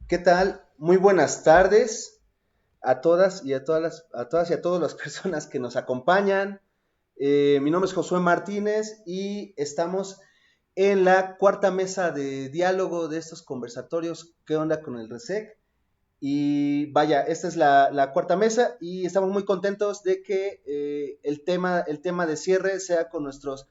¿Qué tal? Muy buenas tardes a todas y a todas y a todas las personas que nos acompañan. Mi nombre es Josué Martínez y estamos en la cuarta mesa de diálogo de estos conversatorios ¿Qué onda con el RESEC? Y vaya, esta es la cuarta mesa y estamos muy contentos de que el tema de cierre sea con nuestros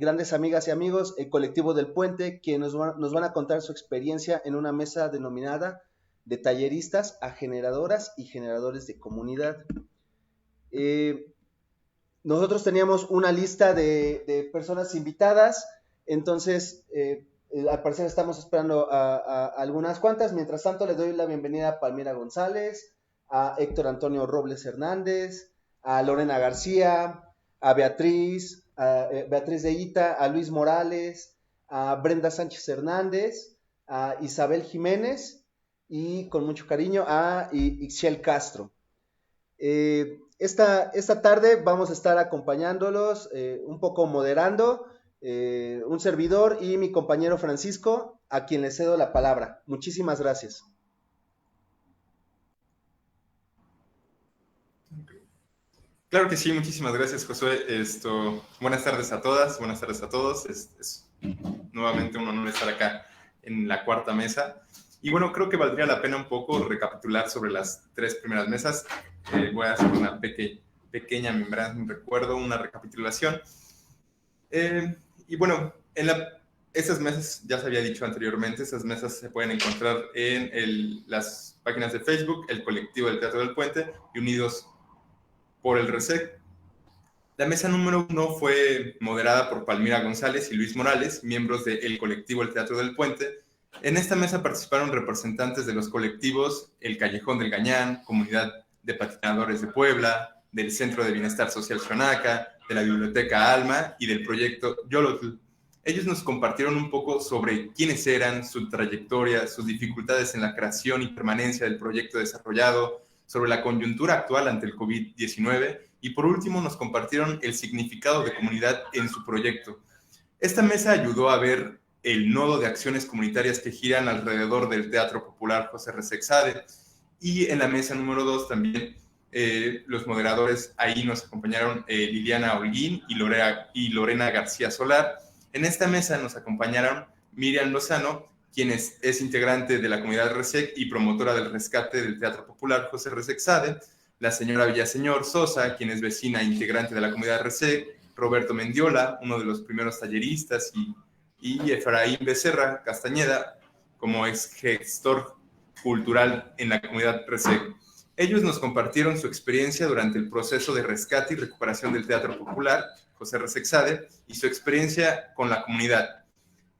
grandes amigas y amigos, el colectivo del Puente, quienes nos van a contar su experiencia en una mesa denominada de talleristas a generadoras y generadores de comunidad. Eh, Nosotros teníamos una lista de personas invitadas, entonces al parecer estamos esperando a algunas cuantas. Mientras tanto, les doy la bienvenida a Palmira González, a Héctor Antonio Robles Hernández, a Lorena García, a Beatriz de Ita, a Luis Morales, a Brenda Sánchez Hernández, a Isabel Jiménez y con mucho cariño a Ixiel Castro. Esta tarde vamos a estar acompañándolos, un poco moderando, un servidor y mi compañero Francisco, a quien le cedo la palabra. Muchísimas gracias. Claro que sí, muchísimas gracias, Josué. Buenas tardes a todas, buenas tardes a todos. Es nuevamente un honor estar acá en la cuarta mesa. Y bueno, creo que valdría la pena un poco recapitular sobre las tres primeras mesas. Voy a hacer una pequeña membranza, un recuerdo, una recapitulación. Y bueno, esas mesas, ya se había dicho anteriormente, esas mesas se pueden encontrar en las páginas de Facebook, el colectivo del Teatro del Puente y Unidos por el RESEC. La mesa número 1 fue moderada por Palmira González y Luis Morales, miembros del colectivo El Teatro del Puente. En esta mesa participaron representantes de los colectivos El Callejón del Gañán, Comunidad de Patinadores de Puebla, del Centro de Bienestar Social Xonaca, de la Biblioteca Alma y del proyecto Yolotl. Ellos nos compartieron un poco sobre quiénes eran, su trayectoria, sus dificultades en la creación y permanencia del proyecto desarrollado, sobre la coyuntura actual ante el COVID-19 y por último nos compartieron el significado de comunidad en su proyecto. Esta mesa ayudó a ver el nodo de acciones comunitarias que giran alrededor del Teatro Popular José RESEC Sade, y en la mesa número 2 también los moderadores ahí nos acompañaron Liliana Holguín y Lorena García Solar. En esta mesa nos acompañaron Miriam Lozano, quien es integrante de la comunidad RESEC y promotora del rescate del Teatro Popular José RESEC Sade, la señora Villaseñor Sosa, quien es vecina e integrante de la comunidad RESEC, Roberto Mendiola, uno de los primeros talleristas, y Efraín Becerra Castañeda, como ex gestor cultural en la comunidad RESEC. Ellos nos compartieron su experiencia durante el proceso de rescate y recuperación del Teatro Popular José RESEC Sade y su experiencia con la comunidad.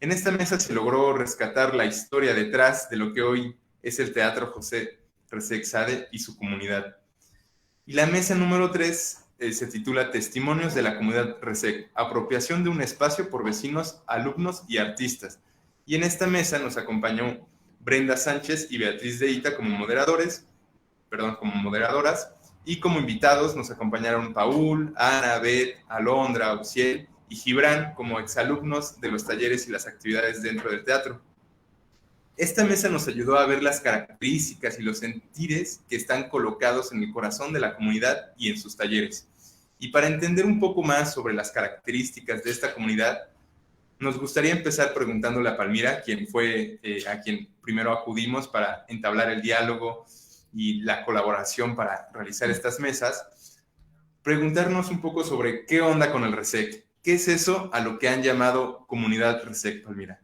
En esta mesa se logró rescatar la historia detrás de lo que hoy es el Teatro José RESEC Sade y su comunidad. Y la mesa número 3 se titula Testimonios de la comunidad RESEC, apropiación de un espacio por vecinos, alumnos y artistas. Y en esta mesa nos acompañó Brenda Sánchez y Beatriz de Ita como moderadoras, y como invitados nos acompañaron Paul, Ana, Beth, Alondra, Uciel y Gibran como exalumnos de los talleres y las actividades dentro del teatro. Esta mesa nos ayudó a ver las características y los sentires que están colocados en el corazón de la comunidad y en sus talleres. Y para entender un poco más sobre las características de esta comunidad, nos gustaría empezar preguntándole a Palmira, quien fue a quien primero acudimos para entablar el diálogo y la colaboración para realizar estas mesas, preguntarnos un poco sobre qué onda con el RESEC. ¿Qué es eso a lo que han llamado comunidad RESEC, Palmira?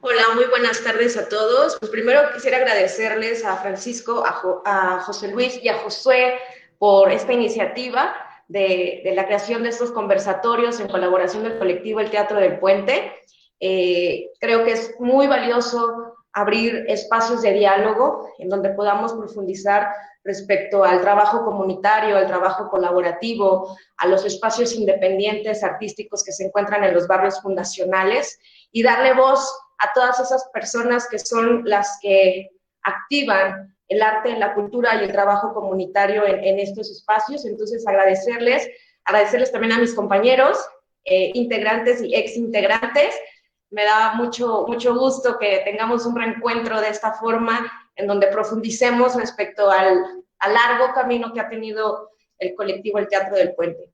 Hola, muy buenas tardes a todos. Pues primero quisiera agradecerles a Francisco, a José Luis y a Josué por esta iniciativa de la creación de estos conversatorios en colaboración del colectivo El Teatro del Puente. Creo que es muy valioso abrir espacios de diálogo en donde podamos profundizar respecto al trabajo comunitario, al trabajo colaborativo, a los espacios independientes artísticos que se encuentran en los barrios fundacionales y darle voz a todas esas personas que son las que activan el arte, la cultura y el trabajo comunitario en estos espacios. Entonces, agradecerles también a mis compañeros, integrantes y ex integrantes, me da mucho gusto que tengamos un reencuentro de esta forma, en donde profundicemos respecto al largo camino que ha tenido el colectivo El Teatro del Puente.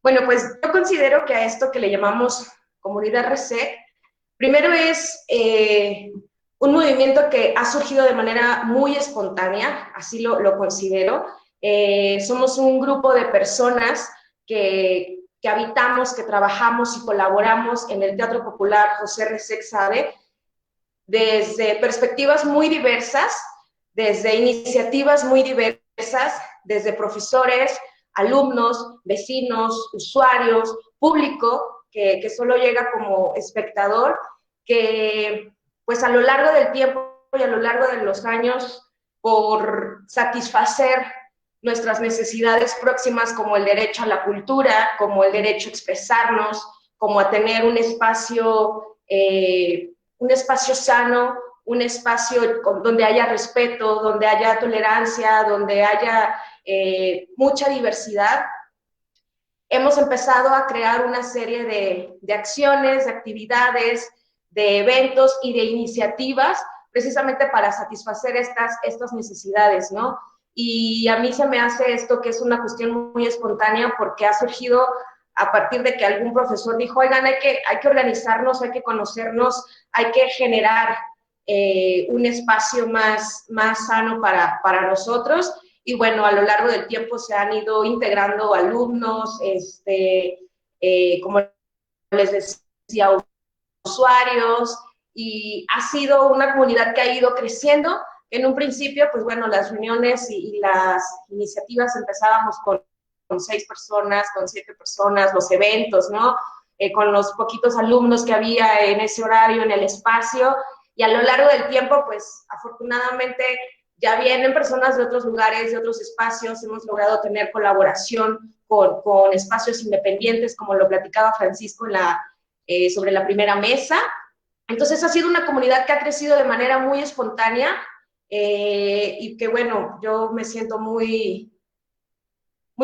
Bueno, pues yo considero que a esto que le llamamos Comunidad RESEC, primero es un movimiento que ha surgido de manera muy espontánea, así lo considero. Somos un grupo de personas que habitamos, que trabajamos y colaboramos en el Teatro Popular José RESEC Sade, desde perspectivas muy diversas, desde iniciativas muy diversas, desde profesores, alumnos, vecinos, usuarios, público, que solo llega como espectador, que pues a lo largo del tiempo y a lo largo de los años, por satisfacer nuestras necesidades próximas, como el derecho a la cultura, como el derecho a expresarnos, como a tener un espacio sano, un espacio donde haya respeto, donde haya tolerancia, donde haya mucha diversidad. Hemos empezado a crear una serie de acciones, de actividades, de eventos y de iniciativas precisamente para satisfacer estas necesidades, ¿no? Y a mí se me hace esto que es una cuestión muy espontánea porque ha surgido a partir de que algún profesor dijo, oigan, hay que organizarnos, hay que conocernos, hay que generar un espacio más sano para nosotros. Y bueno, a lo largo del tiempo se han ido integrando alumnos, como les decía, usuarios, y ha sido una comunidad que ha ido creciendo. En un principio, pues bueno, las reuniones y las iniciativas empezábamos con 6 personas, con 7 personas, los eventos, ¿no? Con los poquitos alumnos que había en ese horario, en el espacio, y a lo largo del tiempo, pues afortunadamente ya vienen personas de otros lugares, de otros espacios, hemos logrado tener colaboración con espacios independientes, como lo platicaba Francisco sobre la primera mesa. Entonces ha sido una comunidad que ha crecido de manera muy espontánea y que bueno, yo me siento muy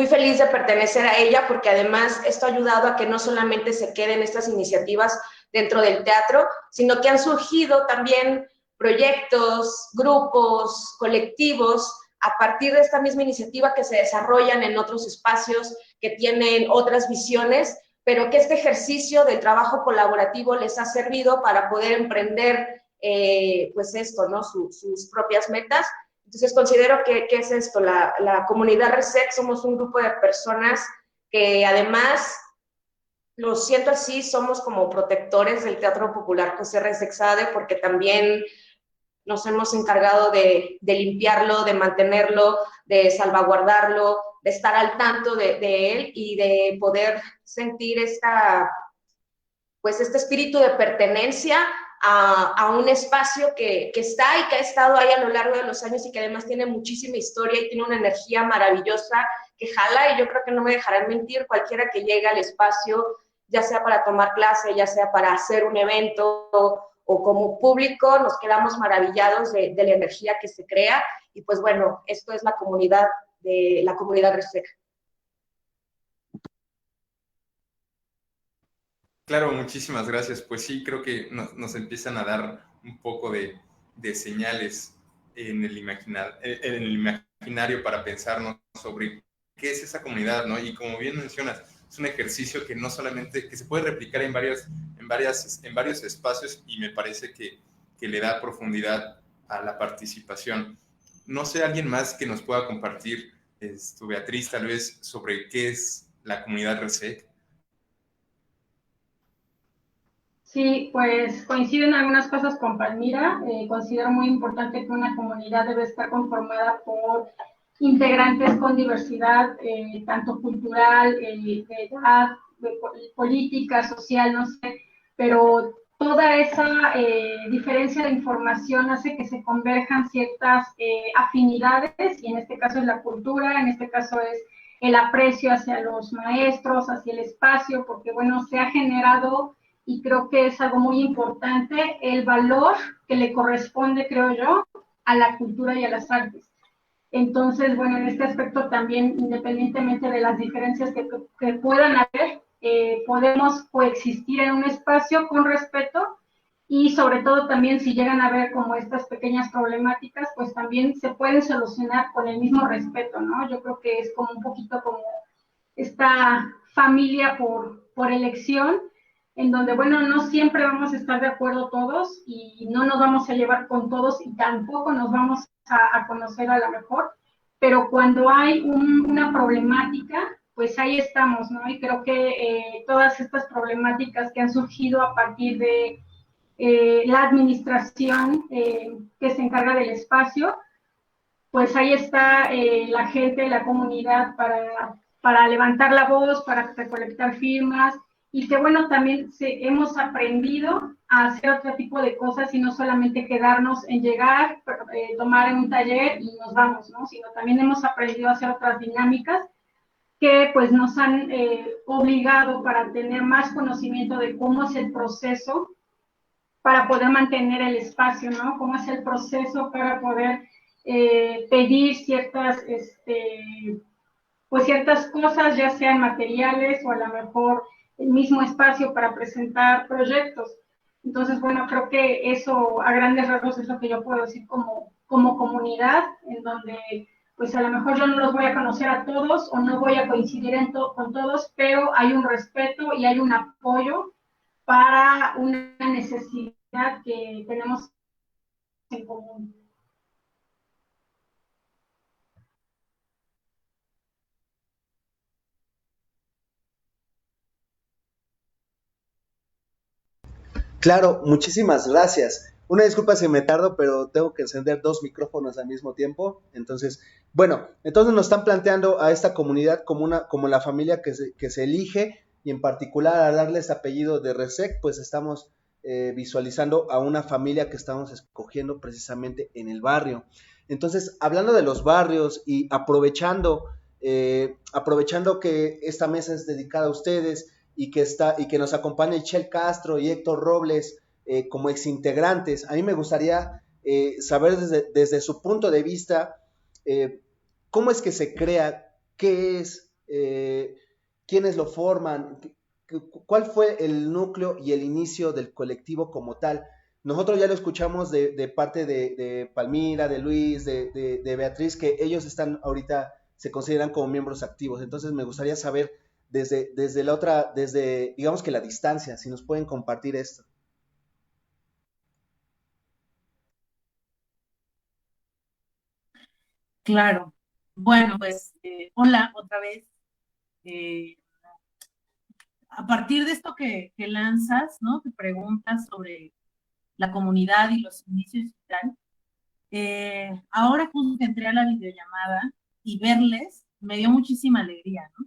feliz de pertenecer a ella, porque además esto ha ayudado a que no solamente se queden estas iniciativas dentro del teatro, sino que han surgido también proyectos, grupos, colectivos, a partir de esta misma iniciativa que se desarrollan en otros espacios, que tienen otras visiones, pero que este ejercicio del trabajo colaborativo les ha servido para poder emprender, pues esto, ¿no? Sus propias metas. Entonces considero que es esto, la comunidad RESEC, somos un grupo de personas que además, lo siento así, somos como protectores del Teatro Popular José RESEC Sade, porque también nos hemos encargado de limpiarlo, de mantenerlo, de salvaguardarlo, de estar al tanto de él y de poder sentir este espíritu de pertenencia a un espacio que está y que ha estado ahí a lo largo de los años y que además tiene muchísima historia y tiene una energía maravillosa que jala, y yo creo que no me dejarán mentir, cualquiera que llegue al espacio, ya sea para tomar clase, ya sea para hacer un evento o como público, nos quedamos maravillados de la energía que se crea. Y pues bueno, esto es la comunidad RESEC. Claro, muchísimas gracias. Pues sí, creo que nos empiezan a dar un poco de señales en el imaginario para pensarnos sobre qué es esa comunidad, ¿no? Y como bien mencionas, es un ejercicio que no solamente, que se puede replicar en varios espacios, y me parece que le da profundidad a la participación. No sé, alguien más que nos pueda compartir, Beatriz, tal vez, sobre qué es la comunidad RESEC. Sí, pues coincido en algunas cosas con Palmira. Considero muy importante que una comunidad debe estar conformada por integrantes con diversidad, tanto cultural, de edad, política, social, no sé, pero toda esa diferencia de información hace que se converjan ciertas afinidades, y en este caso es la cultura, en este caso es el aprecio hacia los maestros, hacia el espacio, porque bueno, se ha generado, y creo que es algo muy importante, el valor que le corresponde, creo yo, a la cultura y a las artes. Entonces, bueno, en este aspecto también, independientemente de las diferencias que puedan haber, podemos coexistir en un espacio con respeto y sobre todo también si llegan a ver como estas pequeñas problemáticas, pues también se pueden solucionar con el mismo respeto, ¿no? Yo creo que es como un poquito como esta familia por elección, en donde, bueno, no siempre vamos a estar de acuerdo todos y no nos vamos a llevar con todos y tampoco nos vamos a conocer a lo mejor, pero cuando hay una problemática, pues ahí estamos, ¿no? Y creo que todas estas problemáticas que han surgido a partir de la administración que se encarga del espacio, pues ahí está la gente, la comunidad para levantar la voz, para recolectar firmas y que bueno, también hemos aprendido a hacer otro tipo de cosas y no solamente quedarnos en llegar, tomar en un taller y nos vamos, ¿no? Sino también hemos aprendido a hacer otras dinámicas que pues nos han obligado para tener más conocimiento de cómo es el proceso para poder mantener el espacio, ¿no? Cómo es el proceso para poder pedir pues ciertas cosas, ya sean materiales o a lo mejor el mismo espacio para presentar proyectos. Entonces, bueno, creo que eso a grandes rasgos es lo que yo puedo decir como comunidad, en donde pues a lo mejor yo no los voy a conocer a todos o no voy a coincidir con todos, pero hay un respeto y hay un apoyo para una necesidad que tenemos en común. Claro, muchísimas gracias. Una disculpa si me tardo, pero tengo que encender dos micrófonos al mismo tiempo. Entonces, bueno, entonces nos están planteando a esta comunidad como la familia que se elige, y en particular al darle este apellido de Resec, pues estamos visualizando a una familia que estamos escogiendo precisamente en el barrio. Entonces, hablando de los barrios y aprovechando que esta mesa es dedicada a ustedes, y que nos acompaña Michelle Castro y Héctor Robles como exintegrantes. A mí me gustaría saber desde su punto de vista cómo es que se crea, qué es, quiénes lo forman, cuál fue el núcleo y el inicio del colectivo como tal. Nosotros ya lo escuchamos de parte de Palmira, de Luis, de Beatriz, que ellos están ahorita, se consideran como miembros activos. Entonces me gustaría saber desde digamos que la distancia, si nos pueden compartir esto. Claro. Bueno, pues hola otra vez. Eh, a partir de esto que lanzas, ¿no? Que preguntas sobre la comunidad y los inicios y tal, ahora justo que entré a la videollamada y verles, me dio muchísima alegría, ¿no?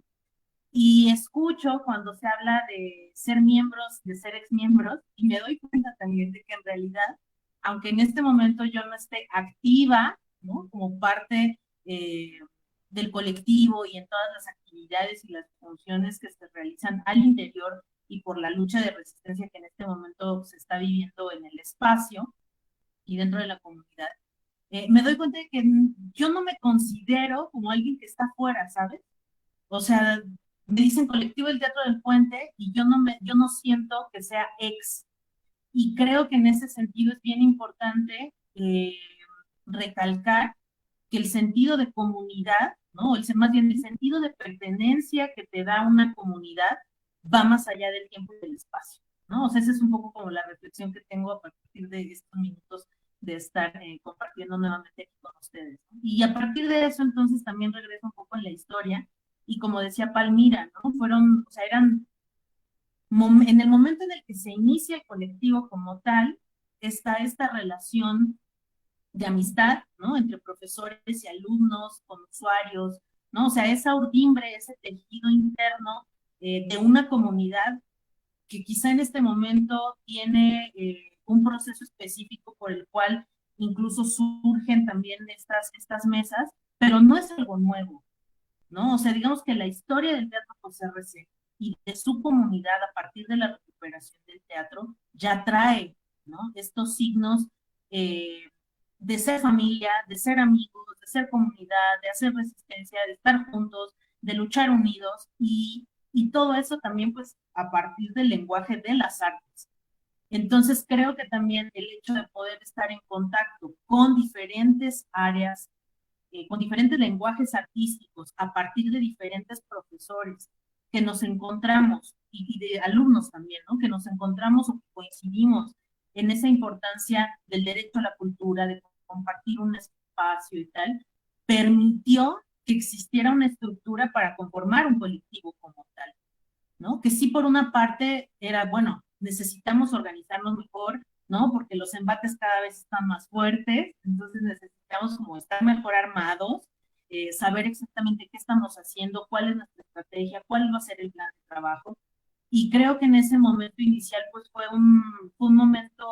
Y escucho cuando se habla de ser miembros, de ser exmiembros, y me doy cuenta también de que en realidad, aunque en este momento yo no esté activa, ¿no? Como parte del colectivo y en todas las actividades y las funciones que se realizan al interior y por la lucha de resistencia que en este momento se está viviendo en el espacio y dentro de la comunidad, me doy cuenta de que yo no me considero como alguien que está fuera, ¿sabes? O sea, me dicen colectivo del Teatro del Puente y yo no siento que sea ex. Y creo que en ese sentido es bien importante recalcar que el sentido de comunidad, ¿no? Más bien el sentido de pertenencia que te da una comunidad va más allá del tiempo y del espacio, ¿no? O sea, esa es un poco como la reflexión que tengo a partir de estos minutos de estar compartiendo nuevamente aquí con ustedes, ¿no? Y a partir de eso, entonces, también regreso un poco en la historia, y como decía Palmira, ¿no? O sea, eran, en el momento en el que se inicia el colectivo como tal, está esta relación de amistad, ¿no? Entre profesores y alumnos, con usuarios, ¿no? O sea, esa urdimbre, ese tejido interno de una comunidad que quizá en este momento tiene un proceso específico por el cual incluso surgen también estas mesas, pero no es algo nuevo, ¿no? O sea, digamos que la historia del Teatro José R.C. y de su comunidad a partir de la recuperación del teatro ya trae, ¿no? Estos signos de ser familia, de ser amigos, de ser comunidad, de hacer resistencia, de estar juntos, de luchar unidos, y y todo eso también pues a partir del lenguaje de las artes. Entonces creo que también el hecho de poder estar en contacto con diferentes áreas, con diferentes lenguajes artísticos, a partir de diferentes profesores que nos encontramos, y de alumnos también, ¿no? Que nos encontramos o que coincidimos en esa importancia del derecho a la cultura, de compartir un espacio y tal, permitió que existiera una estructura para conformar un colectivo como tal, ¿no? Que sí, por una parte era, bueno, necesitamos organizarnos mejor, ¿no? Porque los embates cada vez están más fuertes, entonces necesitamos como estar mejor armados, saber exactamente qué estamos haciendo, cuál es nuestra estrategia, cuál va a ser el plan de trabajo. Y creo que en ese momento inicial, pues fue un momento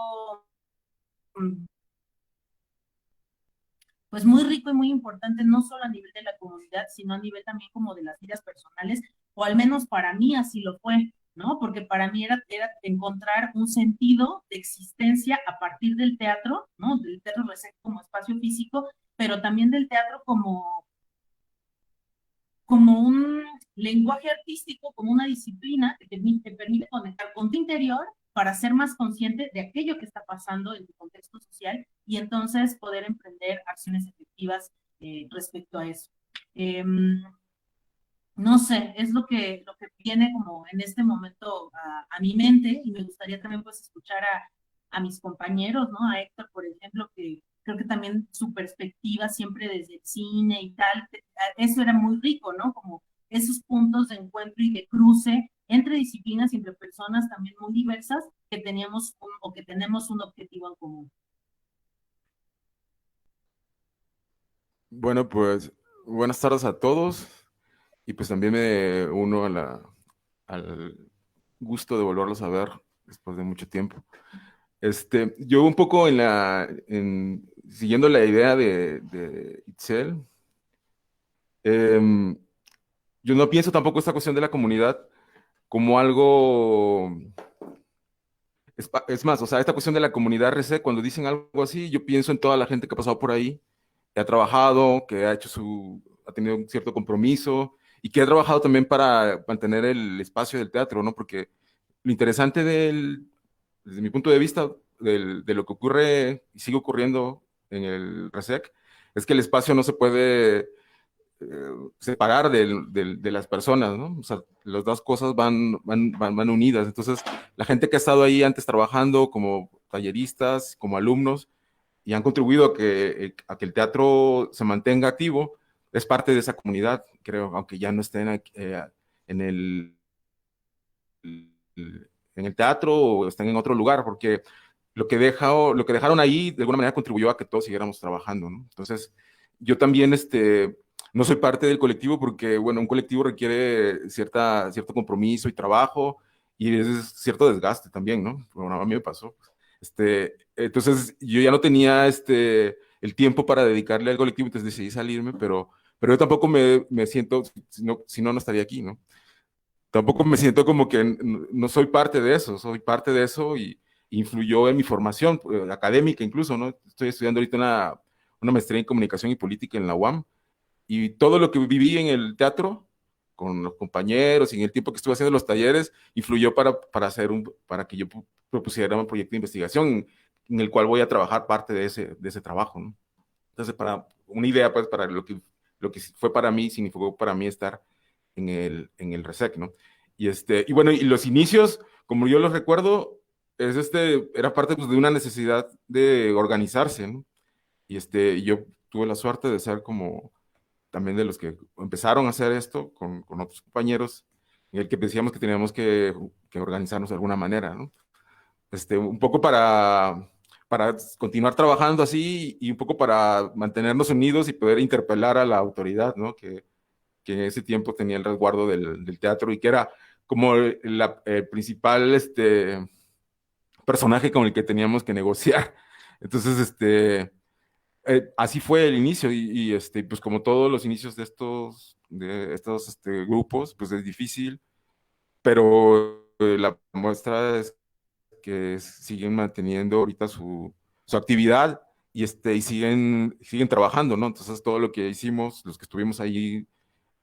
pues muy rico y muy importante, no solo a nivel de la comunidad, sino a nivel también como de las vidas personales, o al menos para mí así lo fue, ¿no? Porque para mí era encontrar un sentido de existencia a partir del teatro, ¿no? Del teatro como espacio físico, pero también del teatro como un lenguaje artístico, como una disciplina que te permite conectar con tu interior para ser más consciente de aquello que está pasando en tu contexto social y entonces poder emprender acciones efectivas respecto a eso. No sé, es lo que viene como en este momento a mi mente y me gustaría también pues escuchar a mis compañeros, ¿no? A Héctor, por ejemplo, que creo que también su perspectiva siempre desde el cine y tal, eso era muy rico, ¿no? Como esos puntos de encuentro y de cruce entre disciplinas y entre personas también muy diversas que teníamos o que tenemos un objetivo en común. Bueno, pues buenas tardes a todos y pues también me uno al gusto de volverlos a ver después de mucho tiempo. Yo un poco siguiendo la idea de Itzel, em, yo no pienso tampoco esta cuestión de la comunidad como algo, es más, o sea, esta cuestión de la comunidad RC, cuando dicen algo así, yo pienso en toda la gente que ha pasado por ahí, que ha trabajado, que ha tenido un cierto compromiso y que ha trabajado también para mantener el espacio del teatro, ¿no? Porque lo interesante desde mi punto de vista, de lo que ocurre y sigue ocurriendo en el RESEC, es que el espacio no se puede separar de las personas, ¿no? O sea, las dos cosas van unidas. Entonces, la gente que ha estado ahí antes trabajando como talleristas, como alumnos, y han contribuido a que el teatro se mantenga activo, es parte de esa comunidad, creo, aunque ya no estén en el, en el teatro o estén en otro lugar, porque lo que dejaron ahí de alguna manera contribuyó a que todos siguiéramos trabajando, ¿no? Entonces, yo también no soy parte del colectivo porque, bueno, un colectivo requiere cierto compromiso y trabajo y es cierto desgaste también, ¿no? Bueno, a mí me pasó. Entonces, yo ya no tenía el tiempo para dedicarle al colectivo, entonces decidí salirme, pero yo tampoco me siento, si no, no estaría aquí, ¿no? Tampoco me siento como que no soy parte de eso, soy parte de eso y influyó en mi formación académica incluso, ¿no? Estoy estudiando ahorita una maestría en comunicación y política en la UAM y todo lo que viví en el teatro con los compañeros y en el tiempo que estuve haciendo los talleres influyó para que yo propusiera un proyecto de investigación en el cual voy a trabajar parte de ese trabajo, ¿no? Entonces, para una idea, pues, para lo que fue para mí, significó para mí estar en el RESEC, ¿no? Y bueno, y los inicios, como yo los recuerdo, era parte pues, de una necesidad de organizarse, ¿no? Yo tuve la suerte de ser como también de los que empezaron a hacer esto con otros compañeros, en el que decíamos que teníamos que organizarnos de alguna manera, ¿no? Un poco para continuar trabajando así y un poco para mantenernos unidos y poder interpelar a la autoridad, ¿no? Que en ese tiempo tenía el resguardo del teatro y que era como el principal personaje con el que teníamos que negociar. Entonces, así fue el inicio y pues como todos los inicios de estos grupos, pues es difícil, pero la muestra es que siguen manteniendo ahorita su actividad y siguen trabajando, ¿no? Entonces todo lo que hicimos, los que estuvimos ahí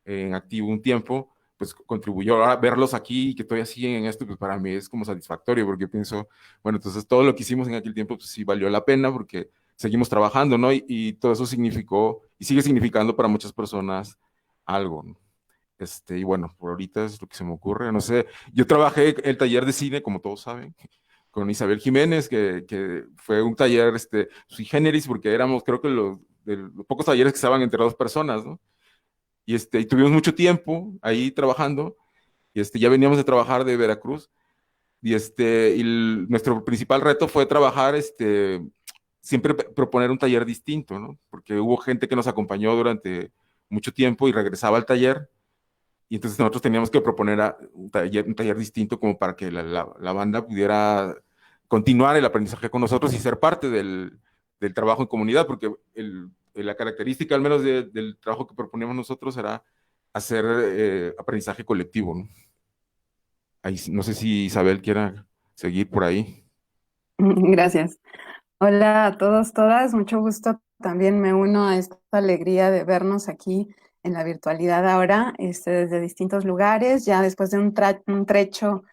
en activo un tiempo, pues contribuyó. Ahora verlos aquí y que todavía siguen en esto, pues para mí es como satisfactorio, porque pienso, bueno, entonces todo lo que hicimos en aquel tiempo, pues sí valió la pena, porque seguimos trabajando, ¿no? Y todo eso significó y sigue significando para muchas personas algo, ¿no? Y bueno, por ahorita es lo que se me ocurre, no sé, yo trabajé el taller de cine, como todos saben, con Isabel Jiménez, que fue un taller sui generis, porque éramos, creo que de los pocos talleres que estaban entre dos personas, ¿no? Y tuvimos mucho tiempo ahí trabajando, ya veníamos de trabajar de Veracruz, nuestro principal reto fue trabajar, siempre proponer un taller distinto, ¿no? Porque hubo gente que nos acompañó durante mucho tiempo y regresaba al taller, y entonces nosotros teníamos que proponer un taller distinto como para que la banda pudiera continuar el aprendizaje con nosotros y ser parte del trabajo en comunidad, porque la característica al menos del trabajo que proponíamos nosotros era hacer aprendizaje colectivo, ¿no? Ahí, no sé si Isabel quiera seguir por ahí. Gracias. Hola a todos, todas. Mucho gusto. También me uno a esta alegría de vernos aquí en la virtualidad ahora, desde distintos lugares, ya después de un trecho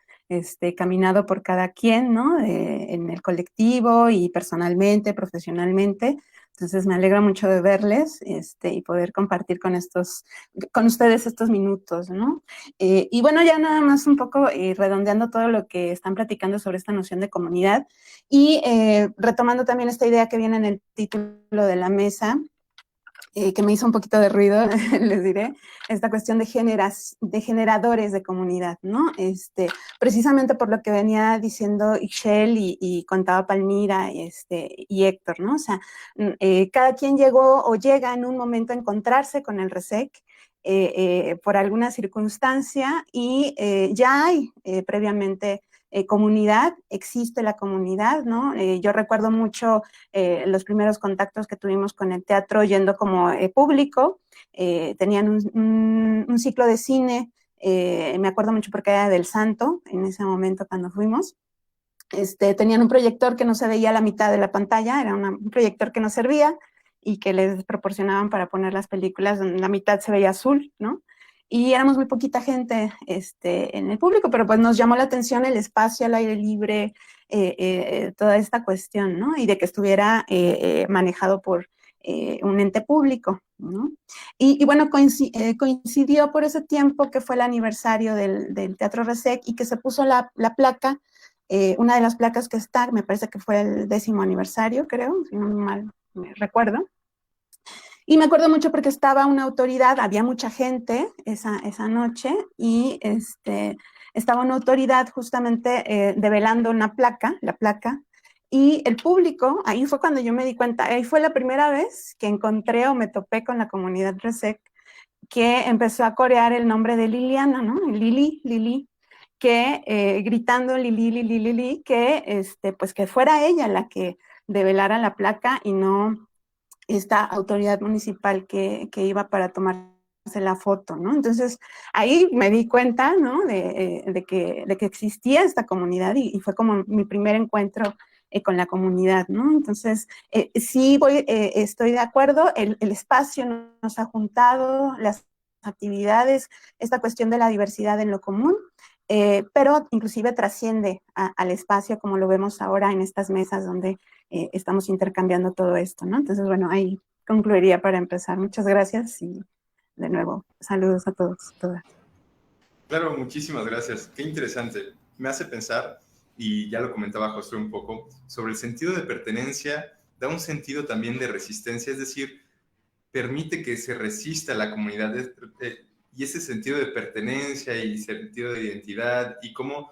caminado por cada quien, ¿no? En el colectivo y personalmente, profesionalmente. Entonces me alegra mucho de verles y poder compartir con ustedes estos minutos, ¿no? Y bueno, ya nada más un poco redondeando todo lo que están platicando sobre esta noción de comunidad y retomando también esta idea que viene en el título de la mesa, que me hizo un poquito de ruido, les diré, esta cuestión de generadores de comunidad, ¿no? Precisamente por lo que venía diciendo Ixchel y contaba Palmira y Héctor, ¿no? O sea, cada quien llegó o llega en un momento a encontrarse con el RESEC por alguna circunstancia y ya hay previamente comunidad, existe la comunidad, ¿no? Yo recuerdo mucho los primeros contactos que tuvimos con el teatro yendo como público, tenían un ciclo de cine, me acuerdo mucho porque era del Santo en ese momento cuando fuimos. Tenían un proyector que no se veía la mitad de la pantalla, era un proyector que no servía y que les proporcionaban para poner las películas, donde la mitad se veía azul, ¿no? Y éramos muy poquita gente en el público, pero pues nos llamó la atención el espacio al aire libre, toda esta cuestión, ¿no? Y de que estuviera manejado por un ente público, ¿no? Y bueno, coincidió por ese tiempo que fue el aniversario del Teatro RESEC y que se puso la placa, una de las placas que está, me parece que fue el 10º aniversario, creo, si no mal me recuerdo. Y me acuerdo mucho porque estaba una autoridad, había mucha gente esa noche y estaba una autoridad justamente develando la placa, y el público, ahí fue cuando yo me di cuenta, ahí fue la primera vez que encontré o me topé con la comunidad RESEC, que empezó a corear el nombre de Liliana, ¿no? Lili, que gritando Lili, que pues que fuera ella la que develara la placa y no esta autoridad municipal que iba para tomarse la foto, ¿no? Entonces, ahí me di cuenta, ¿no? De que existía esta comunidad y fue como mi primer encuentro con la comunidad, ¿no? Entonces, sí estoy de acuerdo, el espacio nos ha juntado, las actividades, esta cuestión de la diversidad en lo común, pero inclusive trasciende al espacio como lo vemos ahora en estas mesas donde estamos intercambiando todo esto, ¿no? Entonces, bueno, ahí concluiría para empezar. Muchas gracias y de nuevo, saludos a todos, todas. Claro, muchísimas gracias. Qué interesante. Me hace pensar, y ya lo comentaba José un poco, sobre el sentido de pertenencia, da un sentido también de resistencia, es decir, permite que se resista a la comunidad y ese sentido de pertenencia y sentido de identidad y cómo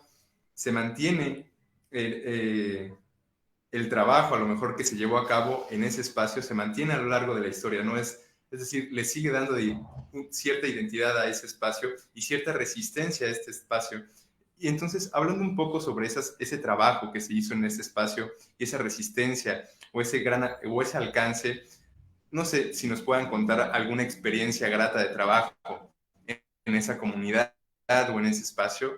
se mantiene el trabajo a lo mejor que se llevó a cabo en ese espacio, se mantiene a lo largo de la historia, ¿no? Es decir, le sigue dando cierta identidad a ese espacio y cierta resistencia a este espacio. Y entonces, hablando un poco sobre ese trabajo que se hizo en ese espacio y esa resistencia o ese alcance, no sé si nos puedan contar alguna experiencia grata de trabajo en esa comunidad o en ese espacio.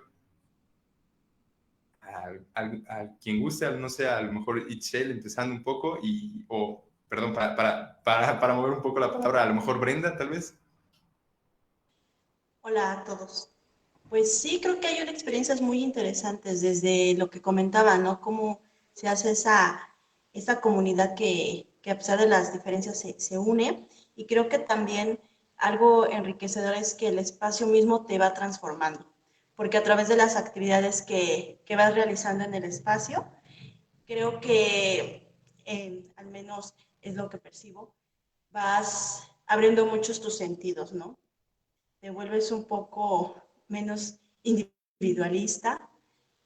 A quien guste, no sé, a lo mejor Itzel empezando un poco perdón, para mover un poco la palabra, a lo mejor Brenda, tal vez. Hola a todos. Pues sí, creo que hay una experiencias muy interesantes desde lo que comentaba, ¿no? Cómo se hace esa comunidad que a pesar de las diferencias se une. Y creo que también algo enriquecedor es que el espacio mismo te va transformando, porque a través de las actividades que vas realizando en el espacio, creo que al menos es lo que percibo, vas abriendo muchos tus sentidos, ¿no? Te vuelves un poco menos individualista,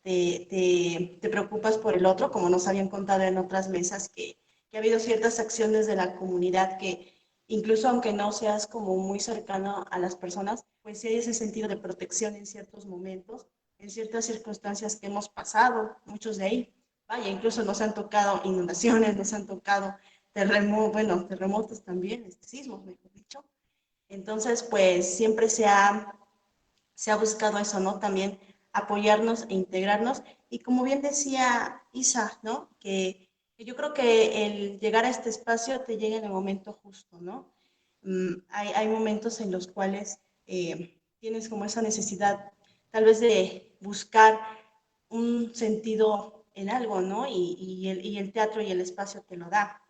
te preocupas por el otro, como nos habían contado en otras mesas, que ha habido ciertas acciones de la comunidad que incluso aunque no seas como muy cercano a las personas, pues sí hay ese sentido de protección en ciertos momentos, en ciertas circunstancias que hemos pasado, muchos de ahí. Vaya, incluso nos han tocado inundaciones, nos han tocado terremotos también, sismos, mejor dicho. Entonces, pues siempre se ha buscado eso, ¿no? También apoyarnos e integrarnos. Y como bien decía Isa, ¿no? Que yo creo que el llegar a este espacio te llega en el momento justo, ¿no? Hay momentos en los cuales tienes como esa necesidad tal vez de buscar un sentido en algo, ¿no? Y el teatro y el espacio te lo da.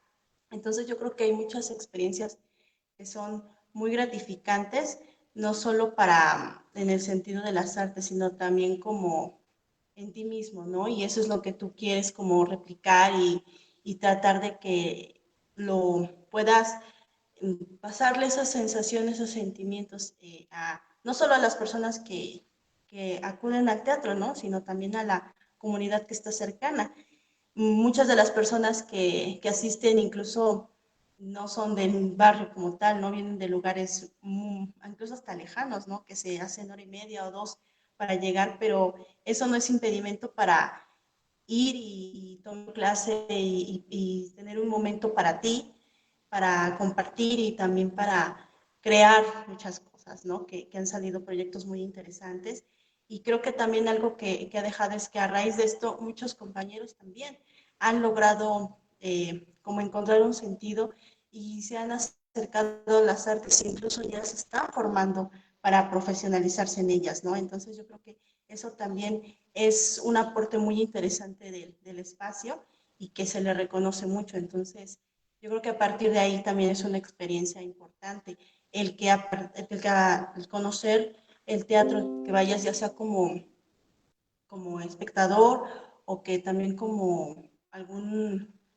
Entonces yo creo que hay muchas experiencias que son muy gratificantes, no solo para, en el sentido de las artes, sino también como en ti mismo, ¿no? Y eso es lo que tú quieres como replicar y tratar de que lo puedas pasarle esas sensaciones, esos sentimientos no solo a las personas que acuden al teatro, ¿no? Sino también a la comunidad que está cercana. Muchas de las personas que asisten incluso no son del barrio como tal, no vienen de lugares incluso hasta lejanos, ¿no? Que se hacen hora y media o dos para llegar, pero eso no es impedimento para ir y tomar clase y tener un momento para ti, para compartir y también para crear muchas cosas, ¿no? Que han salido proyectos muy interesantes. Y creo que también algo que ha dejado es que a raíz de esto muchos compañeros también han logrado como encontrar un sentido y se han acercado a las artes e incluso ya se están formando para profesionalizarse en ellas, ¿no? Entonces yo creo que eso también es un aporte muy interesante del espacio y que se le reconoce mucho. Entonces, yo creo que a partir de ahí también es una experiencia importante el conocer el teatro, que vayas ya sea como espectador o que también como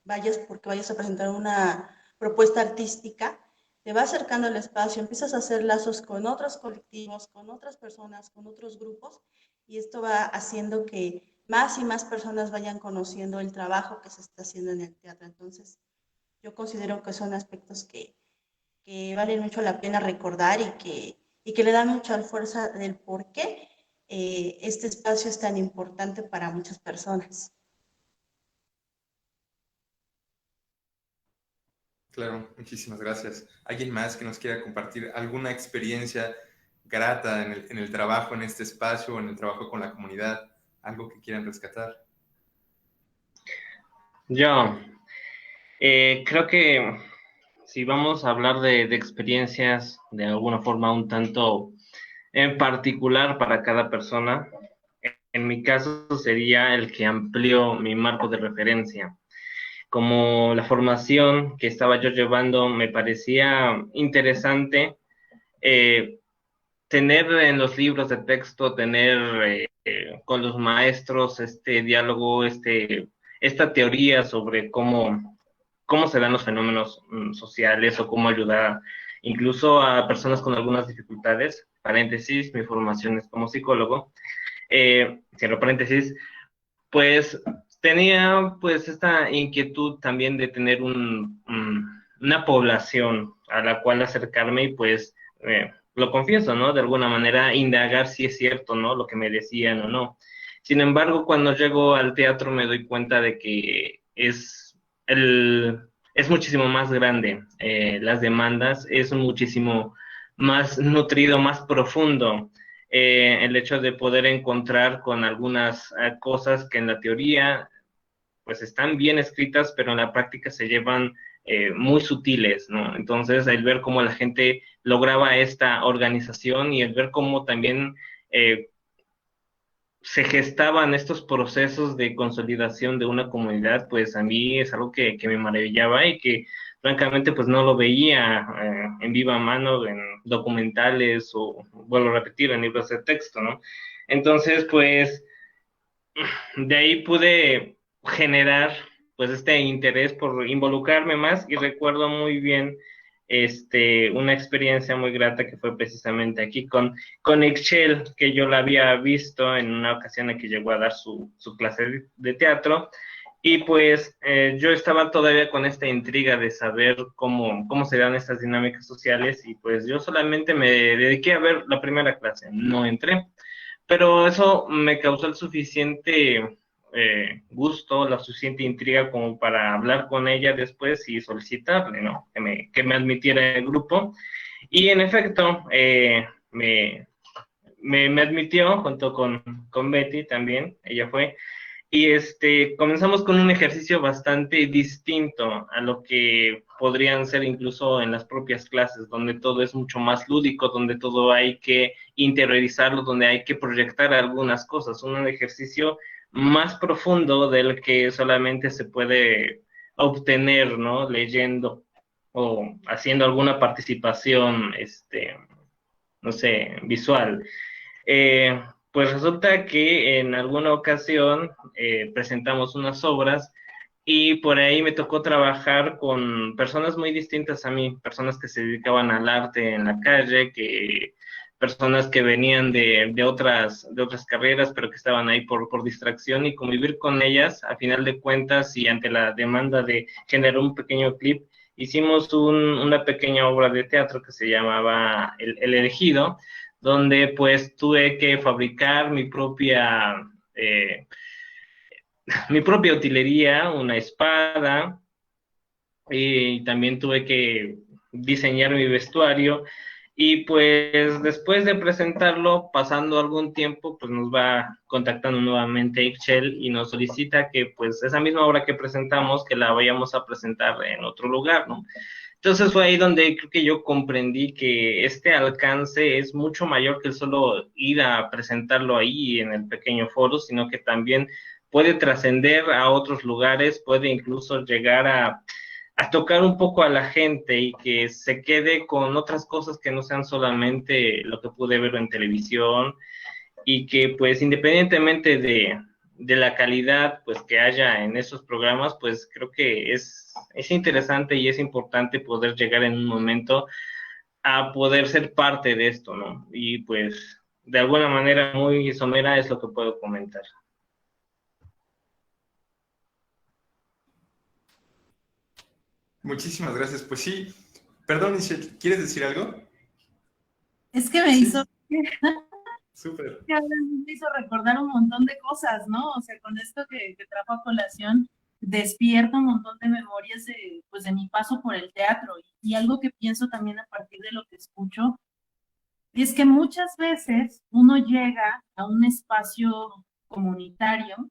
vayas porque vayas a presentar una propuesta artística, te va acercando al espacio, empiezas a hacer lazos con otros colectivos, con otras personas, con otros grupos, y esto va haciendo que más y más personas vayan conociendo el trabajo que se está haciendo en el teatro. Entonces, yo considero que son aspectos que valen mucho la pena recordar y que le dan mucha fuerza del por qué este espacio es tan importante para muchas personas. Claro, muchísimas gracias. ¿Alguien más que nos quiera compartir alguna experiencia grata en el trabajo, en este espacio, en el trabajo con la comunidad? Algo que quieran rescatar. Yo creo que si vamos a hablar de experiencias de alguna forma un tanto en particular para cada persona, en mi caso sería el que amplió mi marco de referencia. Como la formación que estaba yo llevando me parecía interesante, tener en los libros de texto, tener con los maestros este diálogo, esta teoría sobre cómo se dan los fenómenos sociales o cómo ayudar incluso a personas con algunas dificultades. Paréntesis, mi formación es como psicólogo. Cierro paréntesis, pues tenía pues esta inquietud también de tener una población a la cual acercarme y pues lo confieso, ¿no? De alguna manera indagar si es cierto, ¿no? Lo que me decían o no. Sin embargo, cuando llego al teatro me doy cuenta de que es muchísimo más grande, las demandas, es muchísimo más nutrido, más profundo. El hecho de poder encontrar con algunas cosas que en la teoría pues están bien escritas, pero en la práctica se llevan muy sutiles, ¿no? Entonces, el ver cómo la gente lograba esta organización y el ver cómo también se gestaban estos procesos de consolidación de una comunidad, pues a mí es algo que me maravillaba y que francamente pues no lo veía en viva mano en documentales o, vuelvo a repetir, en libros de texto, ¿no? Entonces, pues de ahí pude generar pues este interés por involucrarme más y recuerdo muy bien una experiencia muy grata que fue precisamente aquí con Excel, que yo la había visto en una ocasión en que llegó a dar su clase de teatro, y pues yo estaba todavía con esta intriga de saber cómo se dan estas dinámicas sociales, y pues yo solamente me dediqué a ver la primera clase, no entré, pero eso me causó el suficiente gusto, la suficiente intriga como para hablar con ella después y solicitarle, ¿no? Que me admitiera en el grupo. Y en efecto, me admitió junto con Betty también, ella fue. Y comenzamos con un ejercicio bastante distinto a lo que podrían ser incluso en las propias clases, donde todo es mucho más lúdico, donde todo hay que interiorizarlo, donde hay que proyectar algunas cosas, un ejercicio más profundo del que solamente se puede obtener, ¿no? Leyendo o haciendo alguna participación, no sé, visual. Pues resulta que en alguna ocasión presentamos unas obras y por ahí me tocó trabajar con personas muy distintas a mí, personas que se dedicaban al arte en la calle, personas que venían de otras carreras, pero que estaban ahí por distracción, y convivir con ellas, a final de cuentas, y ante la demanda de generar un pequeño clip, hicimos una pequeña obra de teatro que se llamaba El Elegido, donde pues tuve que fabricar mi propia utilería, una espada, y también tuve que diseñar mi vestuario, y pues después de presentarlo, pasando algún tiempo, pues nos va contactando nuevamente Excel y nos solicita que pues esa misma obra que presentamos, que la vayamos a presentar en otro lugar, ¿no? Entonces fue ahí donde creo que yo comprendí que este alcance es mucho mayor que el solo ir a presentarlo ahí en el pequeño foro, sino que también puede trascender a otros lugares, puede incluso llegar a tocar un poco a la gente y que se quede con otras cosas que no sean solamente lo que pude ver en televisión, y que pues independientemente de la calidad pues que haya en esos programas, pues creo que es interesante y es importante poder llegar en un momento a poder ser parte de esto, ¿no? Y pues de alguna manera muy somera es lo que puedo comentar. Muchísimas gracias. Pues sí, perdón, Michelle, ¿quieres decir algo? Es que me hizo... Súper. Me hizo recordar un montón de cosas, ¿no? O sea, con esto que trajo a colación, despierta un montón de memorias pues, de mi paso por el teatro. Y algo que pienso también a partir de lo que escucho, es que muchas veces uno llega a un espacio comunitario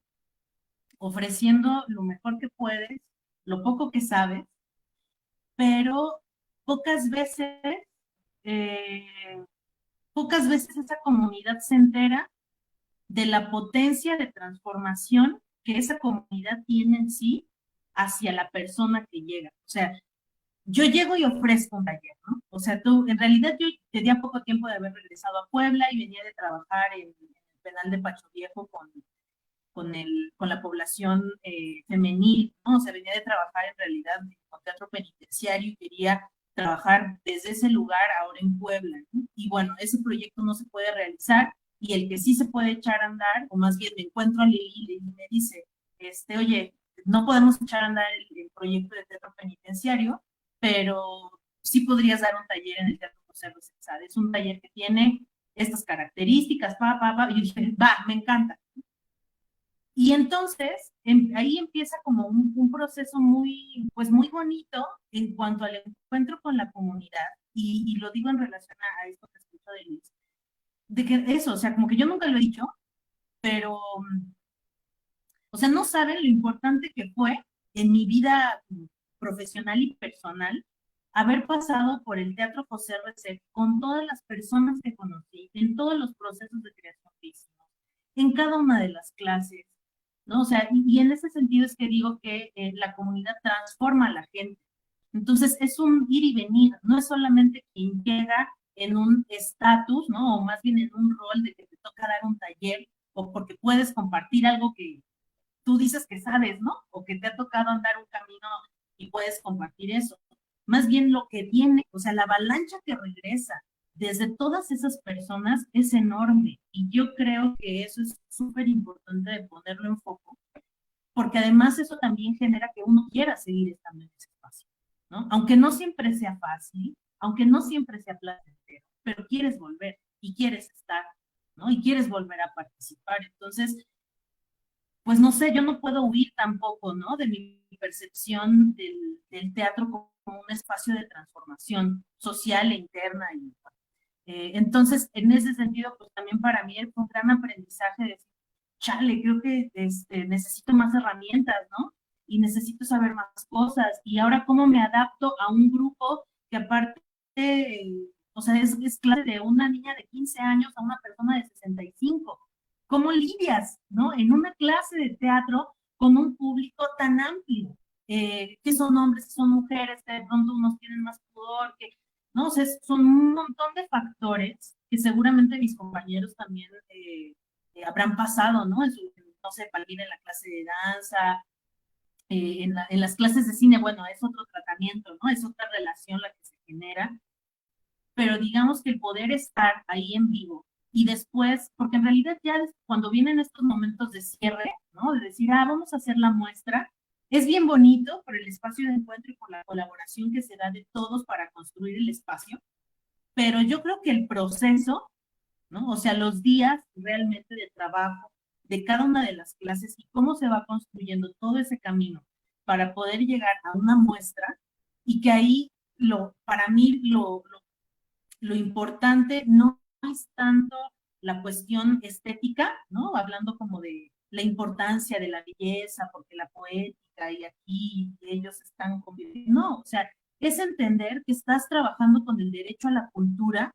ofreciendo lo mejor que puedes, lo poco que sabes, pero pocas veces esa comunidad se entera de la potencia de transformación que esa comunidad tiene en sí hacia la persona que llega. O sea, yo llego y ofrezco un taller, ¿no? O sea, en realidad yo tenía poco tiempo de haber regresado a Puebla y venía de trabajar en el penal de Pacho Viejo con la población femenil, ¿no? O sea, venía de trabajar en realidad con teatro penitenciario y quería trabajar desde ese lugar ahora en Puebla, ¿no? Y bueno, ese proyecto no se puede realizar, y el que sí se puede echar a andar, o más bien me encuentro a Lili y me dice, oye, no podemos echar a andar el proyecto de teatro penitenciario, pero sí podrías dar un taller en el Teatro José Rosenzade. Es un taller que tiene estas características, y yo dije, va, me encanta. Y entonces, ahí empieza como un proceso pues muy bonito en cuanto al encuentro con la comunidad, y lo digo en relación a esto que escucho de Luis, de que eso, o sea, como que yo nunca lo he dicho, pero, o sea, no saben lo importante que fue en mi vida profesional y personal haber pasado por el Teatro José Reset con todas las personas que conocí en todos los procesos de creación física, en cada una de las clases, ¿no? O sea, y en ese sentido es que digo que la comunidad transforma a la gente. Entonces, es un ir y venir, no es solamente quien llega en un estatus, ¿no? O más bien en un rol de que te toca dar un taller o porque puedes compartir algo que tú dices que sabes, ¿no? O que te ha tocado andar un camino y puedes compartir eso. Más bien lo que viene, o sea, la avalancha que regresa desde todas esas personas es enorme y yo creo que eso es súper importante de ponerlo en foco, porque además eso también genera que uno quiera seguir estando en ese espacio, ¿no? Aunque no siempre sea fácil, aunque no siempre sea placentero, pero quieres volver y quieres estar, ¿no? Y quieres volver a participar. Entonces, pues no sé, yo no puedo huir tampoco, ¿no? De mi percepción del teatro como un espacio de transformación social e interna. Y, entonces, en ese sentido, pues también para mí fue un gran aprendizaje de decir, chale, creo que necesito más herramientas, ¿no? Y necesito saber más cosas. Y ahora, ¿cómo me adapto a un grupo que aparte, o sea, es clase de una niña de 15 años a una persona de 65? ¿Cómo lidias, ¿no? En una clase de teatro con un público tan amplio, que son hombres, que son mujeres, que de pronto unos tienen más pudor, que, ¿no? O sea, son un montón de factores que seguramente mis compañeros también habrán pasado, ¿no? No sé, para ir en la clase de danza, en las clases de cine, bueno, es otro tratamiento, ¿no? Es otra relación la que se genera, pero digamos que el poder estar ahí en vivo y después, porque en realidad ya cuando vienen estos momentos de cierre, ¿no? De decir, vamos a hacer la muestra, es bien bonito por el espacio de encuentro y por la colaboración que se da de todos para construir el espacio, pero yo creo que el proceso, ¿no? O sea, los días realmente de trabajo de cada una de las clases y cómo se va construyendo todo ese camino para poder llegar a una muestra y que ahí, para mí, lo importante no es tanto la cuestión estética, ¿no? Hablando como de la importancia de la belleza, porque la poética y aquí ellos están conviviendo. No, o sea, es entender que estás trabajando con el derecho a la cultura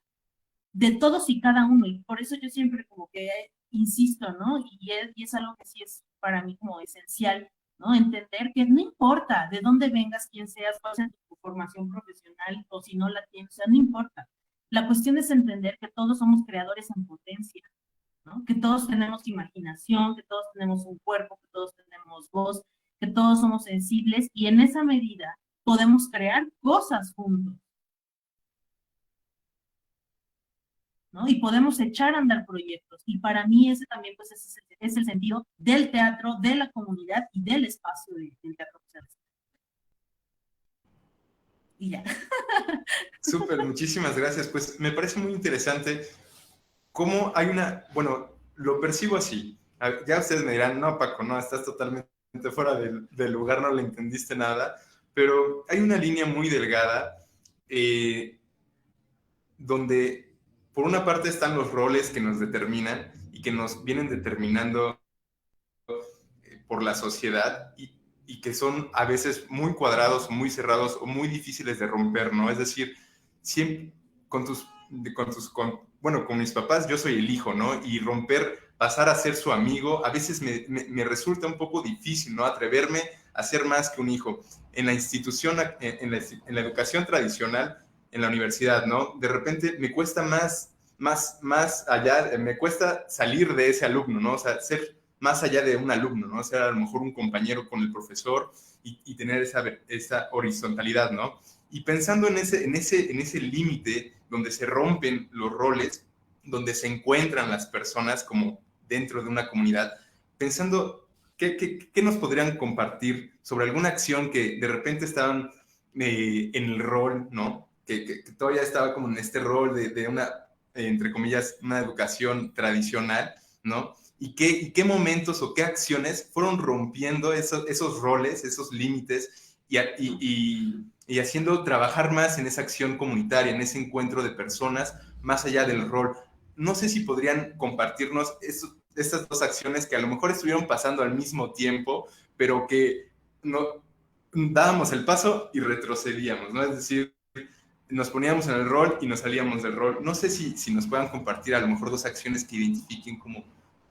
de todos y cada uno, y por eso yo siempre como que insisto, ¿no? Y es algo que sí es para mí como esencial, ¿no? Entender que no importa de dónde vengas, quién seas, cuál sea tu formación profesional, o si no la tienes, o sea, no importa. La cuestión es entender que todos somos creadores en potencia, ¿no? Que todos tenemos imaginación, que todos tenemos un cuerpo, que todos tenemos voz, que todos somos sensibles, y en esa medida podemos crear cosas juntos, ¿no? Y podemos echar a andar proyectos. Y para mí ese también pues, es el sentido del teatro, de la comunidad y del espacio del teatro. Y ya. Súper, muchísimas gracias. Pues me parece muy interesante cómo hay bueno, lo percibo así. Ya ustedes me dirán, no, Paco, no, estás totalmente fuera del lugar, no le entendiste nada, pero hay una línea muy delgada donde por una parte están los roles que nos determinan y que nos vienen determinando por la sociedad y que son a veces muy cuadrados o muy cerrados o muy difíciles de romper, ¿no? Es decir, siempre con mis papás yo soy el hijo, ¿no? Y pasar a ser su amigo, a veces me resulta un poco difícil, ¿no? Atreverme a ser más que un hijo. En la institución, en la educación tradicional, en la universidad, ¿no? De repente me cuesta más allá, me cuesta salir de ese alumno, ¿no? O sea, ser más allá de un alumno, ¿no? Ser a lo mejor un compañero con el profesor y tener esa horizontalidad, ¿no? Y pensando en ese límite donde se rompen los roles, donde se encuentran las personas como dentro de una comunidad, pensando qué nos podrían compartir sobre alguna acción que de repente estaban en el rol, ¿no? Que todavía estaba como en este rol de una, entre comillas, una educación tradicional, ¿no? ¿Y qué momentos o qué acciones fueron rompiendo esos roles, esos límites y haciendo trabajar más en esa acción comunitaria, en ese encuentro de personas, más allá del rol? No sé si podrían compartirnos estas dos acciones que a lo mejor estuvieron pasando al mismo tiempo, pero que no dábamos el paso y retrocedíamos, ¿no? Es decir, nos poníamos en el rol y nos salíamos del rol. No sé si nos puedan compartir a lo mejor dos acciones que identifiquen como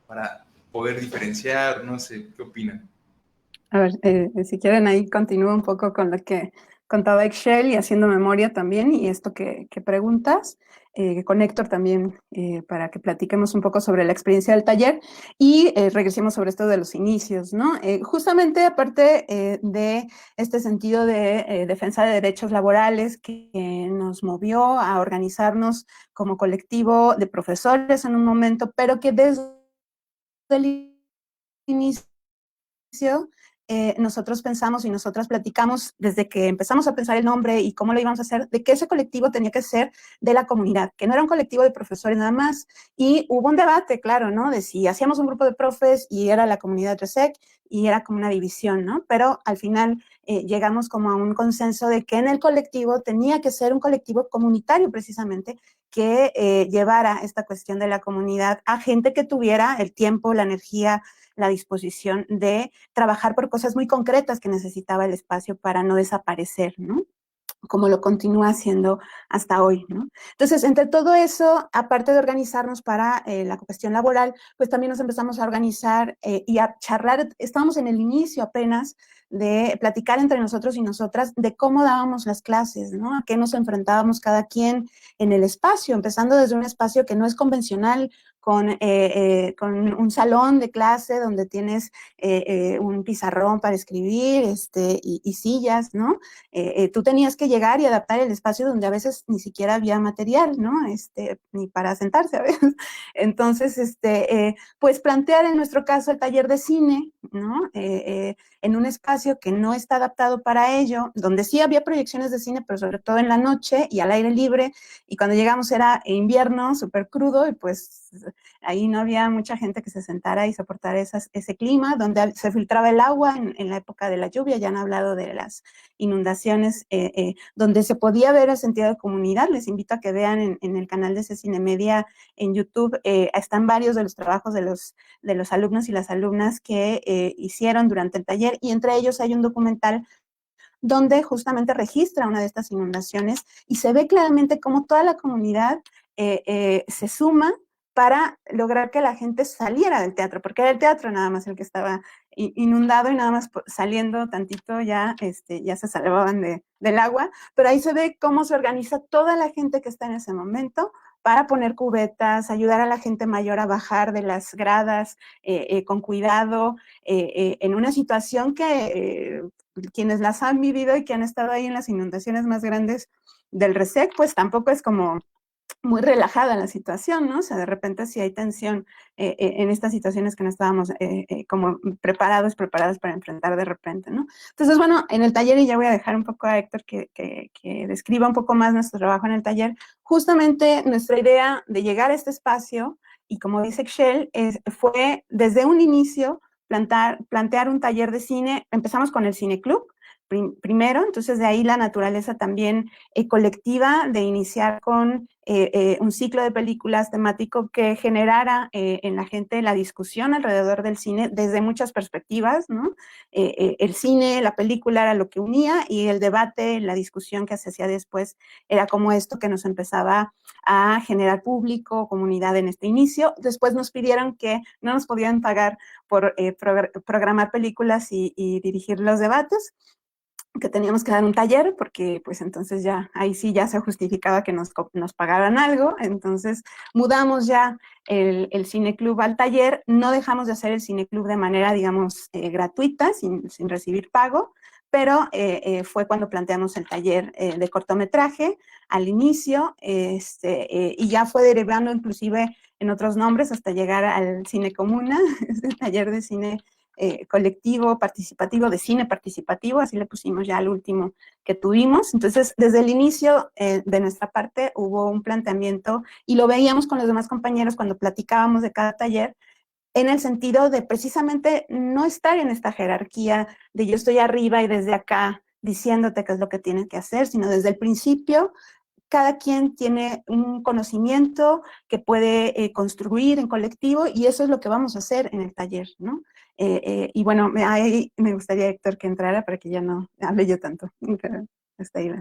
para poder diferenciar? No sé, ¿qué opinan? A ver, si quieren ahí continúo un poco con lo que contaba Excel y haciendo memoria también, y esto que preguntas, con Héctor también, para que platiquemos un poco sobre la experiencia del taller y regresemos sobre esto de los inicios, ¿no? Justamente aparte de este sentido de defensa de derechos laborales que nos movió a organizarnos como colectivo de profesores en un momento, pero que desde el inicio nosotros pensamos y nosotras platicamos desde que empezamos a pensar el nombre y cómo lo íbamos a hacer, de que ese colectivo tenía que ser de la comunidad, que no era un colectivo de profesores nada más. Y hubo un debate, claro, ¿no? De si hacíamos un grupo de profes y era la comunidad RESEC y era como una división, ¿no? Pero al final llegamos como a un consenso de que en el colectivo tenía que ser un colectivo comunitario precisamente, que llevara esta cuestión de la comunidad a gente que tuviera el tiempo, la energía, la disposición de trabajar por cosas muy concretas que necesitaba el espacio para no desaparecer, ¿no? Como lo continúa haciendo hasta hoy, ¿no? Entonces, entre todo eso, aparte de organizarnos para la cuestión laboral, pues también nos empezamos a organizar y a charlar, estábamos en el inicio apenas de platicar entre nosotros y nosotras de cómo dábamos las clases, ¿no? A qué nos enfrentábamos cada quien en el espacio, empezando desde un espacio que no es convencional, con un salón de clase donde tienes un pizarrón para escribir y sillas, ¿no? Tú tenías que llegar y adaptar el espacio donde a veces ni siquiera había material, ¿no? Ni para sentarse a veces. Entonces, pues plantear en nuestro caso el taller de cine, ¿no? En un espacio que no está adaptado para ello, donde sí había proyecciones de cine, pero sobre todo en la noche y al aire libre, y cuando llegamos era invierno, súper crudo, y pues ahí no había mucha gente que se sentara y soportara ese clima, donde se filtraba el agua en la época de la lluvia, ya han hablado de las inundaciones, donde se podía ver el sentido de comunidad. Les invito a que vean en el canal de Cine Media en YouTube, están varios de los trabajos de los alumnos y las alumnas que hicieron durante el taller, y entre ellos hay un documental donde justamente registra una de estas inundaciones y se ve claramente cómo toda la comunidad se suma para lograr que la gente saliera del teatro, porque era el teatro nada más el que estaba inundado, y nada más saliendo tantito ya, ya se salvaban del agua, pero ahí se ve cómo se organiza toda la gente que está en ese momento para poner cubetas, ayudar a la gente mayor a bajar de las gradas con cuidado, en una situación que quienes las han vivido y que han estado ahí en las inundaciones más grandes del RESEC, pues tampoco es como muy relajada la situación, ¿no? O sea, de repente sí hay tensión en estas situaciones que no estábamos como preparadas para enfrentar de repente, ¿no? Entonces, bueno, en el taller, y ya voy a dejar un poco a Héctor que describa un poco más nuestro trabajo en el taller, justamente nuestra idea de llegar a este espacio, y como dice Excel, fue desde un inicio plantear un taller de cine. Empezamos con el Cine Club, primero, entonces de ahí la naturaleza también colectiva de iniciar con un ciclo de películas temático que generara en la gente la discusión alrededor del cine desde muchas perspectivas, ¿no? El cine, la película era lo que unía, y el debate, la discusión que se hacía después era como esto que nos empezaba a generar público, comunidad en este inicio. Después nos pidieron que no nos podían pagar por programar películas y dirigir los debates, que teníamos que dar un taller, porque pues entonces ya, ahí sí ya se justificaba que nos pagaran algo. Entonces mudamos ya el cineclub al taller, no dejamos de hacer el cineclub de manera, digamos, gratuita, sin recibir pago, pero fue cuando planteamos el taller de cortometraje al inicio, y ya fue derivando inclusive en otros nombres hasta llegar al Cine Comuna, el taller de cine colectivo, participativo, de cine participativo, así le pusimos ya al último que tuvimos. Entonces, desde el inicio de nuestra parte hubo un planteamiento, y lo veíamos con los demás compañeros cuando platicábamos de cada taller, en el sentido de precisamente no estar en esta jerarquía de yo estoy arriba y desde acá diciéndote qué es lo que tienes que hacer, sino desde el principio cada quien tiene un conocimiento que puede construir en colectivo, y eso es lo que vamos a hacer en el taller, ¿no? Y bueno, ahí me gustaría, Héctor, que entrara para que ya no hable yo tanto. Pero hasta ahí.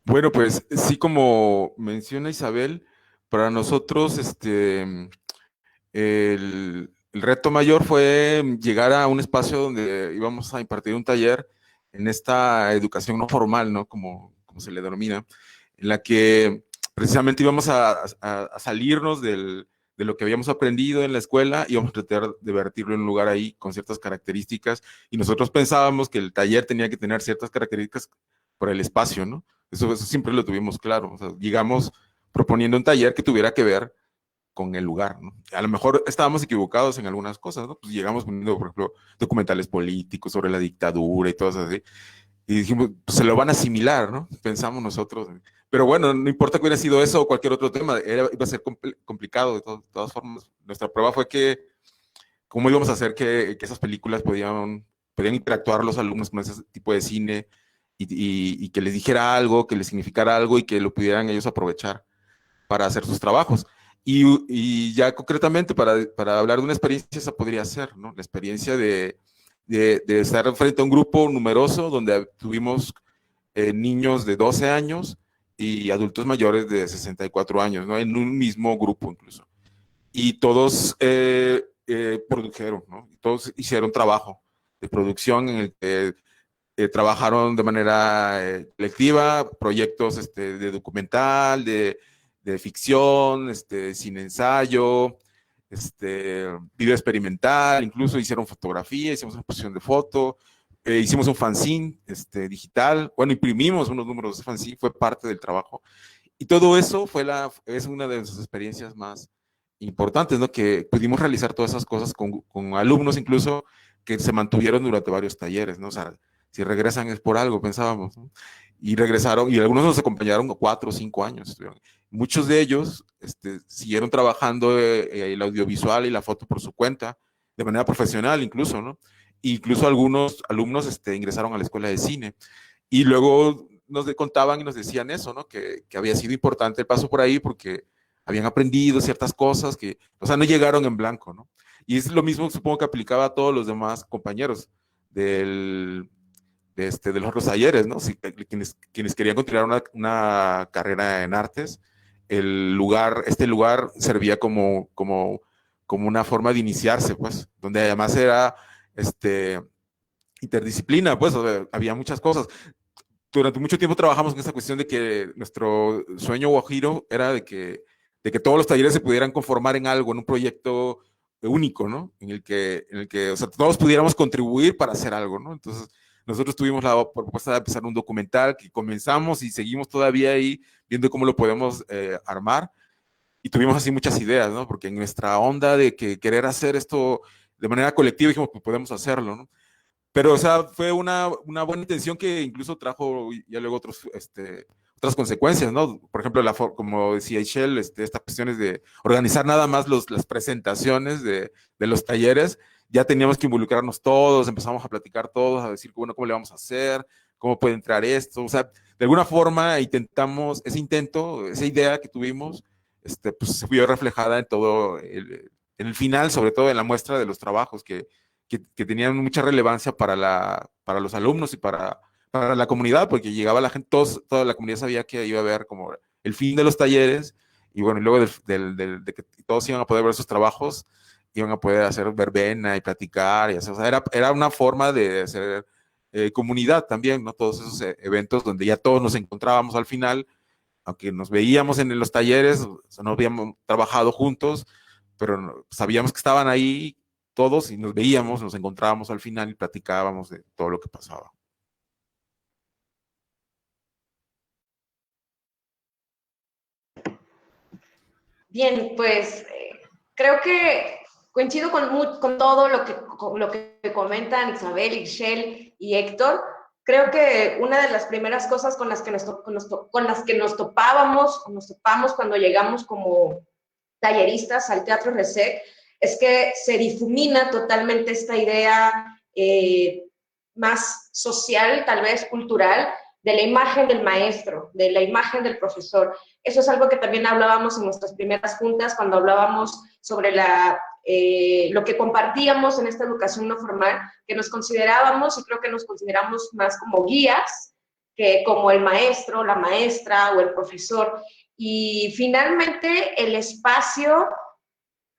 Bueno, pues sí, como menciona Isabel, Para nosotros, el reto mayor fue llegar a un espacio donde íbamos a impartir un taller en esta educación no formal, ¿no? Como se le denomina, en la que precisamente íbamos a salirnos de lo que habíamos aprendido en la escuela y íbamos a tratar de vertirlo en un lugar ahí con ciertas características, y nosotros pensábamos que el taller tenía que tener ciertas características por el espacio, ¿no? Eso siempre lo tuvimos claro. O sea, llegamos proponiendo un taller que tuviera que ver con el lugar, ¿no? A lo mejor estábamos equivocados en algunas cosas, ¿no? Pues llegamos poniendo, por ejemplo, documentales políticos sobre la dictadura y todo eso así, y dijimos, pues se lo van a asimilar, ¿no? Pensamos nosotros. Pero bueno, no importa que hubiera sido eso o cualquier otro tema, iba a ser complicado de todas formas. Nuestra prueba fue que, ¿cómo íbamos a hacer que esas películas podían interactuar los alumnos con ese tipo de cine y que les dijera algo, que les significara algo y que lo pudieran ellos aprovechar para hacer sus trabajos? Y ya concretamente, para hablar de una experiencia, esa podría ser, ¿no? La experiencia de estar frente a un grupo numeroso donde tuvimos niños de 12 años y adultos mayores de 64 años, ¿no? En un mismo grupo incluso. Y todos produjeron, ¿no? Y todos hicieron trabajo de producción en el que trabajaron de manera colectiva, proyectos de documental, de ficción, cine ensayo, video experimental, incluso hicieron fotografía, hicimos una exposición de foto, hicimos un fanzine digital, bueno, imprimimos unos números de fanzine, fue parte del trabajo. Y todo eso es una de nuestras experiencias más importantes, ¿no? Que pudimos realizar todas esas cosas con alumnos incluso que se mantuvieron durante varios talleres, ¿no? O sea, si regresan es por algo, pensábamos, ¿no? Y regresaron, y algunos nos acompañaron 4 o 5 años. Muchos de ellos siguieron trabajando el audiovisual y la foto por su cuenta, de manera profesional incluso, ¿no? Incluso algunos alumnos ingresaron a la escuela de cine. Y luego nos contaban y nos decían eso, ¿no? Que había sido importante el paso por ahí porque habían aprendido ciertas cosas que, o sea, no llegaron en blanco, ¿no? Y es lo mismo, supongo, que aplicaba a todos los demás compañeros de los otros talleres, ¿no? Quienes querían continuar una carrera en artes, este lugar servía como una forma de iniciarse, pues, donde además era interdisciplina, pues, o sea, había muchas cosas. Durante mucho tiempo trabajamos en esa cuestión de que nuestro sueño guajiro era de que todos los talleres se pudieran conformar en algo, en un proyecto único, ¿no? En el que, o sea, todos pudiéramos contribuir para hacer algo, ¿no? Entonces, nosotros tuvimos la propuesta de empezar un documental que comenzamos y seguimos todavía ahí viendo cómo lo podemos armar, y tuvimos así muchas ideas, ¿no? Porque en nuestra onda de querer hacer esto de manera colectiva dijimos, pues podemos hacerlo, ¿no? Pero, o sea, fue una buena intención que incluso trajo ya luego otras consecuencias, ¿no? Por ejemplo, como decía Ishel, estas cuestiones de organizar nada más las presentaciones de los talleres, ya teníamos que involucrarnos todos, empezamos a platicar todos, a decir, bueno, ¿cómo le vamos a hacer? ¿Cómo puede entrar esto? O sea, de alguna forma intentamos, esa idea que tuvimos, pues se vio reflejada en todo, en el final, sobre todo en la muestra de los trabajos que tenían mucha relevancia para los alumnos y para la comunidad, porque llegaba la gente, toda la comunidad sabía que iba a haber como el fin de los talleres, y bueno, y luego de que todos iban a poder ver sus trabajos, iban a poder hacer verbena y platicar, y así, o sea, era una forma de hacer comunidad también, ¿no? Todos esos eventos donde ya todos nos encontrábamos al final, aunque nos veíamos en los talleres, o sea, no habíamos trabajado juntos, pero sabíamos que estaban ahí todos y nos veíamos, nos encontrábamos al final y platicábamos de todo lo que pasaba. Bien, pues creo que coincido con todo lo que comentan Isabel, Ixchel y Héctor. Creo que una de las primeras cosas con las que nos topamos cuando llegamos como talleristas al Teatro Resec es que se difumina totalmente esta idea más social, tal vez cultural, de la imagen del maestro, de la imagen del profesor. Eso es algo que también hablábamos en nuestras primeras juntas, cuando hablábamos sobre lo que compartíamos en esta educación no formal, que nos considerábamos, y creo que nos consideramos más como guías, que como el maestro, la maestra o el profesor. y finalmente el espacio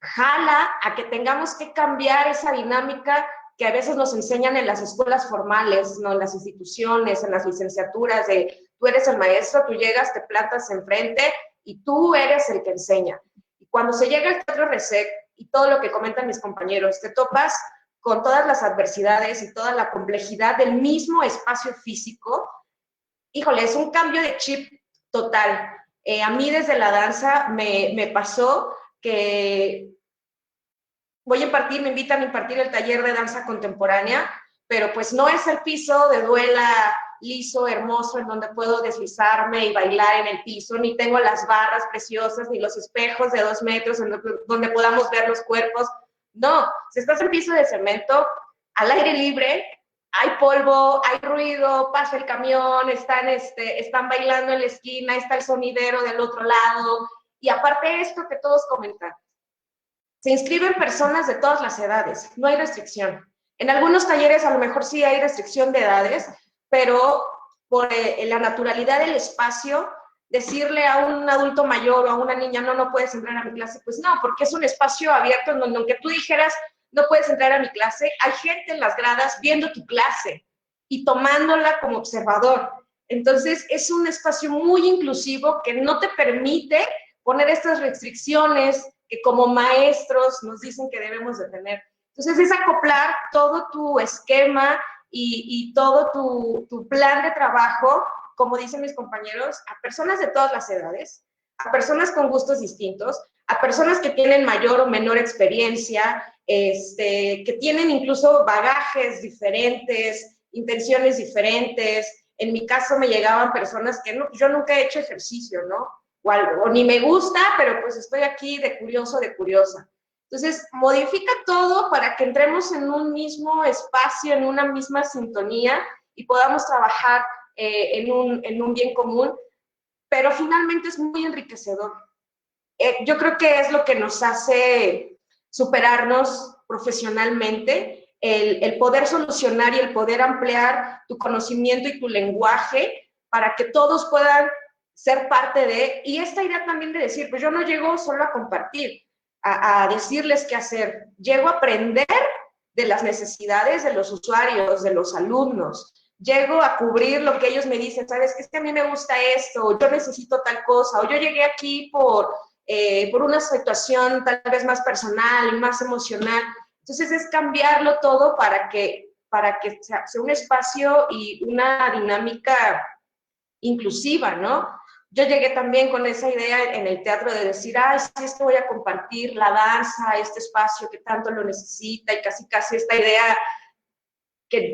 jala a que tengamos que cambiar esa dinámica que a veces nos enseñan en las escuelas formales, ¿no? En las instituciones, en las licenciaturas, de tú eres el maestro, tú llegas, te plantas enfrente y tú eres el que enseña. Y cuando se llega al Teatro RESEC y todo lo que comentan mis compañeros, te topas con todas las adversidades y toda la complejidad del mismo espacio físico. Híjole, es un cambio de chip total. A mí desde la danza me pasó que voy a impartir, me invitan a impartir el taller de danza contemporánea, pero pues no es el piso de duela liso, hermoso, en donde puedo deslizarme y bailar en el piso, ni tengo las barras preciosas, ni los espejos de 2 metros en donde podamos ver los cuerpos. No, si estás en piso de cemento, al aire libre, hay polvo, hay ruido, pasa el camión, están bailando en la esquina, está el sonidero del otro lado, y aparte esto que todos comentan, se inscriben personas de todas las edades, no hay restricción. En algunos talleres a lo mejor sí hay restricción de edades, pero por la naturalidad del espacio, decirle a un adulto mayor o a una niña, no puedes entrar a mi clase, pues no, porque es un espacio abierto en donde aunque tú dijeras, no puedes entrar a mi clase, hay gente en las gradas viendo tu clase y tomándola como observador. Entonces, es un espacio muy inclusivo que no te permite poner estas restricciones que como maestros nos dicen que debemos de tener. Entonces, es acoplar todo tu esquema y todo tu plan de trabajo, como dicen mis compañeros, a personas de todas las edades, a personas con gustos distintos, a personas que tienen mayor o menor experiencia, que tienen incluso bagajes diferentes, intenciones diferentes. En mi caso me llegaban personas que yo nunca he hecho ejercicio, ¿no? O ni me gusta, pero pues estoy aquí de curioso, de curiosa. Entonces, modifica todo para que entremos en un mismo espacio, en una misma sintonía y podamos trabajar en un bien común, pero finalmente es muy enriquecedor. Yo creo que es lo que nos hace superarnos profesionalmente, el poder solucionar y el poder ampliar tu conocimiento y tu lenguaje para que todos puedan ser parte de, y esta idea también de decir, pues yo no llego solo a compartir, a decirles qué hacer, llego a aprender de las necesidades de los usuarios, de los alumnos, llego a cubrir lo que ellos me dicen, sabes, que es que a mí me gusta esto, o yo necesito tal cosa, o yo llegué aquí por una situación tal vez más personal, más emocional. Entonces es cambiarlo todo para que sea un espacio y una dinámica inclusiva, ¿no? Yo llegué también con esa idea en el teatro de decir, sí, es que voy a compartir la danza, este espacio que tanto lo necesita, y casi esta idea que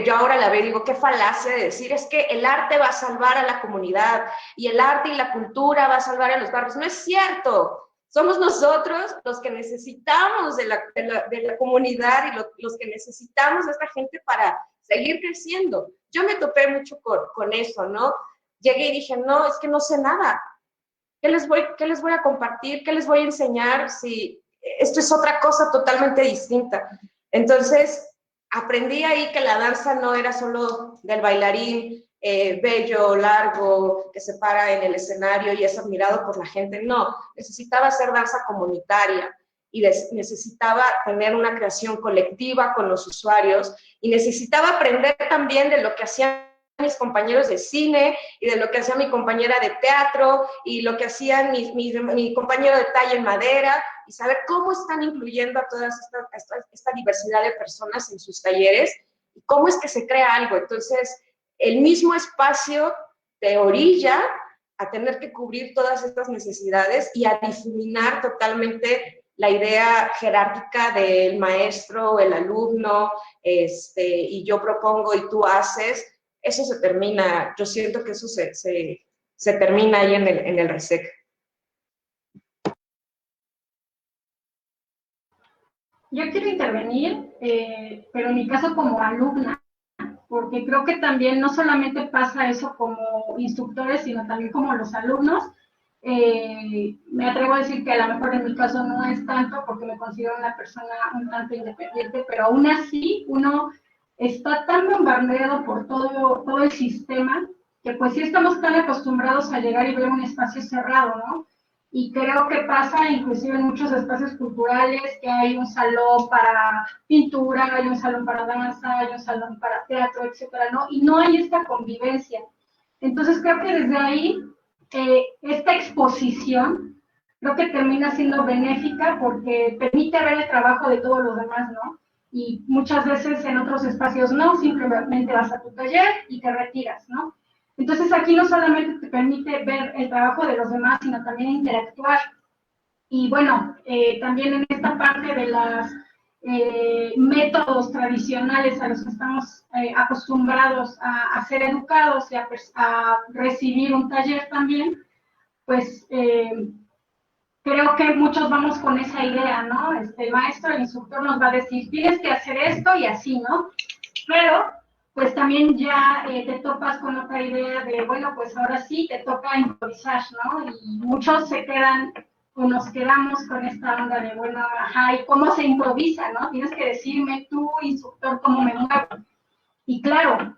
yo ahora la veo y digo, qué falacia de decir, es que el arte va a salvar a la comunidad, y el arte y la cultura va a salvar a los barrios. No es cierto. Somos nosotros los que necesitamos de la comunidad y los que necesitamos de esta gente para seguir creciendo. Yo me topé mucho con eso, ¿no? Llegué y dije, no, es que no sé nada. ¿Qué les voy a compartir? ¿Qué les voy a enseñar? Si esto es otra cosa totalmente distinta. Entonces, aprendí ahí que la danza no era solo del bailarín bello, largo, que se para en el escenario y es admirado por la gente. No, necesitaba hacer danza comunitaria y necesitaba tener una creación colectiva con los usuarios y necesitaba aprender también de lo que hacían mis compañeros de cine y de lo que hacía mi compañera de teatro y lo que hacían mi compañero de talla en madera y saber cómo están incluyendo a toda esta diversidad de personas en sus talleres y cómo es que se crea algo. Entonces, el mismo espacio te orilla a tener que cubrir todas estas necesidades y a difuminar totalmente la idea jerárquica del maestro, el alumno, y yo propongo y tú haces. Eso se termina, yo siento que eso se termina ahí en el RESEC. Yo quiero intervenir, pero en mi caso como alumna, porque creo que también no solamente pasa eso como instructores, sino también como los alumnos. Me atrevo a decir que a lo mejor en mi caso no es tanto, porque me considero una persona un tanto independiente, pero aún así uno está tan bombardeado por todo el sistema que pues sí estamos tan acostumbrados a llegar y ver un espacio cerrado, ¿no? Y creo que pasa inclusive en muchos espacios culturales que hay un salón para pintura, hay un salón para danza, hay un salón para teatro, etcétera, ¿no? Y no hay esta convivencia. Entonces creo que desde ahí esta exposición creo que termina siendo benéfica porque permite ver el trabajo de todos los demás, ¿no? Y muchas veces en otros espacios no, simplemente vas a tu taller y te retiras, ¿no? Entonces aquí no solamente te permite ver el trabajo de los demás, sino también interactuar. Y bueno, también en esta parte de los métodos tradicionales a los que estamos acostumbrados a ser educados y a recibir un taller también, pues creo que muchos vamos con esa idea, ¿no? El maestro, el instructor nos va a decir, tienes que hacer esto y así, ¿no? Pero pues también ya te topas con otra idea de, bueno, pues ahora sí te toca improvisar, ¿no? Y muchos se quedan o nos quedamos con esta onda de, bueno, ajá, ¿y cómo se improvisa, no? Tienes que decirme tú, instructor, cómo me muevo. Y claro,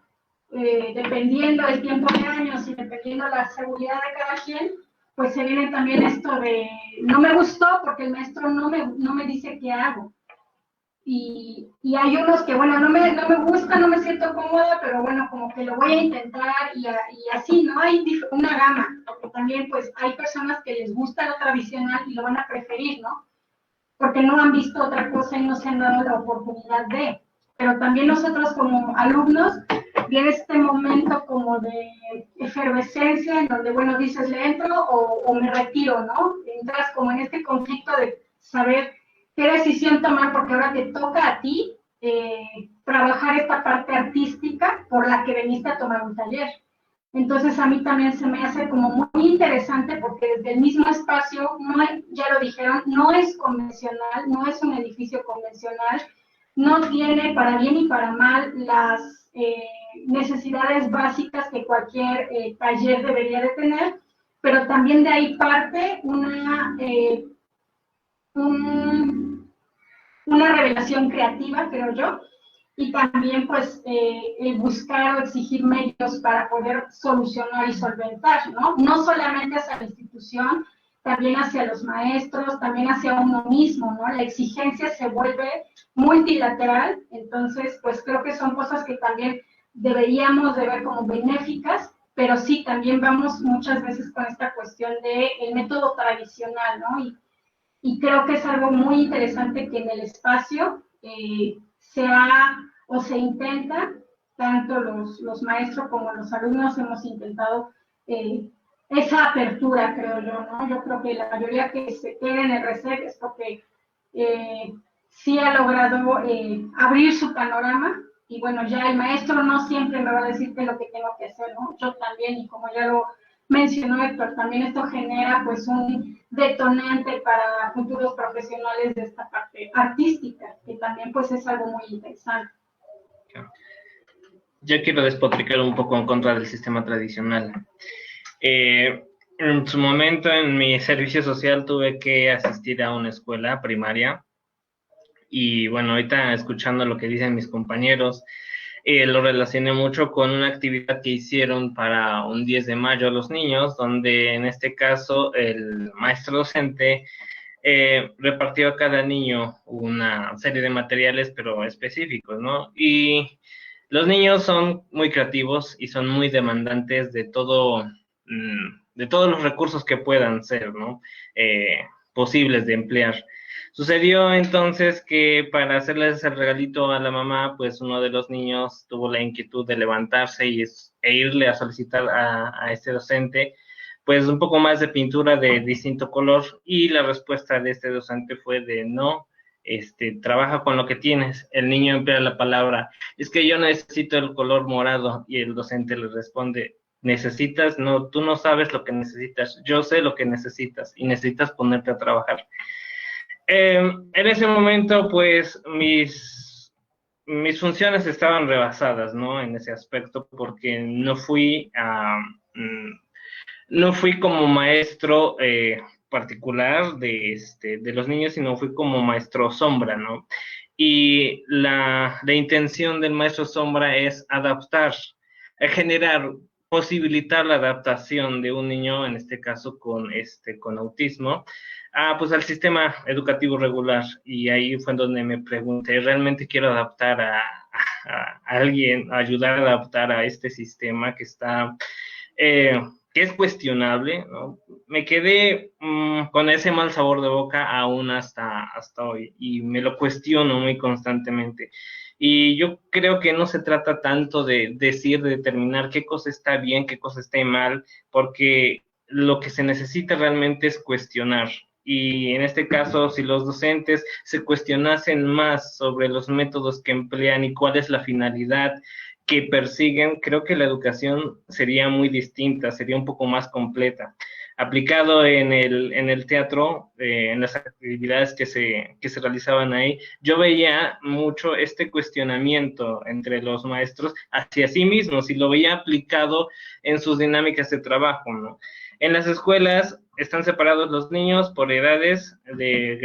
dependiendo del tiempo de años y dependiendo la seguridad de cada quien, pues se viene también esto de, no me gustó porque el maestro no me dice qué hago. Y hay unos que, bueno, no me gusta, no me siento cómoda, pero bueno, como que lo voy a intentar y así, ¿no? Hay una gama, porque también pues hay personas que les gusta lo tradicional y lo van a preferir, ¿no? Porque no han visto otra cosa y no se han dado la oportunidad de. Pero también nosotros como alumnos, viene este momento como de efervescencia en donde, bueno, dices, ¿le entro o me retiro, no? Entras como en este conflicto de saber qué decisión tomar, porque ahora te toca a ti trabajar esta parte artística por la que veniste a tomar un taller. Entonces a mí también se me hace como muy interesante porque desde el mismo espacio, ya lo dijeron, no es convencional, no es un edificio convencional, no tiene para bien y para mal las necesidades básicas que cualquier taller debería de tener, pero también de ahí parte una revelación creativa, creo yo, y también pues el buscar o exigir medios para poder solucionar y solventar, ¿no? No solamente hacia la institución, también hacia los maestros, también hacia uno mismo, ¿no? La exigencia se vuelve multilateral, entonces pues creo que son cosas que también deberíamos de ver como benéficas, pero sí, también vamos muchas veces con esta cuestión del método tradicional, ¿no? Y creo que es algo muy interesante que en el espacio se intenta, tanto los maestros como los alumnos hemos intentado esa apertura, creo yo, ¿no? Yo creo que la mayoría que se queda en el RECEP es porque sí ha logrado abrir su panorama, y bueno, ya el maestro no siempre me va a decir qué es lo que tengo que hacer, ¿no? Yo también, y como ya lo mencionó Héctor, también esto genera pues un detonante para futuros profesionales de esta parte artística, que también pues es algo muy interesante. Yo quiero despotricar un poco en contra del sistema tradicional. En su momento, en mi servicio social, tuve que asistir a una escuela primaria, y bueno, ahorita escuchando lo que dicen mis compañeros, lo relacioné mucho con una actividad que hicieron para un 10 de mayo a los niños, donde en este caso el maestro docente repartió a cada niño una serie de materiales, pero específicos, ¿no? Y los niños son muy creativos y son muy demandantes de todos los recursos que puedan ser, ¿no? Posibles de emplear. Sucedió entonces que para hacerles el regalito a la mamá, pues uno de los niños tuvo la inquietud de levantarse e irle a solicitar a este docente, pues un poco más de pintura de distinto color, y la respuesta de este docente fue de no, trabaja con lo que tienes. El niño emplea la palabra, es que yo necesito el color morado, y el docente le responde, necesitas, no, tú no sabes lo que necesitas, yo sé lo que necesitas y necesitas ponerte a trabajar. En ese momento, pues, mis funciones estaban rebasadas, ¿no? En ese aspecto, porque no fui como maestro particular de los niños, sino fui como maestro sombra, ¿no? Y la intención del maestro sombra es adaptar, generar posibilitar la adaptación de un niño, en este caso con autismo, pues al sistema educativo regular. Y ahí fue donde me pregunté, ¿realmente quiero adaptar a alguien, ayudar a adaptar a este sistema que está, que es cuestionable, ¿no? Me quedé con ese mal sabor de boca aún hasta hoy, y me lo cuestiono muy constantemente. Y yo creo que no se trata tanto de decir, de determinar qué cosa está bien, qué cosa está mal, porque lo que se necesita realmente es cuestionar. Y en este caso, si los docentes se cuestionasen más sobre los métodos que emplean y cuál es la finalidad que persiguen, creo que la educación sería muy distinta, sería un poco más completa. Aplicado en el teatro, en las actividades que se realizaban ahí, yo veía mucho este cuestionamiento entre los maestros hacia sí mismos, y lo veía aplicado en sus dinámicas de trabajo, ¿no? En las escuelas están separados los niños por edades de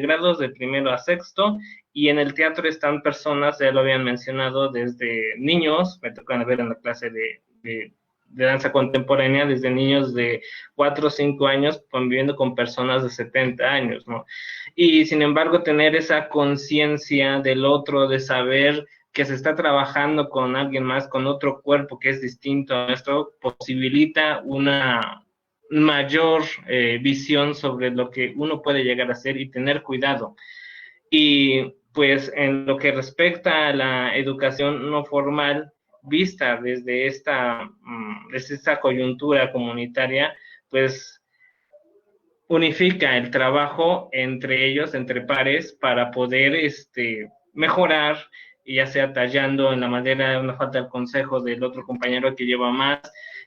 grados de primero a sexto, y en el teatro están personas, ya lo habían mencionado, desde niños, me tocan ver en la clase de danza contemporánea, desde niños de 4 o 5 años conviviendo con personas de 70 años, ¿no? Y sin embargo, tener esa conciencia del otro, de saber que se está trabajando con alguien más, con otro cuerpo que es distinto a nuestro, posibilita una mayor visión sobre lo que uno puede llegar a hacer y tener cuidado. Y pues en lo que respecta a la educación no formal, vista desde esta coyuntura comunitaria, pues unifica el trabajo entre ellos, entre pares, para poder mejorar, ya sea tallando en la madera una falta de consejo del otro compañero que lleva más,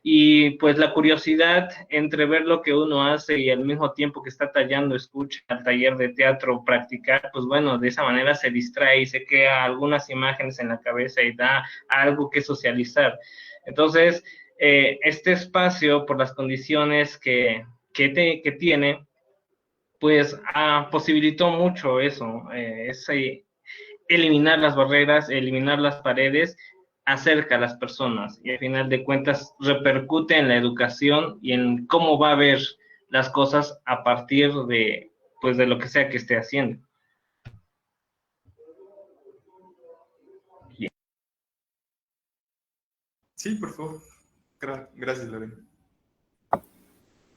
y pues la curiosidad entre ver lo que uno hace y al mismo tiempo que está tallando escucha al taller de teatro practicar, pues bueno, de esa manera se distrae y se queda algunas imágenes en la cabeza y da algo que socializar. Entonces, este espacio, por las condiciones que tiene, pues posibilitó mucho eso, eliminar las barreras, eliminar las paredes, acerca a las personas, y al final de cuentas repercute en la educación y en cómo va a ver las cosas a partir de, pues, de lo que sea que esté haciendo. Sí, por favor. Gracias, Lorena.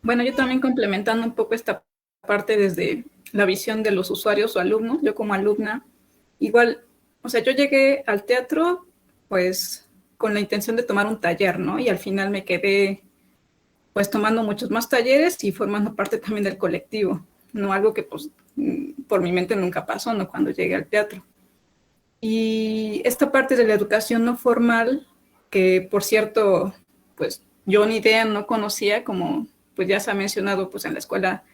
Bueno, yo también complementando un poco esta parte desde la visión de los usuarios o alumnos, yo como alumna, igual, o sea, yo llegué al teatro pues con la intención de tomar un taller, ¿no? Y al final me quedé pues tomando muchos más talleres y formando parte también del colectivo, ¿no? Algo que pues por mi mente nunca pasó, ¿no? Cuando llegué al teatro. Y esta parte de la educación no formal, que por cierto, pues yo ni idea no conocía, como pues ya se ha mencionado, pues en la escuela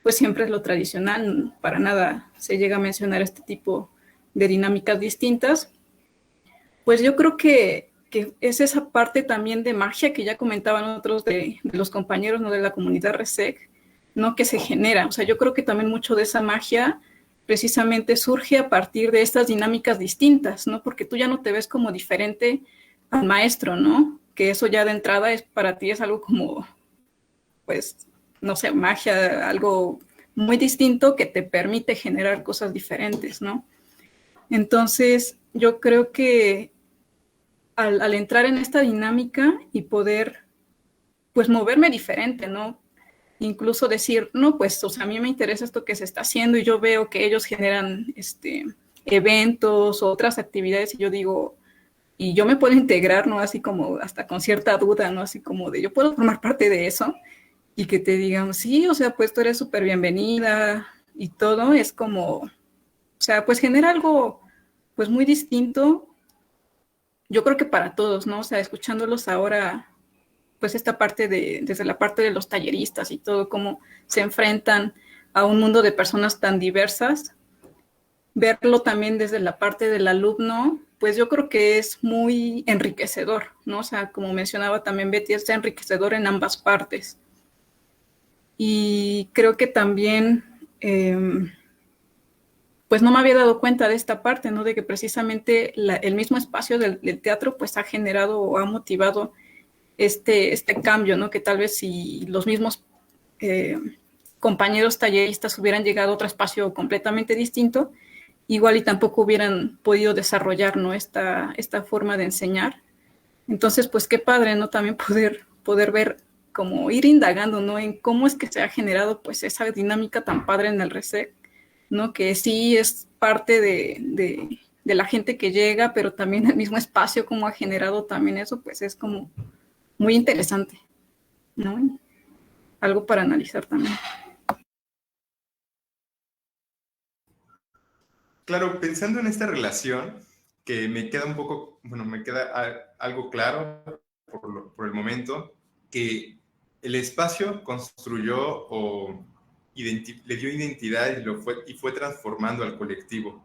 pues siempre es lo tradicional, para nada se llega a mencionar este tipo de dinámicas distintas. Pues yo creo que es esa parte también de magia que ya comentaban otros de los compañeros, ¿no? De la comunidad RESEC, ¿no? Que se genera. O sea, yo creo que también mucho de esa magia precisamente surge a partir de estas dinámicas distintas, ¿no? Porque tú ya no te ves como diferente al maestro, ¿no? Que eso ya de entrada para ti es algo como, pues, no sé, magia, algo muy distinto que te permite generar cosas diferentes, ¿no? Entonces, yo creo que al entrar en esta dinámica y poder, pues, moverme diferente, ¿no? Incluso decir, no, pues, o sea, a mí me interesa esto que se está haciendo y yo veo que ellos generan eventos o otras actividades y yo digo, y yo me puedo integrar, ¿no? Así como hasta con cierta duda, ¿no? Así como de, yo puedo formar parte de eso y que te digan, sí, o sea, pues tú eres súper bienvenida y todo, es como, o sea, pues genera algo, pues, muy distinto. Yo creo que para todos, ¿no? O sea, escuchándolos ahora, pues esta parte desde la parte de los talleristas y todo, cómo se enfrentan a un mundo de personas tan diversas, verlo también desde la parte del alumno, pues yo creo que es muy enriquecedor, ¿no? O sea, como mencionaba también Betty, es enriquecedor en ambas partes. Y creo que también, pues no me había dado cuenta de esta parte, ¿no? De que precisamente el mismo espacio del teatro pues ha generado o ha motivado este cambio, ¿no? Que tal vez si los mismos compañeros talleristas hubieran llegado a otro espacio completamente distinto, igual y tampoco hubieran podido desarrollar, ¿no? esta forma de enseñar. Entonces, pues qué padre, ¿no? También poder ver, como ir indagando, ¿no? En cómo es que se ha generado, pues, esa dinámica tan padre en el RECEC, ¿no? Que sí es parte de la gente que llega, pero también el mismo espacio, cómo ha generado también eso, pues es como muy interesante, ¿no? Algo para analizar también. Claro, pensando en esta relación, que me queda un poco, bueno, me queda algo claro por el momento, que el espacio construyó o le dio identidad y fue transformando al colectivo.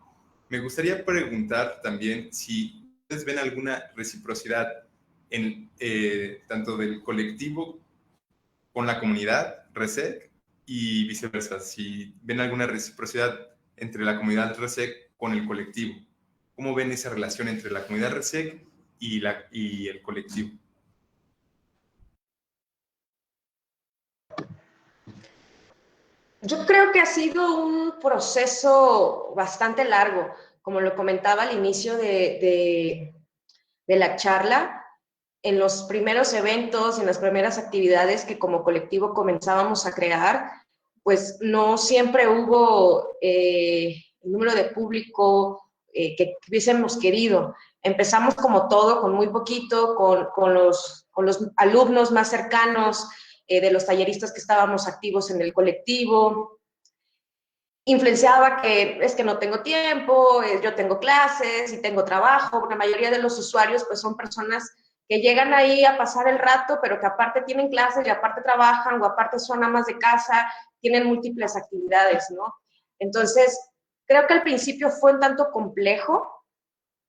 Me gustaría preguntar también si ustedes ven alguna reciprocidad en, tanto del colectivo con la comunidad RECEC y viceversa, si ven alguna reciprocidad entre la comunidad RECEC con el colectivo. ¿Cómo ven esa relación entre la comunidad RECEC y el colectivo? Yo creo que ha sido un proceso bastante largo, como lo comentaba al inicio de la charla. En los primeros eventos, en las primeras actividades que como colectivo comenzábamos a crear, pues no siempre hubo el número de público que hubiésemos querido. Empezamos como todo, con muy poquito, con los alumnos más cercanos, de los talleristas que estábamos activos en el colectivo. Influenciaba que es que no tengo tiempo, yo tengo clases y tengo trabajo, porque la mayoría de los usuarios pues son personas que llegan ahí a pasar el rato, pero que aparte tienen clases y aparte trabajan o aparte son amas de casa, tienen múltiples actividades, ¿no? Entonces, creo que al principio fue un tanto complejo,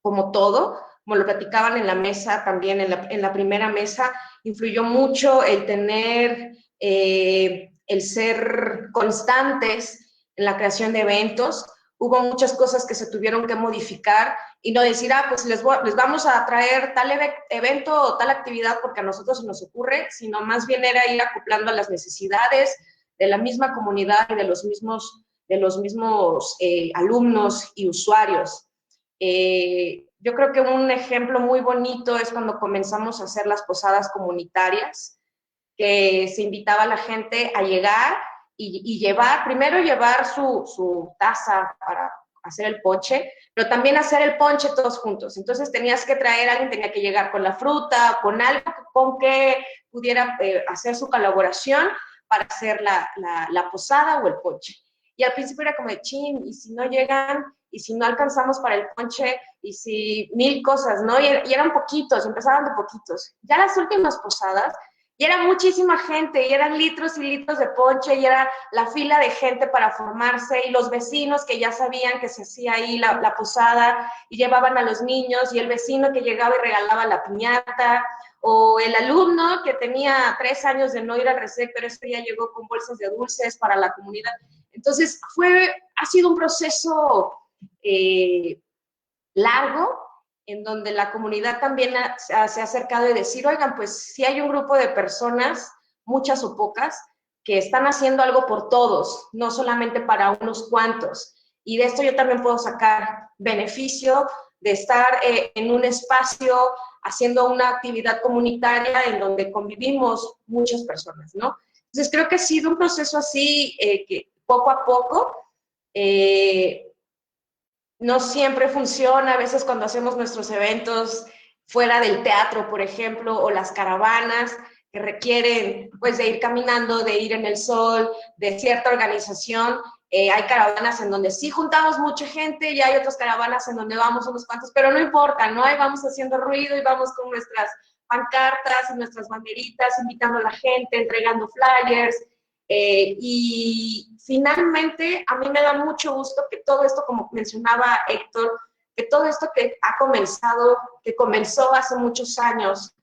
como todo, como lo platicaban en la mesa también, en la primera mesa, influyó mucho el tener, el ser constantes en la creación de eventos. Hubo muchas cosas que se tuvieron que modificar y no decir, pues les vamos a traer tal evento o tal actividad porque a nosotros se nos ocurre, sino más bien era ir acoplando a las necesidades de la misma comunidad y de los mismos alumnos y usuarios. Yo creo que un ejemplo muy bonito es cuando comenzamos a hacer las posadas comunitarias, que se invitaba a la gente a llegar y primero llevar su taza para hacer el ponche, pero también hacer el ponche todos juntos. Entonces tenías que traer, alguien tenía que llegar con la fruta, con algo con que pudiera hacer su colaboración para hacer la posada o el ponche. Y al principio era como de chin, y si no llegan, y si no alcanzamos para el ponche, y si mil cosas, ¿no? Y eran poquitos, empezaban de poquitos. Ya las últimas posadas, y era muchísima gente, y eran litros y litros de ponche, y era la fila de gente para formarse, y los vecinos que ya sabían que se hacía ahí la posada, y llevaban a los niños, y el vecino que llegaba y regalaba la piñata, o el alumno que tenía 3 años de no ir al RECEC, pero ese día llegó con bolsas de dulces para la comunidad. Entonces, ha sido un proceso largo, en donde la comunidad también se ha acercado y decir, oigan, pues si hay un grupo de personas, muchas o pocas, que están haciendo algo por todos, no solamente para unos cuantos. Y de esto yo también puedo sacar beneficio de estar en un espacio haciendo una actividad comunitaria en donde convivimos muchas personas, ¿no? Entonces creo que ha sido un proceso así que poco a poco, no siempre funciona, a veces cuando hacemos nuestros eventos fuera del teatro, por ejemplo, o las caravanas que requieren pues de ir caminando, de ir en el sol, de cierta organización. Hay caravanas en donde sí juntamos mucha gente y hay otras caravanas en donde vamos unos cuantos, pero no importa, ¿no? Ahí vamos haciendo ruido y vamos con nuestras pancartas y nuestras banderitas, invitando a la gente, entregando flyers. Y finalmente, a mí me da mucho gusto que todo esto, como mencionaba Héctor, que todo esto que comenzó hace muchos años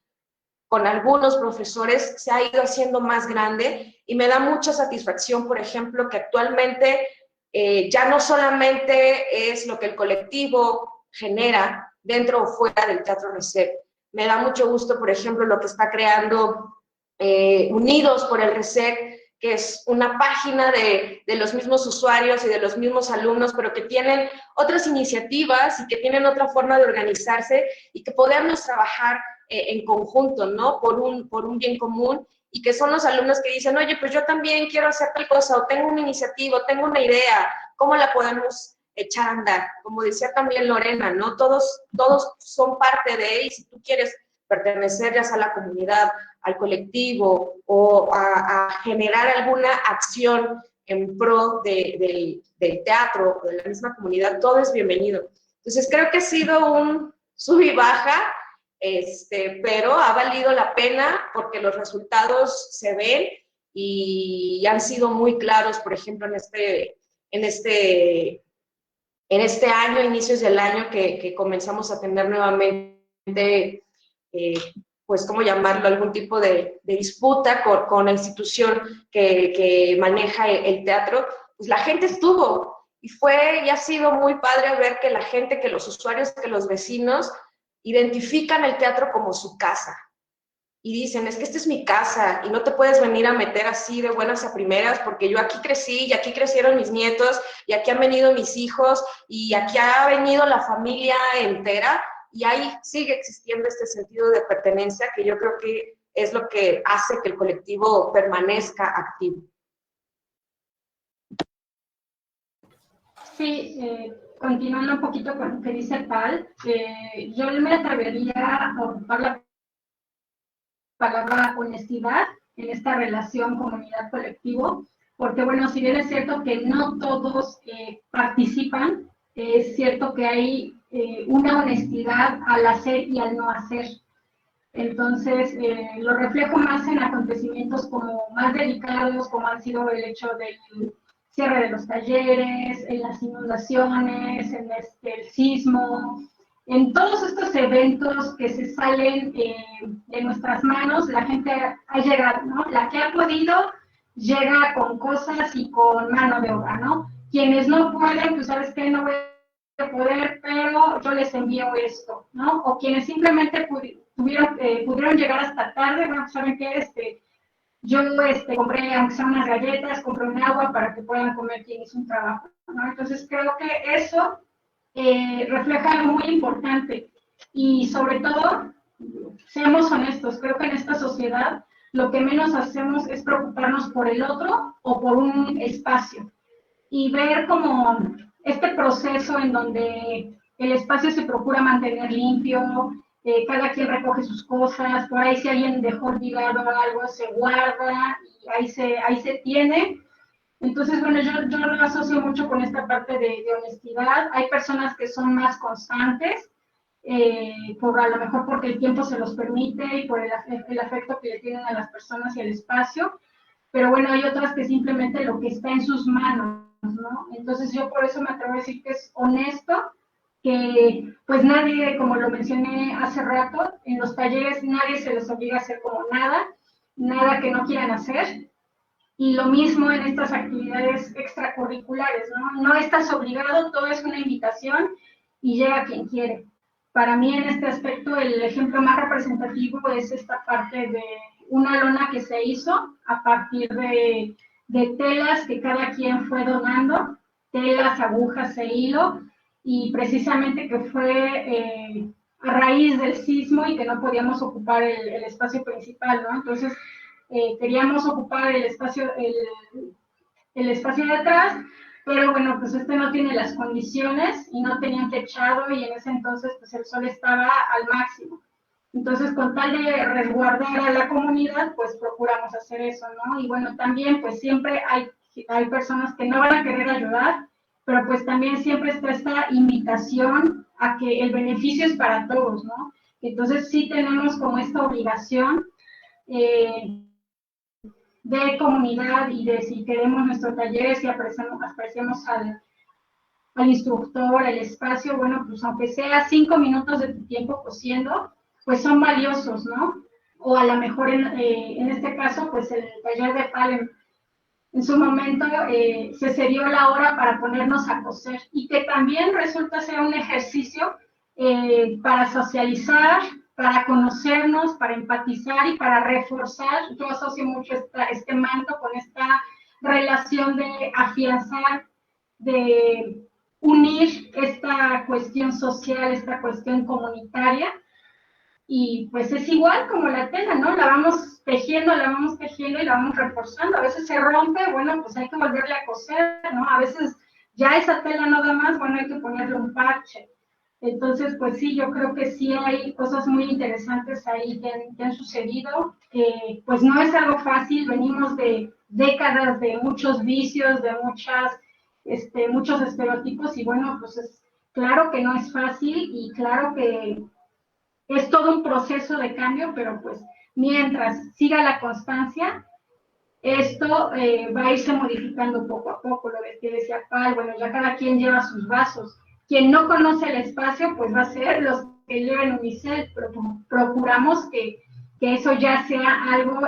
con algunos profesores, se ha ido haciendo más grande y me da mucha satisfacción, por ejemplo, que actualmente ya no solamente es lo que el colectivo genera dentro o fuera del Teatro RECEC, Me da mucho gusto, por ejemplo, lo que está creando Unidos por el RESEC, que es una página de los mismos usuarios y de los mismos alumnos, pero que tienen otras iniciativas y que tienen otra forma de organizarse y que podemos trabajar en conjunto, ¿no? Por un bien común, y que son los alumnos que dicen, oye, pues yo también quiero hacer tal cosa, o tengo una iniciativa, o tengo una idea, ¿cómo la podemos echar a andar? Como decía también Lorena, ¿no? Todos son parte de, y si tú quieres pertenecer ya sea a la comunidad, al colectivo, o a generar alguna acción en pro del teatro, o de la misma comunidad, todo es bienvenido. Entonces creo que ha sido un sub y baja, pero ha valido la pena porque los resultados se ven y han sido muy claros, por ejemplo, en este año, inicios del año, que comenzamos a tener nuevamente, pues, ¿cómo llamarlo?, algún tipo de disputa con la institución que maneja el teatro, pues la gente estuvo, y ha sido muy padre ver que la gente, que los usuarios, que los vecinos identifican el teatro como su casa, y dicen, es que esta es mi casa, y no te puedes venir a meter así de buenas a primeras, porque yo aquí crecí, y aquí crecieron mis nietos, y aquí han venido mis hijos, y aquí ha venido la familia entera, y ahí sigue existiendo este sentido de pertenencia, que yo creo que es lo que hace que el colectivo permanezca activo. Sí, continuando un poquito con lo que dice Pal, yo me atrevería a ocupar la palabra honestidad en esta relación comunidad-colectivo, porque bueno, si bien es cierto que no todos participan, es cierto que hay una honestidad al hacer y al no hacer. Entonces, lo reflejo más en acontecimientos como más delicados, como han sido el hecho del cierre de los talleres, en las inundaciones, en el sismo, en todos estos eventos que se salen de nuestras manos. La gente ha llegado, ¿no? La que ha podido llega con cosas y con mano de obra, ¿no? Quienes no pueden, pues, ¿sabes qué? No voy a poder, pero yo les envío esto, ¿no? O quienes simplemente pudieron llegar hasta tarde, bueno, ¿saben qué? Yo compré, aunque sea unas galletas, compré un agua para que puedan comer quien hizo un trabajo, ¿no? Entonces creo que eso refleja algo muy importante, y sobre todo, seamos honestos, creo que en esta sociedad lo que menos hacemos es preocuparnos por el otro o por un espacio, y ver como este proceso en donde el espacio se procura mantener limpio, cada quien recoge sus cosas, por ahí si alguien dejó olvidado algo se guarda y ahí se tiene. Entonces, bueno, yo lo asocio mucho con esta parte de honestidad. Hay personas que son más constantes, a lo mejor porque el tiempo se los permite y por el afecto que le tienen a las personas y al espacio, pero bueno, hay otras que simplemente lo que está en sus manos, ¿no? Entonces yo por eso me atrevo a decir que es honesto, que pues nadie, como lo mencioné hace rato, en los talleres nadie se les obliga a hacer como nada que no quieran hacer. Y lo mismo en estas actividades extracurriculares, ¿no? No estás obligado, todo es una invitación y llega quien quiere. Para mí en este aspecto el ejemplo más representativo es esta parte de una lona que se hizo a partir de telas que cada quien fue donando, telas, agujas e hilo, y precisamente que fue a raíz del sismo y que no podíamos ocupar el espacio principal, ¿no? Entonces, queríamos ocupar el espacio de atrás, pero bueno, pues no tiene las condiciones y no tenían techado, y en ese entonces pues el sol estaba al máximo. Entonces, con tal de resguardar a la comunidad, pues procuramos hacer eso, ¿no? Y bueno, también pues siempre hay personas que no van a querer ayudar, pero pues también siempre está esta invitación a que el beneficio es para todos, ¿no? Entonces sí tenemos como esta obligación de comunidad, y de si queremos nuestro taller, si apreciamos al instructor, al espacio, bueno, pues aunque sea 5 minutos de tu tiempo cosiendo, pues son valiosos, ¿no? O a lo mejor en este caso, pues el taller de Pal en su momento se cedió la hora para ponernos a coser, y que también resulta ser un ejercicio para socializar, para conocernos, para empatizar y para reforzar. Yo asocio mucho este manto con esta relación de afianzar, de unir esta cuestión social, esta cuestión comunitaria. Y pues es igual como la tela, ¿no? La vamos tejiendo y la vamos reforzando. A veces se rompe, bueno, pues hay que volverle a coser, ¿no? A veces ya esa tela no da más, bueno, hay que ponerle un parche. Entonces, pues sí, yo creo que sí hay cosas muy interesantes ahí que han sucedido. Pues no es algo fácil, venimos de décadas de muchos vicios, de muchos estereotipos, y bueno, pues es claro que no es fácil y claro que es todo un proceso de cambio, pero pues mientras siga la constancia, esto va a irse modificando poco a poco. Lo que decía Pal, bueno, ya cada quien lleva sus vasos. Quien no conoce el espacio, pues va a ser los que lleven unicel, pero procuramos que eso ya sea algo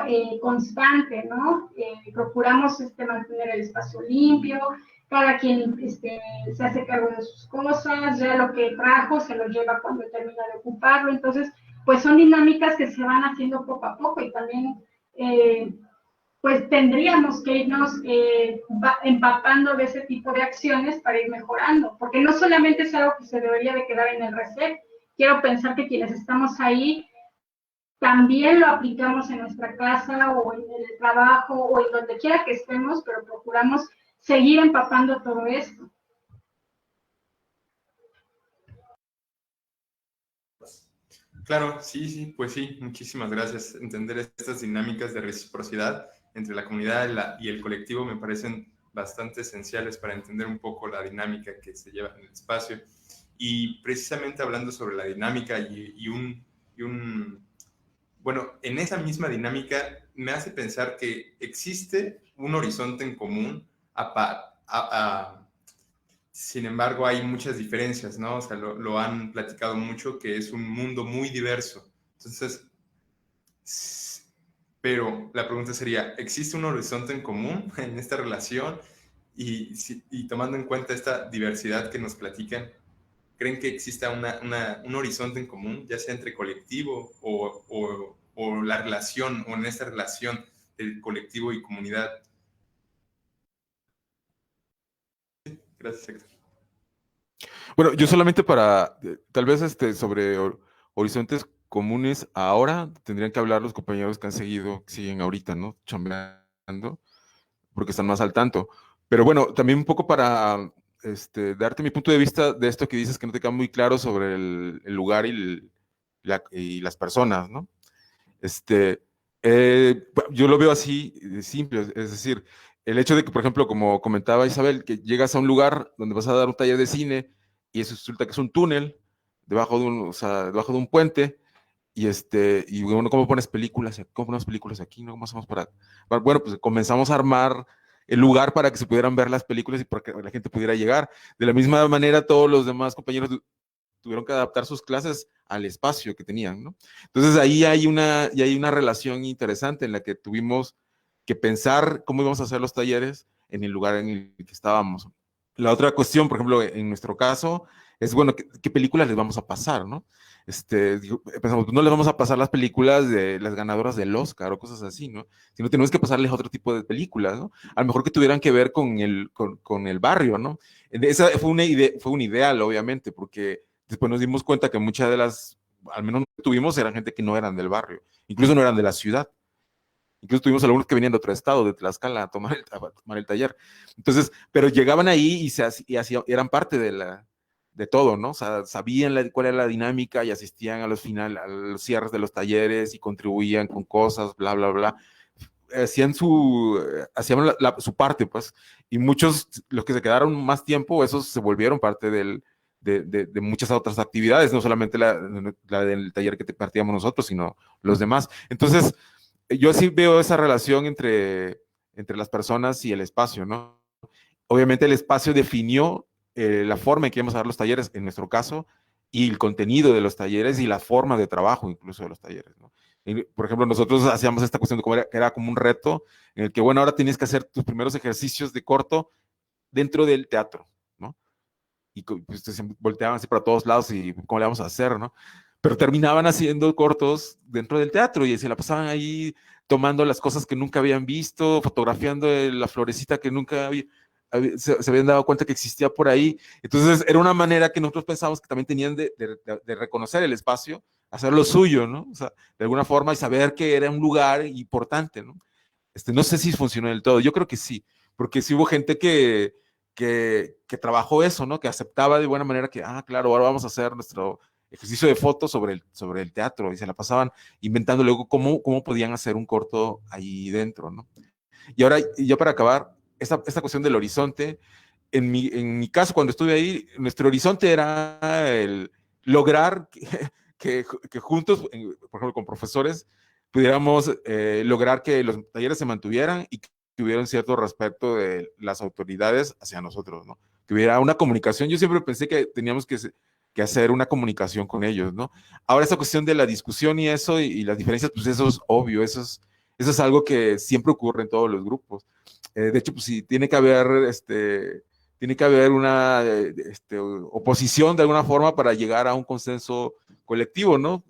constante, ¿no? Procuramos mantener el espacio limpio, cada quien se hace cargo de sus cosas, ya lo que trajo se lo lleva cuando termina de ocuparlo. Entonces, pues son dinámicas que se van haciendo poco a poco, y también pues tendríamos que irnos empapando de ese tipo de acciones para ir mejorando, porque no solamente es algo que se debería de quedar en el RECEP. Quiero pensar que quienes estamos ahí también lo aplicamos en nuestra casa o en el trabajo o en donde quiera que estemos, pero procuramos seguir empapando todo esto. Claro, sí, pues sí, muchísimas gracias. Entender estas dinámicas de reciprocidad entre la comunidad y el colectivo me parecen bastante esenciales para entender un poco la dinámica que se lleva en el espacio. Y precisamente hablando sobre la dinámica bueno, en esa misma dinámica me hace pensar que existe un horizonte en común, sin embargo hay muchas diferencias, ¿no? O sea, lo han platicado mucho, que es un mundo muy diverso. Entonces, pero la pregunta sería, ¿existe un horizonte en común en esta relación? Y tomando en cuenta esta diversidad que nos platican, ¿creen que exista un horizonte en común, ya sea entre colectivo o la relación, o en esta relación del colectivo y comunidad? Gracias, Héctor. Bueno, yo solamente para, tal vez sobre horizontes comunes, ahora tendrían que hablar los compañeros que han seguido, que siguen ahorita, ¿no? Chambeando, porque están más al tanto. Pero bueno, también un poco para darte mi punto de vista de esto que dices, que no te queda muy claro sobre el lugar y las personas, ¿no? Yo lo veo así, de simple, es decir, el hecho de que, por ejemplo, como comentaba Isabel, que llegas a un lugar donde vas a dar un taller de cine y eso resulta que es un túnel debajo de un puente, y bueno, ¿cómo pones películas? ¿Cómo ponemos películas aquí? ¿No? ¿Cómo hacemos bueno, pues comenzamos a armar el lugar para que se pudieran ver las películas y para que la gente pudiera llegar. De la misma manera, todos los demás compañeros tuvieron que adaptar sus clases al espacio que tenían, ¿no? Entonces ahí hay una relación interesante en la que tuvimos que pensar cómo íbamos a hacer los talleres en el lugar en el que estábamos. La otra cuestión, por ejemplo, en nuestro caso, es, bueno, ¿qué películas les vamos a pasar, no? Pensamos, no les vamos a pasar las películas de las ganadoras del Oscar o cosas así, ¿no? Sino tenemos que pasarles otro tipo de películas, ¿no? A lo mejor que tuvieran que ver con el barrio, ¿no? Esa fue un ideal, obviamente, porque después nos dimos cuenta que muchas de las, al menos tuvimos, eran gente que no eran del barrio, incluso no eran de la ciudad. Incluso tuvimos algunos que venían de otro estado, de Tlaxcala, a tomar el taller. Entonces, pero llegaban ahí y eran parte de todo, ¿no? O sea, sabían cuál era la dinámica y asistían a los cierres de los talleres y contribuían con cosas, bla, bla, bla. Hacían su parte, pues. Y muchos, los que se quedaron más tiempo, esos se volvieron parte de muchas otras actividades, no solamente la del taller que partíamos nosotros, sino los demás. Entonces, yo sí veo esa relación entre las personas y el espacio, ¿no? Obviamente el espacio definió la forma en que íbamos a dar los talleres, en nuestro caso, y el contenido de los talleres y la forma de trabajo incluso de los talleres, ¿no? Por ejemplo, nosotros hacíamos esta cuestión de cómo era como un reto, en el que, bueno, ahora tienes que hacer tus primeros ejercicios de corto dentro del teatro, ¿no? Y pues, volteaban así para todos lados y cómo le vamos a hacer, ¿no? pero terminaban haciendo cortos dentro del teatro y se la pasaban ahí tomando las cosas que nunca habían visto, fotografiando la florecita que nunca se habían dado cuenta que existía por ahí. Entonces era una manera que nosotros pensábamos que también tenían de reconocer el espacio, hacer lo suyo, ¿no? O sea, de alguna forma, y saber que era un lugar importante, ¿no? No sé si funcionó del todo, yo creo que sí, porque sí hubo gente que trabajó eso, ¿no? Que aceptaba de buena manera que, claro, ahora vamos a hacer nuestro ejercicio de fotos sobre el teatro, y se la pasaban inventando luego cómo podían hacer un corto ahí dentro, ¿no? Y ahora, ya para acabar, esta cuestión del horizonte, en mi caso, cuando estuve ahí, nuestro horizonte era el lograr que juntos, por ejemplo, con profesores, pudiéramos lograr que los talleres se mantuvieran y que hubiera un cierto respeto de las autoridades hacia nosotros, ¿no? Que hubiera una comunicación. Yo siempre pensé que teníamos que hacer una comunicación con ellos, ¿no? Ahora, esa cuestión de la discusión y eso, y las diferencias, pues eso es obvio, eso es algo que siempre ocurre en todos los grupos. De hecho, pues sí, tiene que haber una oposición de alguna forma para llegar a un consenso colectivo, ¿no?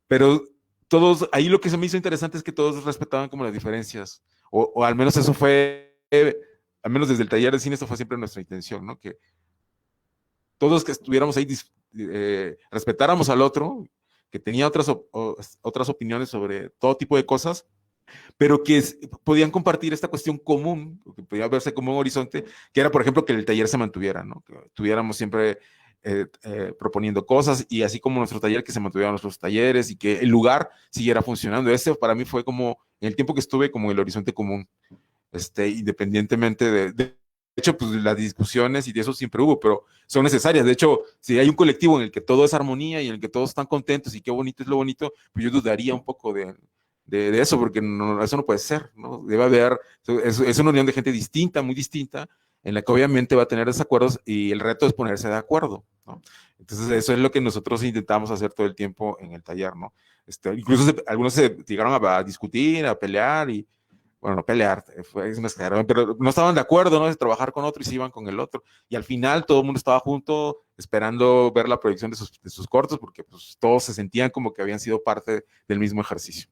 Pero todos, ahí lo que se me hizo interesante es que todos respetaban como las diferencias, o al menos eso fue, al menos desde el taller de cine, eso fue siempre nuestra intención, ¿no? Que todos que estuviéramos ahí respetáramos al otro, que tenía otras opiniones sobre todo tipo de cosas, pero que podían compartir esta cuestión común, que podía verse como un horizonte, que era, por ejemplo, que el taller se mantuviera, ¿no? Que estuviéramos siempre proponiendo cosas, y así como nuestro taller, que se mantuvieran nuestros talleres y que el lugar siguiera funcionando. Ese para mí fue como, en el tiempo que estuve, como el horizonte común, independientemente de hecho, pues las discusiones y de eso siempre hubo, pero son necesarias. De hecho, si hay un colectivo en el que todo es armonía y en el que todos están contentos y qué bonito es lo bonito, pues yo dudaría un poco de eso, porque eso no puede ser, ¿no? Debe haber, es una unión de gente distinta, muy distinta, en la que obviamente va a tener desacuerdos, y el reto es ponerse de acuerdo, ¿no? Entonces eso es lo que nosotros intentamos hacer todo el tiempo en el taller, ¿no? Incluso algunos se llegaron a discutir, a pelear, y bueno, no pelear, es una exageración, pero no estaban de acuerdo, ¿no? De trabajar con otro y se iban con el otro, y al final todo el mundo estaba junto esperando ver la proyección de sus cortos, porque pues todos se sentían como que habían sido parte del mismo ejercicio.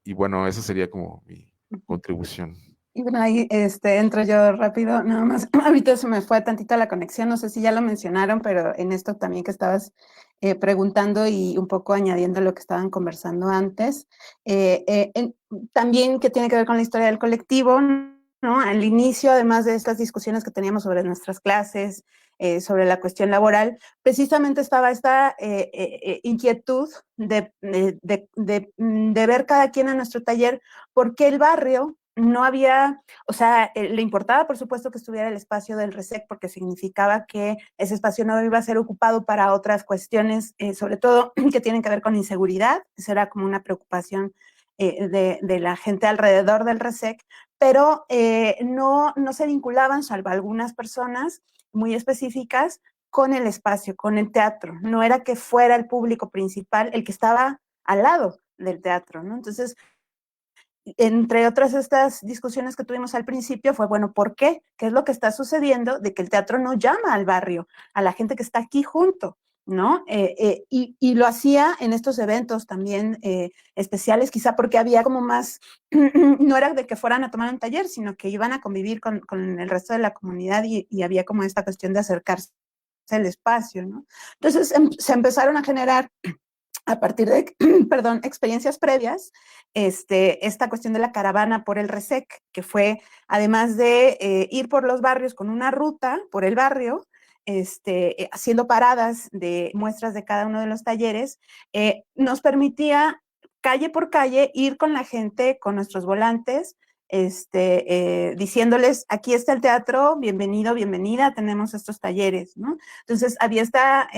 Y bueno, esa sería como mi contribución. Y bueno, ahí entro yo rápido, nada más. Ahorita se me fue tantito la conexión, no sé si ya lo mencionaron, pero en esto también que estabas preguntando y un poco añadiendo lo que estaban conversando antes, también que tiene que ver con la historia del colectivo, ¿no? Al inicio, además de estas discusiones que teníamos sobre nuestras clases, sobre la cuestión laboral, precisamente estaba esta inquietud de ver cada quien en nuestro taller, porque el barrio no había, o sea, le importaba por supuesto que estuviera el espacio del RESEC, porque significaba que ese espacio no iba a ser ocupado para otras cuestiones, sobre todo que tienen que ver con inseguridad. Esa era como una preocupación de la gente alrededor del RESEC, pero no se vinculaban, salvo algunas personas muy específicas, con el espacio, con el teatro. No era que fuera el público principal el que estaba al lado del teatro, ¿no? Entonces, entre otras estas discusiones que tuvimos al principio fue, bueno, ¿por qué? ¿Qué es lo que está sucediendo de que el teatro no llama al barrio, a la gente que está aquí junto, ¿no? Y lo hacía en estos eventos también especiales, quizá porque había como más, no era de que fueran a tomar un taller, sino que iban a convivir con el resto de la comunidad, y había como esta cuestión de acercarse al espacio, ¿no? Entonces se empezaron a generar, a partir de, perdón, experiencias previas, esta cuestión de la caravana por el RESEC, que fue, además de ir por los barrios con una ruta por el barrio, haciendo paradas de muestras de cada uno de los talleres, nos permitía calle por calle ir con la gente, con nuestros volantes, diciéndoles, aquí está el teatro, bienvenido, bienvenida, tenemos estos talleres, ¿no? Entonces había esta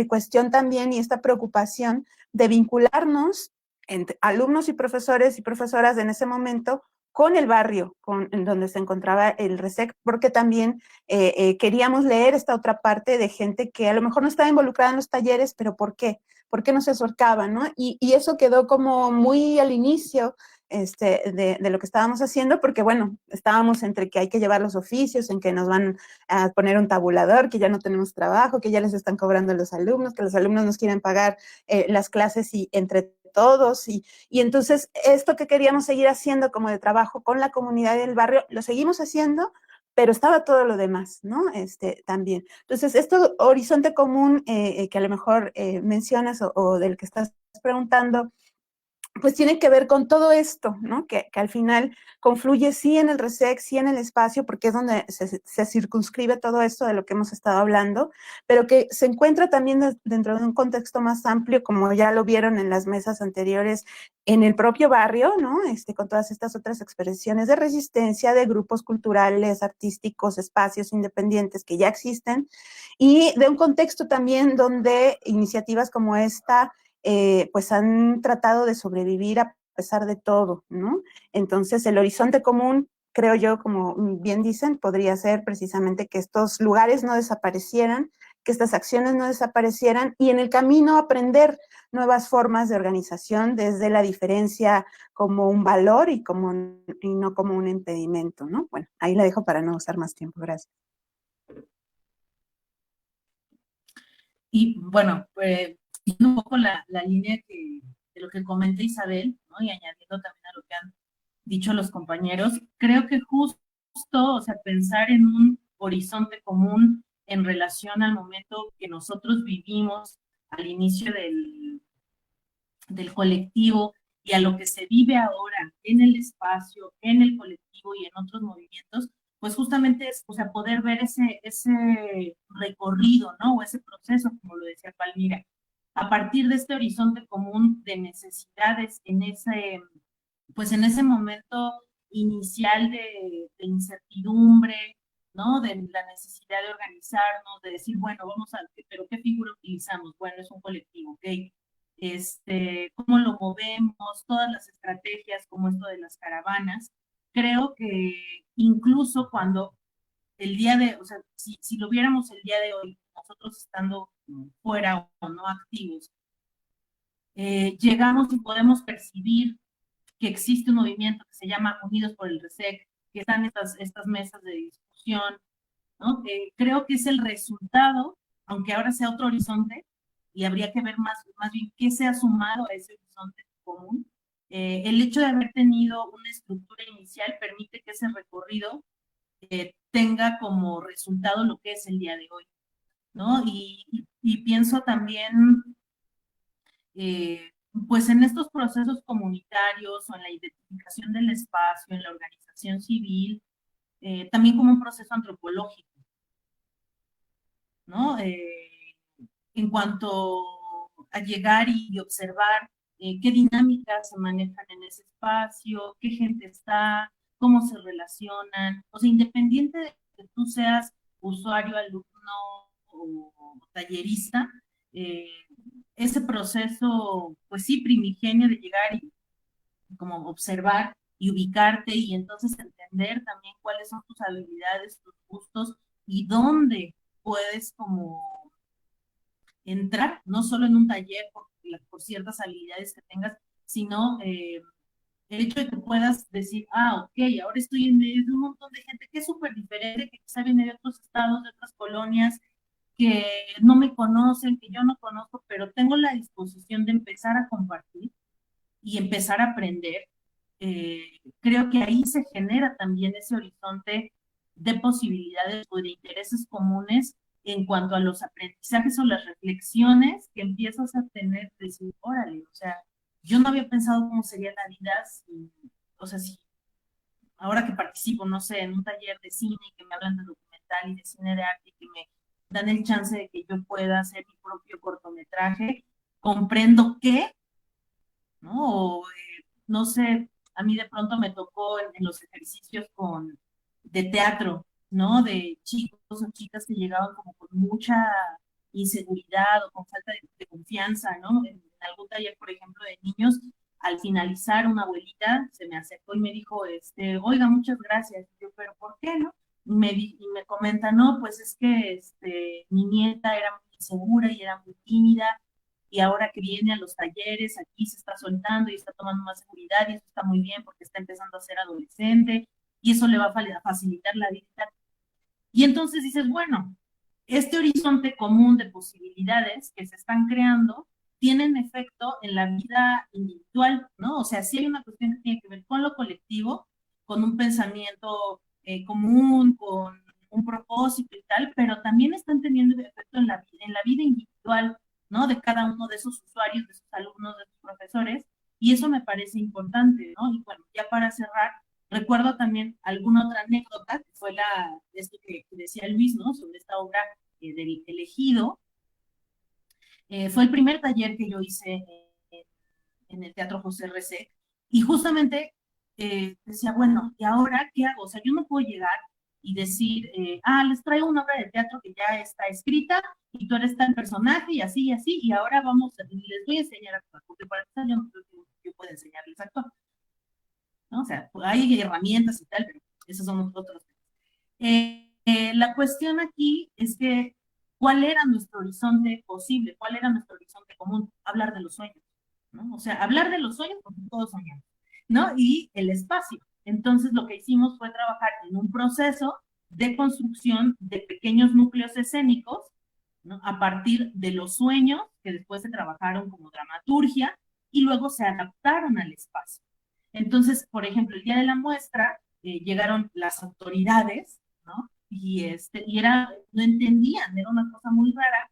cuestión también y esta preocupación de vincularnos entre alumnos y profesoras en ese momento con el barrio en donde se encontraba el RESEC, porque también queríamos leer esta otra parte de gente que a lo mejor no estaba involucrada en los talleres, pero ¿por qué? ¿por qué no se acercaban, no? Y eso quedó como muy al inicio de lo que estábamos haciendo, porque bueno, estábamos entre que hay que llevar los oficios, en que nos van a poner un tabulador, que ya no tenemos trabajo, que ya les están cobrando a los alumnos, que los alumnos nos quieren pagar las clases y entre todos, y entonces esto que queríamos seguir haciendo como de trabajo con la comunidad del barrio, lo seguimos haciendo, pero estaba todo lo demás, ¿no? También. Entonces, esto horizonte común que a lo mejor mencionas o del que estás preguntando, pues tiene que ver con todo esto, ¿no? Que al final confluye sí en el RESEC, sí en el espacio, porque es donde se circunscribe todo esto de lo que hemos estado hablando, pero que se encuentra también dentro de un contexto más amplio, como ya lo vieron en las mesas anteriores, en el propio barrio, ¿no? Con todas estas otras expresiones de resistencia, de grupos culturales, artísticos, espacios independientes que ya existen, y de un contexto también donde iniciativas como esta pues han tratado de sobrevivir a pesar de todo, ¿no? Entonces, el horizonte común, creo yo, como bien dicen, podría ser precisamente que estos lugares no desaparecieran, que estas acciones no desaparecieran y en el camino aprender nuevas formas de organización desde la diferencia como un valor y no como un impedimento, ¿no? Bueno, ahí la dejo para no usar más tiempo. Gracias. Y bueno, pues un poco la línea de lo que comenta Isabel, ¿no? Y añadiendo también a lo que han dicho los compañeros, creo que justo, o sea, pensar en un horizonte común en relación al momento que nosotros vivimos al inicio del colectivo y a lo que se vive ahora en el espacio, en el colectivo y en otros movimientos, pues justamente es, o sea, poder ver ese recorrido, ¿no? O ese proceso, como lo decía Palmira, a partir de este horizonte común de necesidades en ese momento inicial de incertidumbre, ¿no? De la necesidad de organizarnos, de decir, bueno, vamos a, pero ¿qué figura utilizamos? Bueno, es un colectivo, ¿ok? Cómo lo movemos, todas las estrategias, como esto de las caravanas. Creo que incluso cuando o sea, si lo viéramos el día de hoy, nosotros estando fuera o no activos, llegamos y podemos percibir que existe un movimiento que se llama Unidos por el RESEC, que están estas mesas de discusión, ¿no? Creo que es el resultado, aunque ahora sea otro horizonte, y habría que ver más bien qué se ha sumado a ese horizonte común. El hecho de haber tenido una estructura inicial permite que ese recorrido tenga como resultado lo que es el día de hoy, ¿no? Y pienso también, pues en estos procesos comunitarios o en la identificación del espacio, en la organización civil, también como un proceso antropológico, ¿no? En cuanto a llegar y observar qué dinámicas se manejan en ese espacio, qué gente está, cómo se relacionan, o sea, independiente de que tú seas usuario, alumno o tallerista, ese proceso, pues sí, primigenio de llegar y como observar y ubicarte y entonces entender también cuáles son tus habilidades, tus gustos y dónde puedes como entrar, no solo en un taller por ciertas habilidades que tengas, sino el hecho de que puedas decir, ok, ahora estoy en medio de un montón de gente que es súper diferente, que quizá viene de otros estados, de otras colonias, que no me conocen, que yo no conozco, pero tengo la disposición de empezar a compartir y empezar a aprender. Creo que ahí se genera también ese horizonte de posibilidades o de intereses comunes en cuanto a los aprendizajes o las reflexiones que empiezas a tener, de decir, órale, o sea, yo no había pensado cómo sería la vida o sea, si ahora que participo, no sé, en un taller de cine y que me hablan de documental y de cine de arte y que me dan el chance de que yo pueda hacer mi propio cortometraje, comprendo que, ¿no? O, no sé, a mí de pronto me tocó en los ejercicios de teatro, ¿no? De chicos o chicas que llegaban como con mucha inseguridad o con falta de confianza, ¿no? En algún taller, por ejemplo, de niños, al finalizar una abuelita se me acercó y me dijo, oiga, muchas gracias. Y yo, pero ¿por qué, no? Y me comenta, no, pues es que mi nieta era muy insegura y era muy tímida y ahora que viene a los talleres, aquí se está soltando y está tomando más seguridad, y eso está muy bien porque está empezando a ser adolescente, y eso le va a facilitar la vida. Y entonces dices, bueno, este horizonte común de posibilidades que se están creando tienen efecto en la vida individual, ¿no? O sea, sí hay una cuestión que tiene que ver con lo colectivo, con un pensamiento común, con un propósito y tal, pero también están teniendo efecto en la vida individual, ¿no? De cada uno de esos usuarios, de sus alumnos, de sus profesores, y eso me parece importante, ¿no? Y bueno, ya para cerrar, recuerdo también alguna otra anécdota, que fue esto que decía Luis, ¿no? Sobre esta obra del Elegido. Fue el primer taller que yo hice en el Teatro José Recé, y justamente decía, bueno, ¿y ahora qué hago? O sea, yo no puedo llegar y decir, les traigo una obra de teatro que ya está escrita, y tú eres tal personaje, y así, y ahora les voy a enseñar a actuar, porque para empezar yo no creo que yo pueda enseñarles a actuar, ¿no? O sea, hay herramientas y tal, pero esos son otros temas. La cuestión aquí es que, ¿cuál era nuestro horizonte posible? ¿Cuál era nuestro horizonte común? Hablar de los sueños, ¿no? O sea, hablar de los sueños porque todos soñamos, ¿no? Y el espacio. Entonces, lo que hicimos fue trabajar en un proceso de construcción de pequeños núcleos escénicos, ¿no? A partir de los sueños, que después se trabajaron como dramaturgia, y luego se adaptaron al espacio. Entonces, por ejemplo, el día de la muestra, llegaron las autoridades, ¿no? Y no entendían, era una cosa muy rara,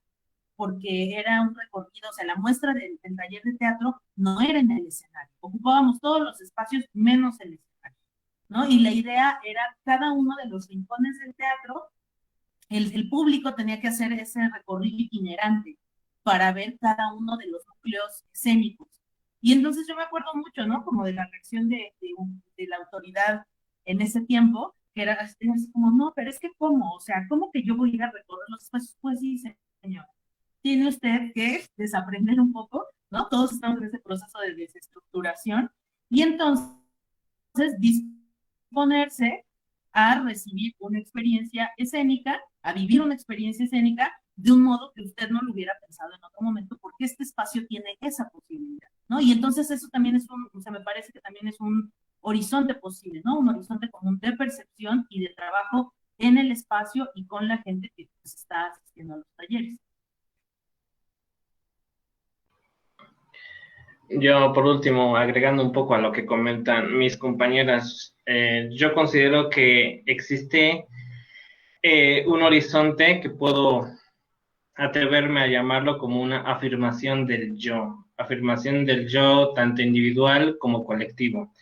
porque era un recorrido, o sea, la muestra del taller de teatro no era en el escenario, ocupábamos todos los espacios menos el escenario, ¿no? Y la idea era cada uno de los rincones del teatro, el público tenía que hacer ese recorrido itinerante para ver cada uno de los núcleos escénicos. Y entonces yo me acuerdo mucho, ¿no? Como de la reacción de la autoridad en ese tiempo, que era así como, no, pero es que ¿cómo? O sea, ¿cómo que yo voy a ir a recorrer los espacios? Pues sí, señor. Tiene usted que desaprender un poco, ¿no? Todos estamos en ese proceso de desestructuración, y entonces disponerse a recibir una experiencia escénica, a vivir una experiencia escénica de un modo que usted no lo hubiera pensado en otro momento, porque este espacio tiene esa posibilidad, ¿no? Y entonces eso también o sea, me parece que también es un horizonte posible, ¿no? Un horizonte común de percepción y de trabajo en el espacio y con la gente que pues, está asistiendo a los talleres. Yo, por último, agregando un poco a lo que comentan mis compañeras, yo considero que existe un horizonte que puedo atreverme a llamarlo como una afirmación del yo tanto individual como colectivo.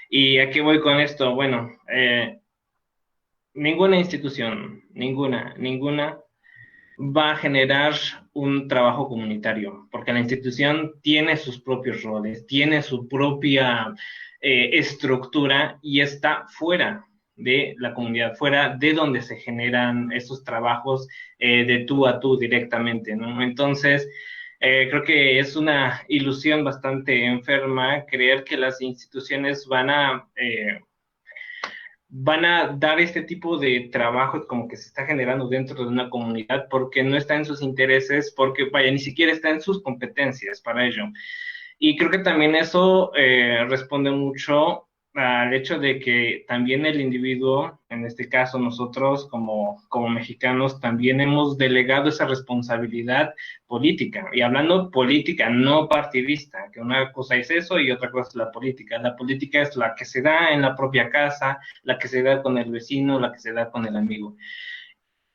¿Y a qué voy con esto? Bueno, ninguna institución, ninguna va a generar un trabajo comunitario, porque la institución tiene sus propios roles, tiene su propia estructura y está fuera de la comunidad, fuera de donde se generan estos trabajos de tú a tú directamente, ¿no? Entonces, creo que es una ilusión bastante enferma creer que las instituciones van a dar este tipo de trabajos como que se está generando dentro de una comunidad porque no está en sus intereses, porque vaya, ni siquiera está en sus competencias para ello. Y creo que también eso responde mucho al hecho de que también el individuo, en este caso nosotros como mexicanos, también hemos delegado esa responsabilidad política. Y hablando política, no partidista, que una cosa es eso y otra cosa es la política. La política es la que se da en la propia casa, la que se da con el vecino, la que se da con el amigo.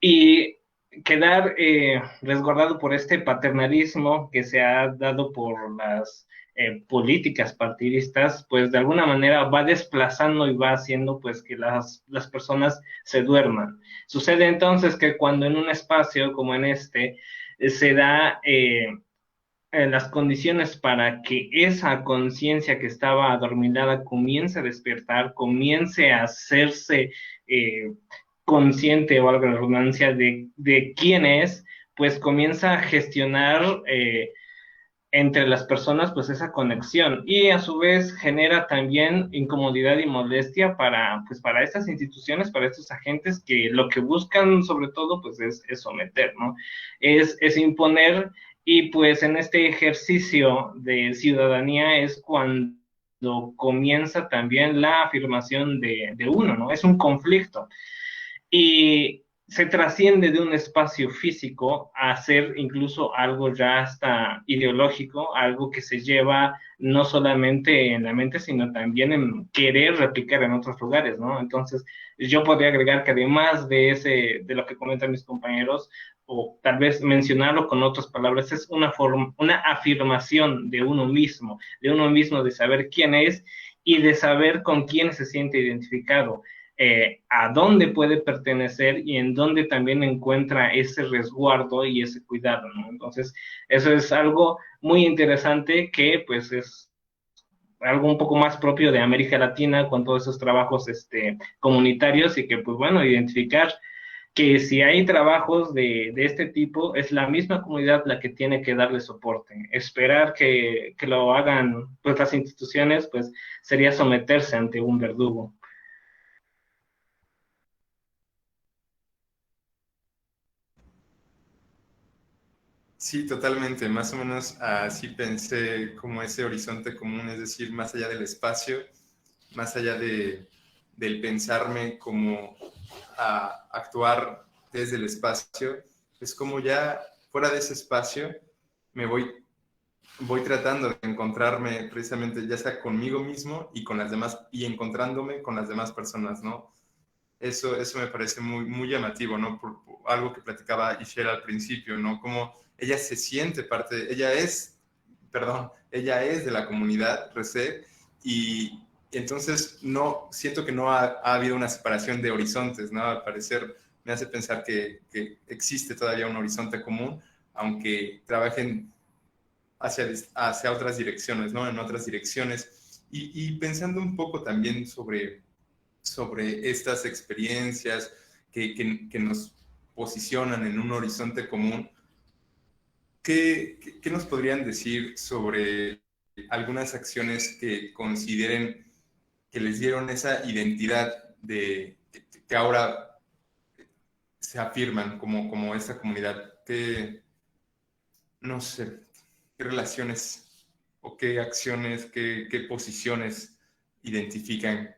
Y quedar resguardado por este paternalismo que se ha dado por las políticas partidistas, pues de alguna manera va desplazando y va haciendo pues que las personas se duerman. Sucede entonces que cuando en un espacio como en este se da las condiciones para que esa conciencia que estaba adormilada comience a despertar, comience a hacerse consciente, o algo de redundancia, de quién es, pues comienza a gestionar entre las personas pues esa conexión y a su vez genera también incomodidad y molestia para estas instituciones, para estos agentes que lo que buscan sobre todo pues es someter, ¿no? Es imponer Y pues en este ejercicio de ciudadanía es cuando comienza también la afirmación de uno, ¿no? Es un conflicto. Y se trasciende de un espacio físico a ser incluso algo ya hasta ideológico, algo que se lleva no solamente en la mente, sino también en querer replicar en otros lugares, ¿no? Entonces, yo podría agregar que además de lo que comentan mis compañeros, o tal vez mencionarlo con otras palabras, es una afirmación de uno mismo, de saber quién es y de saber con quién se siente identificado. A dónde puede pertenecer y en dónde también encuentra ese resguardo y ese cuidado, ¿no? Entonces, eso es algo muy interesante que pues es algo un poco más propio de América Latina con todos esos trabajos comunitarios y que pues bueno, identificar que si hay trabajos de este tipo, es la misma comunidad la que tiene que darle soporte. Esperar que lo hagan pues las instituciones, pues sería someterse ante un verdugo. Sí, totalmente. Más o menos así pensé como ese horizonte común, es decir, más allá del espacio, más allá del pensarme como a actuar desde el espacio, es como ya fuera de ese espacio me voy tratando de encontrarme precisamente ya sea conmigo mismo y con las demás, y encontrándome con las demás personas, ¿no? Eso me parece muy, muy llamativo, ¿no? Por algo que platicaba Ishel al principio, ¿no? Como ella se siente parte, ella es de la comunidad Reset y entonces no, siento que no ha habido una separación de horizontes, ¿no? Al parecer me hace pensar que existe todavía un horizonte común, aunque trabajen hacia otras direcciones, ¿no? En otras direcciones. Y pensando un poco también sobre estas experiencias que nos posicionan en un horizonte común, ¿qué nos podrían decir sobre algunas acciones que consideren que les dieron esa identidad que ahora se afirman como esta comunidad? No sé, qué relaciones o qué acciones, qué posiciones identifican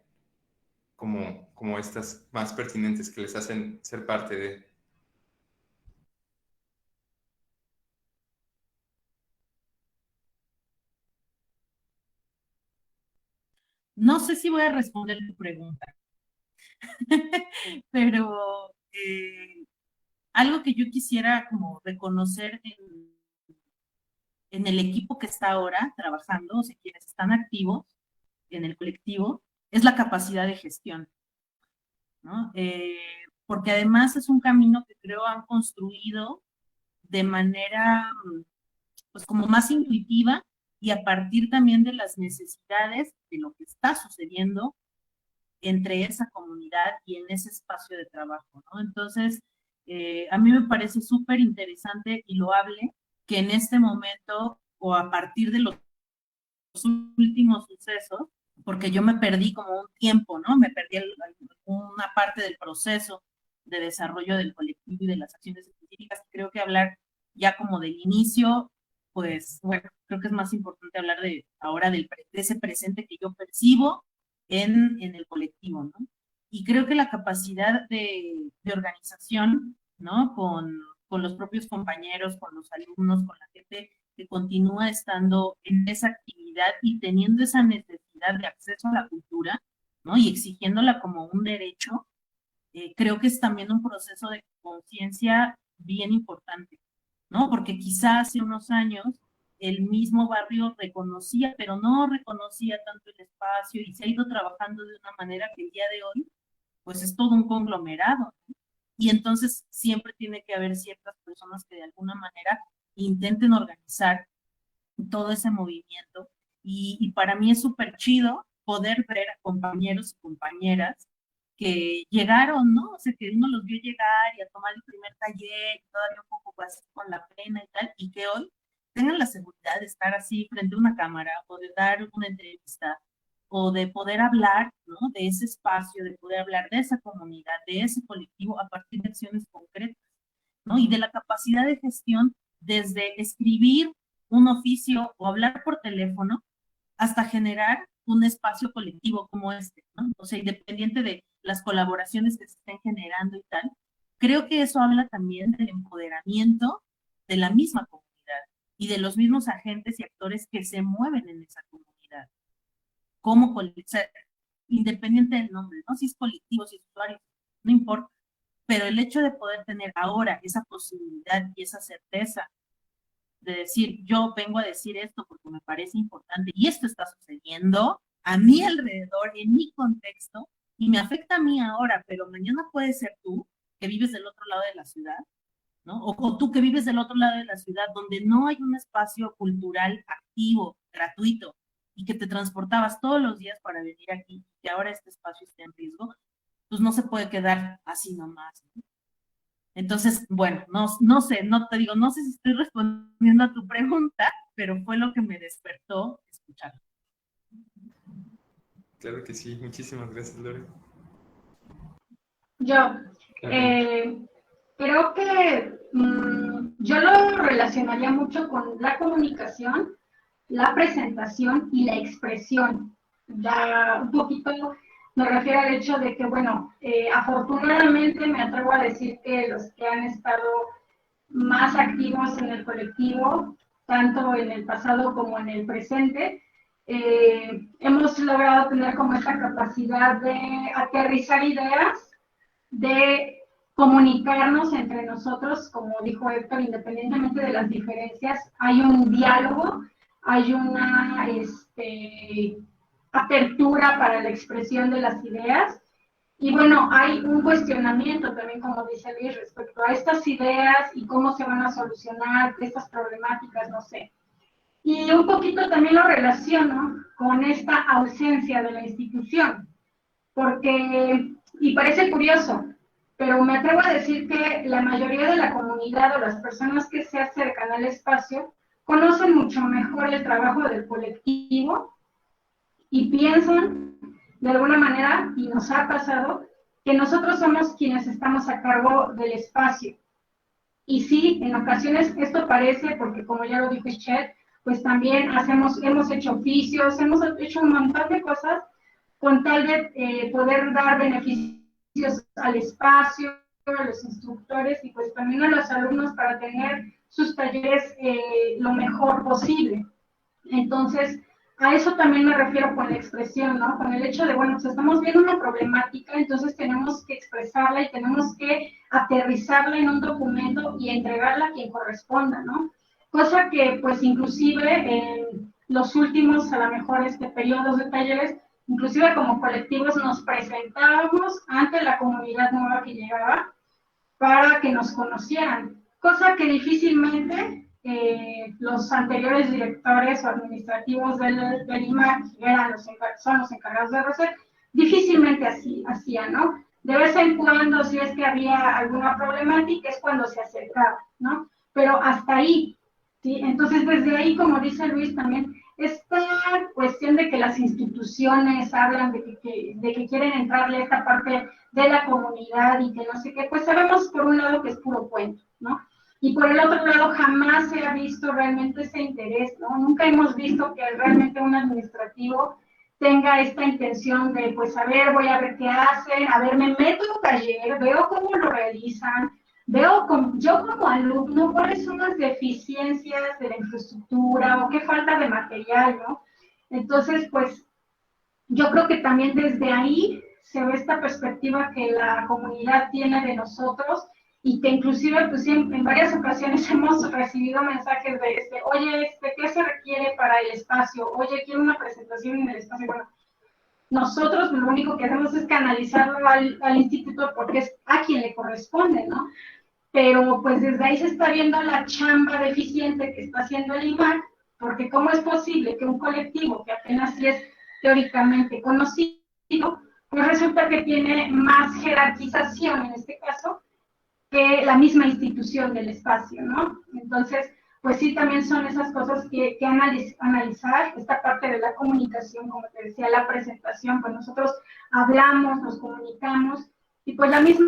como estas más pertinentes que les hacen ser parte de? No sé si voy a responder tu pregunta, pero algo que yo quisiera como reconocer en el equipo que está ahora trabajando, o sea, quienes están activos en el colectivo, es la capacidad de gestión, ¿no? Porque además es un camino que creo han construido de manera, pues como más intuitiva y a partir también de las necesidades de lo que está sucediendo entre esa comunidad y en ese espacio de trabajo, ¿no? Entonces, a mí me parece súper interesante y loable que en este momento o a partir de los últimos sucesos, porque yo me perdí como un tiempo, ¿no? Me perdí una parte del proceso de desarrollo del colectivo y de las acciones específicas. Creo que hablar ya como del inicio, pues bueno, creo que es más importante hablar ahora de ese presente que yo percibo en el colectivo, ¿no? Y creo que la capacidad de organización, ¿no? Con los propios compañeros, con los alumnos, con la gente que continúa estando en esa actividad y teniendo esa necesidad de acceso a la cultura, ¿no? Y exigiéndola como un derecho, creo que es también un proceso de conciencia bien importante, ¿no? Porque quizás hace unos años el mismo barrio reconocía, pero no reconocía tanto el espacio y se ha ido trabajando de una manera que el día de hoy, pues es todo un conglomerado, ¿no? Y entonces siempre tiene que haber ciertas personas que de alguna manera intenten organizar todo ese movimiento. Y para mí es súper chido poder ver a compañeros y compañeras que llegaron, ¿no? O sea, que uno los vio llegar y a tomar el primer taller y todavía un poco así con la pena y tal, y que hoy tengan la seguridad de estar así frente a una cámara o de dar una entrevista o de poder hablar, ¿no? De ese espacio, de poder hablar de esa comunidad, de ese colectivo a partir de acciones concretas, ¿no? Y de la capacidad de gestión desde escribir un oficio o hablar por teléfono hasta generar un espacio colectivo como este, ¿no? O sea, independiente de las colaboraciones que se estén generando y tal, creo que eso habla también del empoderamiento de la misma comunidad y de los mismos agentes y actores que se mueven en esa comunidad. Como o sea, independiente del nombre, ¿no? Si es colectivo, si es usuario, no importa. Pero el hecho de poder tener ahora esa posibilidad y esa certeza de decir, yo vengo a decir esto porque me parece importante y esto está sucediendo a mi alrededor, en mi contexto, y me afecta a mí ahora, pero mañana puede ser tú, que vives del otro lado de la ciudad, ¿no? O tú que vives del otro lado de la ciudad, donde no hay un espacio cultural activo, gratuito, y que te transportabas todos los días para venir aquí, y ahora este espacio está en riesgo, pues no se puede quedar así nomás, ¿no? Entonces, bueno, no sé, no te digo, no sé si estoy respondiendo a tu pregunta, pero fue lo que me despertó escuchar. Claro que sí, muchísimas gracias, Lore. Yo creo que yo lo relacionaría mucho con la comunicación, la presentación y la expresión. Ya un poquito me refiero al hecho de que, bueno, afortunadamente me atrevo a decir que los que han estado más activos en el colectivo, tanto en el pasado como en el presente, hemos logrado tener como esta capacidad de aterrizar ideas, de comunicarnos entre nosotros, como dijo Héctor, independientemente de las diferencias, hay un diálogo, hay una apertura para la expresión de las ideas, y bueno, hay un cuestionamiento también, como dice Luis, respecto a estas ideas y cómo se van a solucionar estas problemáticas, no sé. Y un poquito también lo relaciono con esta ausencia de la institución, porque, y parece curioso, pero me atrevo a decir que la mayoría de la comunidad o las personas que se acercan al espacio conocen mucho mejor el trabajo del colectivo y piensan de alguna manera, y nos ha pasado, que nosotros somos quienes estamos a cargo del espacio. Y sí, en ocasiones esto parece, porque como ya lo dijo Chet, pues también hemos hecho oficios, hemos hecho un montón de cosas con tal de poder dar beneficios al espacio, a los instructores y pues también a los alumnos para tener sus talleres lo mejor posible. Entonces, a eso también me refiero con la expresión, ¿no? Con el hecho de, bueno, pues estamos viendo una problemática, entonces tenemos que expresarla y tenemos que aterrizarla en un documento y entregarla a quien corresponda, ¿no? Cosa que, pues, inclusive en los últimos, a lo mejor, periodos de talleres, inclusive como colectivos nos presentábamos ante la comunidad nueva que llegaba para que nos conocieran, cosa que difícilmente los anteriores directores o administrativos del IMAC, que son los encargados de RC, difícilmente hacían, ¿no? De vez en cuando, si es que había alguna problemática, es cuando se acercaba, ¿no? Pero hasta ahí, ¿sí? Entonces, desde ahí, como dice Luis también, esta cuestión de que las instituciones hablan de que quieren entrarle a esta parte de la comunidad y que no sé qué, pues sabemos por un lado que es puro cuento, ¿no? Y por el otro lado jamás se ha visto realmente ese interés, ¿no? Nunca hemos visto que realmente un administrativo tenga esta intención de, pues, a ver, voy a ver qué hacen, a ver, me meto en un taller, veo cómo lo realizan, veo yo como alumno cuáles son las deficiencias de la infraestructura o qué falta de material, ¿no? Entonces, pues, yo creo que también desde ahí se ve esta perspectiva que la comunidad tiene de nosotros y que inclusive pues en varias ocasiones hemos recibido mensajes de oye, ¿qué se requiere para el espacio? Oye, quiero una presentación en el espacio. Bueno, nosotros lo único que hacemos es canalizarlo al instituto porque es a quien le corresponde, ¿no? Pero pues desde ahí se está viendo la chamba deficiente que está haciendo el IMAC, porque ¿cómo es posible que un colectivo que apenas sí es teóricamente conocido, pues resulta que tiene más jerarquización en este caso que la misma institución del espacio, ¿no? Entonces, pues sí, también son esas cosas que analizar, esta parte de la comunicación, como te decía, la presentación, pues nosotros hablamos, nos comunicamos, Y pues la misma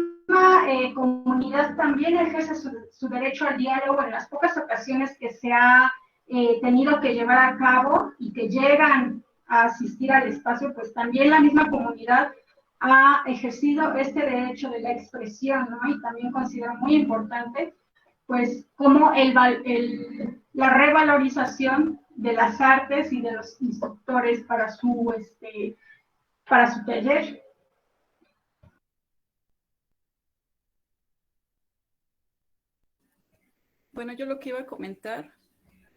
comunidad también ejerce su derecho al diálogo en las pocas ocasiones que se ha tenido que llevar a cabo y que llegan a asistir al espacio, pues también la misma comunidad ha ejercido este derecho de la expresión, ¿no? Y también considero muy importante, pues, como la revalorización de las artes y de los instructores para su taller. Bueno, yo lo que iba a comentar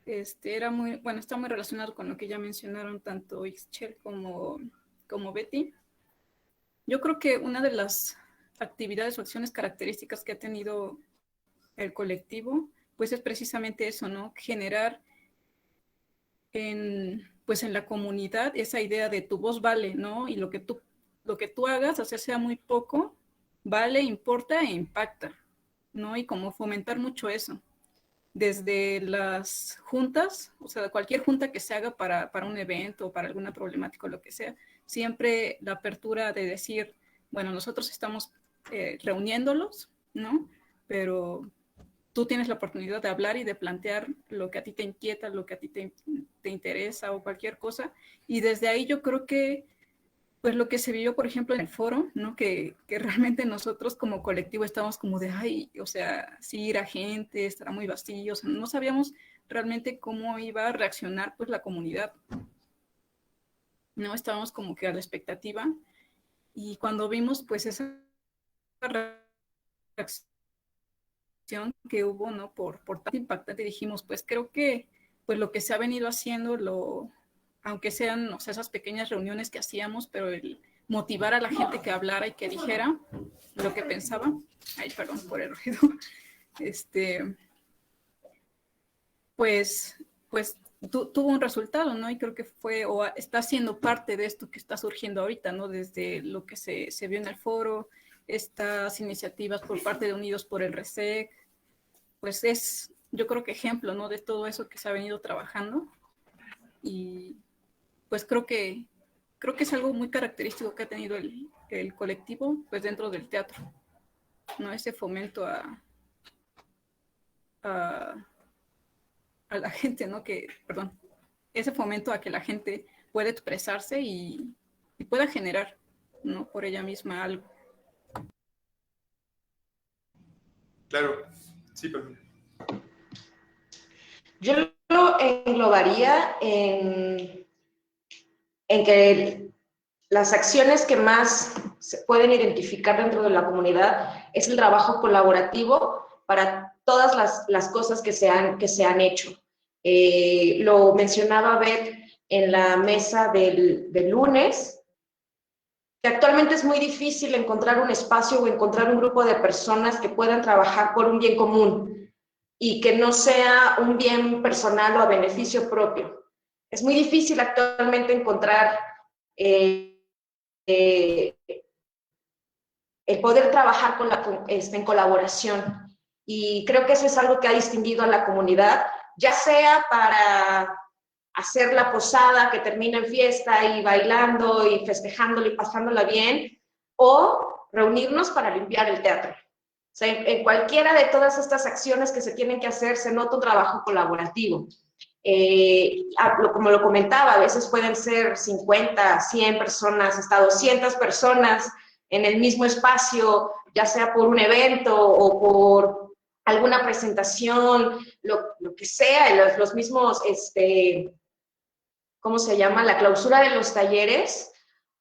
era está muy relacionado con lo que ya mencionaron tanto Ixchel como Betty. Yo creo que una de las actividades o acciones características que ha tenido el colectivo, pues es precisamente eso, ¿no? Generar en la comunidad esa idea de tu voz vale, ¿no? Y lo que tú hagas, hacer sea muy poco, vale, importa e impacta, ¿no? Y como fomentar mucho eso. Desde las juntas, o sea, cualquier junta que se haga para un evento, para alguna problemática o lo que sea, siempre la apertura de decir, bueno, nosotros estamos reuniéndolos, ¿no? Pero tú tienes la oportunidad de hablar y de plantear lo que a ti te inquieta, lo que a ti te interesa o cualquier cosa. Y desde ahí yo creo que pues lo que se vio, por ejemplo, en el foro, ¿no? Que realmente nosotros como colectivo estábamos como de, ay, o sea, sí irá gente, estará muy vacío, o sea, no sabíamos realmente cómo iba a reaccionar pues la comunidad, ¿no? Estábamos como que a la expectativa y cuando vimos pues esa reacción que hubo, ¿no? Por tan impactante, dijimos, pues creo que pues lo que se ha venido haciendo, aunque sean, o sea, esas pequeñas reuniones que hacíamos, pero el motivar a la gente que hablara y que dijera lo que pensaba. Ay, perdón por el ruido. Pues tuvo un resultado, ¿no? Y creo que fue, o está siendo parte de esto que está surgiendo ahorita, ¿no? Desde lo que se vio en el foro, estas iniciativas por parte de Unidos por el RESEC, pues es, yo creo que ejemplo, ¿no? De todo eso que se ha venido trabajando. Y pues creo que es algo muy característico que ha tenido el colectivo, pues dentro del teatro, ¿no? Ese fomento a la gente, ¿no? Ese fomento a que la gente pueda expresarse y pueda generar, ¿no? Por ella misma algo. Claro, sí, perdón. Yo lo englobaría en que las acciones que más se pueden identificar dentro de la comunidad es el trabajo colaborativo para todas las cosas que se han hecho. Lo mencionaba Beth en la mesa del lunes, que actualmente es muy difícil encontrar un espacio o encontrar un grupo de personas que puedan trabajar por un bien común y que no sea un bien personal o a beneficio propio. Es muy difícil actualmente encontrar el poder trabajar en colaboración. Y creo que eso es algo que ha distinguido a la comunidad, ya sea para hacer la posada que termina en fiesta y bailando y festejándolo y pasándola bien, o reunirnos para limpiar el teatro. O sea, en cualquiera de todas estas acciones que se tienen que hacer se nota un trabajo colaborativo. Como lo comentaba, a veces pueden ser 50, 100 personas, hasta 200 personas en el mismo espacio, ya sea por un evento o por alguna presentación, lo que sea, los mismos, ¿cómo se llama? La clausura de los talleres,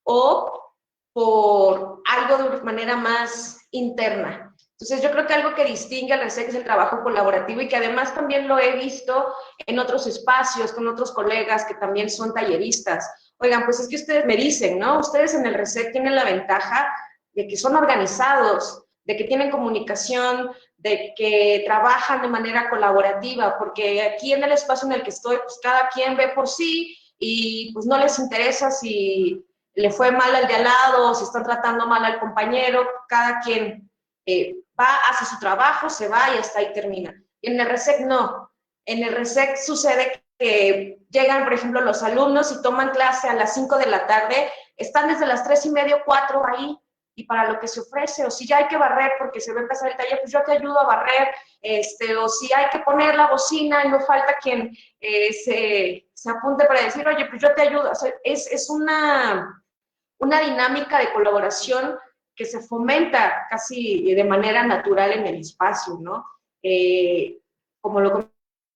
o por algo de manera más interna. Entonces, yo creo que algo que distingue al RESEC es el trabajo colaborativo y que además también lo he visto en otros espacios, con otros colegas que también son talleristas. Oigan, pues es que ustedes me dicen, ¿no? Ustedes en el RESEC tienen la ventaja de que son organizados, de que tienen comunicación, de que trabajan de manera colaborativa, porque aquí en el espacio en el que estoy, pues cada quien ve por sí y pues no les interesa si le fue mal al de al lado, o si están tratando mal al compañero, cada quien va, hace su trabajo, se va y hasta ahí termina. Y en el RESEC no. En el RESEC sucede que llegan, por ejemplo, los alumnos y toman clase a las 5 de la tarde, están desde las 3:30, 4 ahí, y para lo que se ofrece, o si ya hay que barrer porque se va a empezar el taller, pues yo te ayudo a barrer, o si hay que poner la bocina y no falta quien se apunte para decir, oye, pues yo te ayudo. O sea, es una dinámica de colaboración que se fomenta casi de manera natural en el espacio, ¿no? Como lo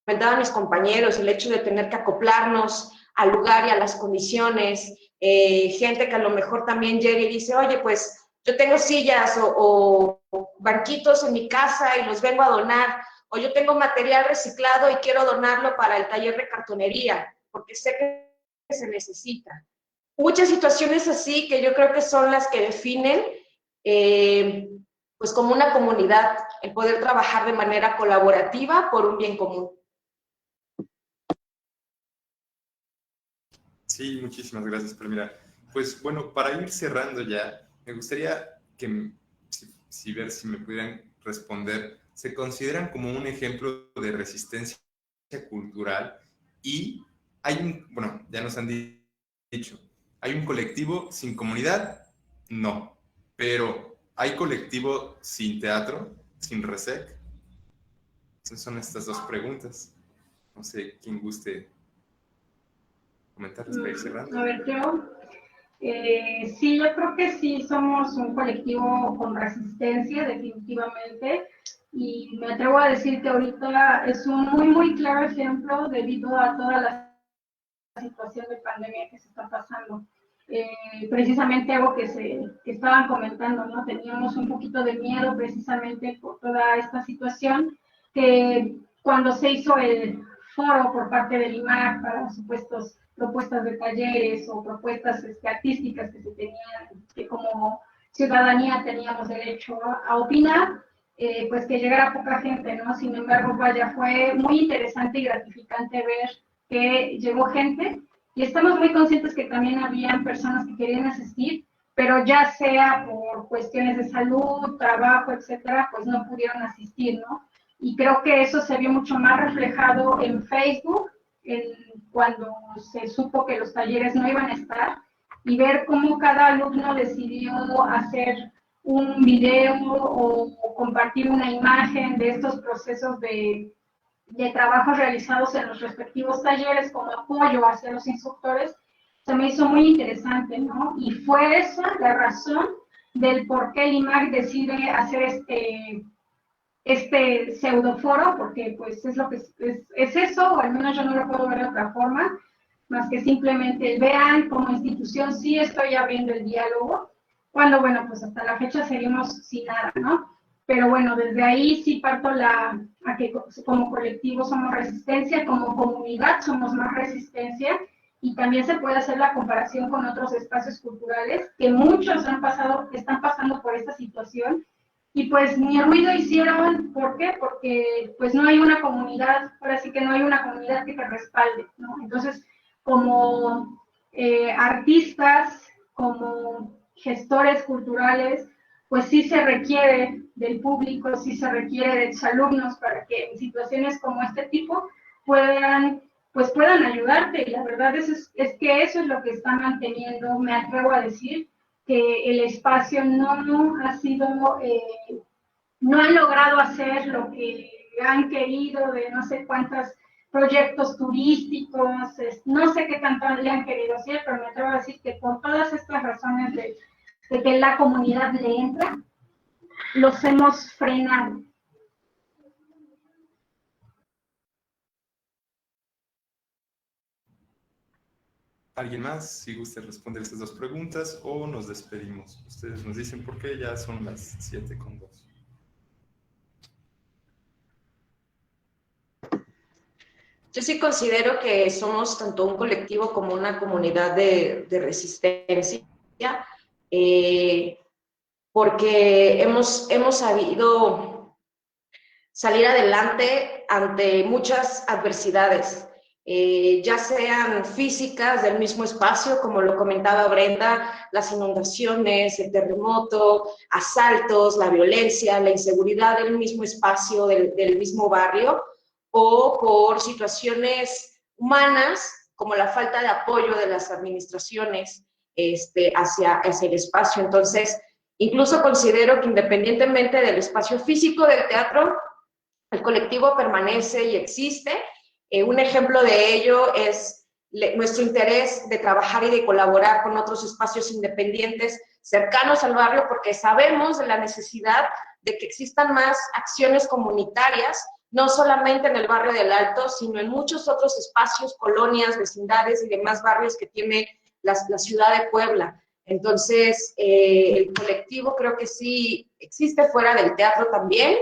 comentaban mis compañeros, el hecho de tener que acoplarnos al lugar y a las condiciones, gente que a lo mejor también llega y dice, oye, pues yo tengo sillas o banquitos en mi casa y los vengo a donar, o yo tengo material reciclado y quiero donarlo para el taller de cartonería, porque sé que se necesita. Muchas situaciones así que yo creo que son las que definen, pues como una comunidad, el poder trabajar de manera colaborativa por un bien común. Sí, muchísimas gracias, Palmira. Pues bueno, para ir cerrando ya, me gustaría que, ver si me pudieran responder, ¿se consideran como un ejemplo de resistencia cultural? Y bueno, ya nos han dicho, ¿hay un colectivo sin comunidad? No, pero ¿hay colectivo sin teatro, sin RESEC? Esas son estas dos preguntas. No sé quién guste comentarles para ir cerrando. A ver, sí, yo creo que sí somos un colectivo con resistencia, definitivamente, y me atrevo a decir que ahorita es un muy claro ejemplo debido a toda la situación de pandemia que se está pasando. Precisamente algo que estaban comentando, ¿no? Teníamos un poquito de miedo precisamente por toda esta situación, que cuando se hizo el foro por parte del IMAC para supuestos propuestas de talleres o propuestas artísticas que se tenían, que como ciudadanía teníamos derecho a opinar, pues que llegara poca gente, ¿no? Sin embargo, vaya, fue muy interesante y gratificante ver que llegó gente, y estamos muy conscientes que también habían personas que querían asistir, pero ya sea por cuestiones de salud, trabajo, etcétera, pues no pudieron asistir, ¿no? Y creo que eso se vio mucho más reflejado en Facebook, cuando se supo que los talleres no iban a estar, y ver cómo cada alumno decidió hacer un video o compartir una imagen de estos procesos de trabajos realizados en los respectivos talleres como apoyo hacia los instructores, se me hizo muy interesante, ¿no? Y fue esa la razón del por qué el IMAC decide hacer este pseudoforo, porque pues es lo que es eso, o al menos yo no lo puedo ver de otra forma, más que simplemente vean como institución sí estoy abriendo el diálogo, cuando bueno, pues hasta la fecha seguimos sin nada, ¿no? Pero bueno, desde ahí sí parto a que como colectivo somos resistencia, como comunidad somos más resistencia, y también se puede hacer la comparación con otros espacios culturales que muchos están pasando por esta situación, y pues ni ruido hicieron. ¿Por qué? Porque pues no hay una comunidad, ahora sí que no hay una comunidad que te respalde, ¿no? Entonces, como artistas, como gestores culturales, pues sí se requiere del público, sí se requiere de los alumnos para que en situaciones como este tipo puedan ayudarte. Y la verdad es que eso es lo que está manteniendo, me atrevo a decir, que el espacio no han logrado hacer lo que han querido de no sé cuántos proyectos turísticos, no sé qué tanto le han querido hacer, pero me atrevo a decir que por todas estas razones de que la comunidad le entra, los hemos frenado. ¿Alguien más? Si gusta responder estas dos preguntas o nos despedimos. Ustedes nos dicen por qué, ya son las 7:02. Yo sí considero que somos tanto un colectivo como una comunidad de resistencia, porque hemos sabido salir adelante ante muchas adversidades, ya sean físicas del mismo espacio, como lo comentaba Brenda, las inundaciones, el terremoto, asaltos, la violencia, la inseguridad del mismo espacio, del mismo barrio, o por situaciones humanas, como la falta de apoyo de las administraciones hacia el espacio. Entonces, Incluso considero que independientemente del espacio físico del teatro, el colectivo permanece y existe. Un ejemplo de ello es nuestro interés de trabajar y de colaborar con otros espacios independientes cercanos al barrio, porque sabemos de la necesidad de que existan más acciones comunitarias, no solamente en el barrio del Alto, sino en muchos otros espacios, colonias, vecindades y demás barrios que tiene la ciudad de Puebla. Entonces, el colectivo creo que sí existe fuera del teatro también.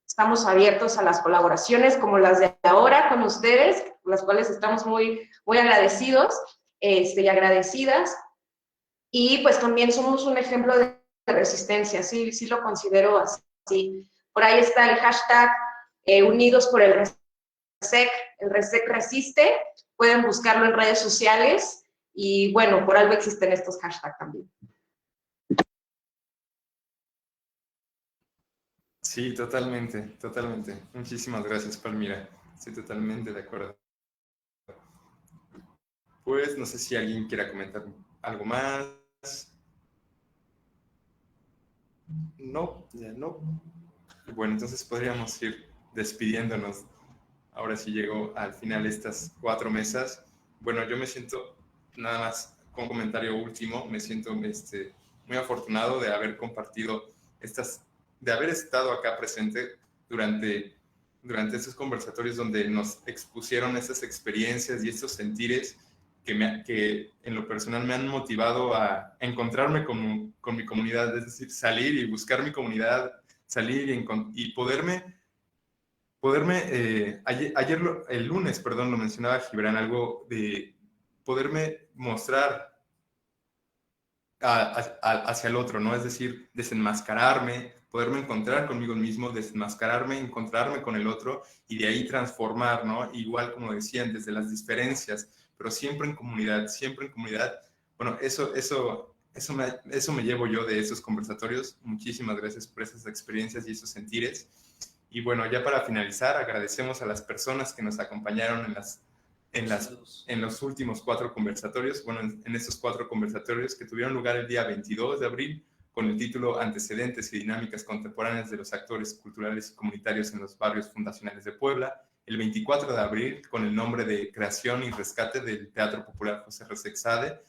Estamos abiertos a las colaboraciones como las de ahora con ustedes, las cuales estamos muy, muy agradecidos y agradecidas. Y pues también somos un ejemplo de resistencia, sí lo considero así. Por ahí está el hashtag Unidos por el RESEC resiste, pueden buscarlo en redes sociales y bueno, por algo existen estos hashtags también. Sí, totalmente, totalmente. Muchísimas gracias, Palmira. Estoy totalmente de acuerdo. Pues no sé si alguien quiera comentar algo más. No, ya no. Bueno, entonces podríamos ir despidiéndonos. Ahora sí llegó al final estas 4 mesas. Bueno, yo me siento, nada más con un comentario último, me siento muy afortunado de haber compartido de haber estado acá presente durante estos conversatorios donde nos expusieron esas experiencias y estos sentires que en lo personal me han motivado a encontrarme con mi comunidad, es decir, salir y buscar mi comunidad, salir y poderme el lunes, perdón, lo mencionaba Gibran, algo de poderme mostrar hacia el otro, ¿no? Es decir, desenmascararme, poderme encontrar conmigo mismo, desenmascararme, encontrarme con el otro y de ahí transformar, ¿no? Igual como decían, desde las diferencias, pero siempre en comunidad, siempre en comunidad. Bueno, eso me llevo yo de esos conversatorios. Muchísimas gracias por esas experiencias y esos sentires. Y bueno, ya para finalizar, agradecemos a las personas que nos acompañaron en los últimos 4 conversatorios, bueno, en estos 4 conversatorios que tuvieron lugar el día 22 de abril con el título Antecedentes y dinámicas contemporáneas de los actores culturales y comunitarios en los barrios fundacionales de Puebla, el 24 de abril con el nombre de Creación y Rescate del Teatro Popular José RESEC SADE,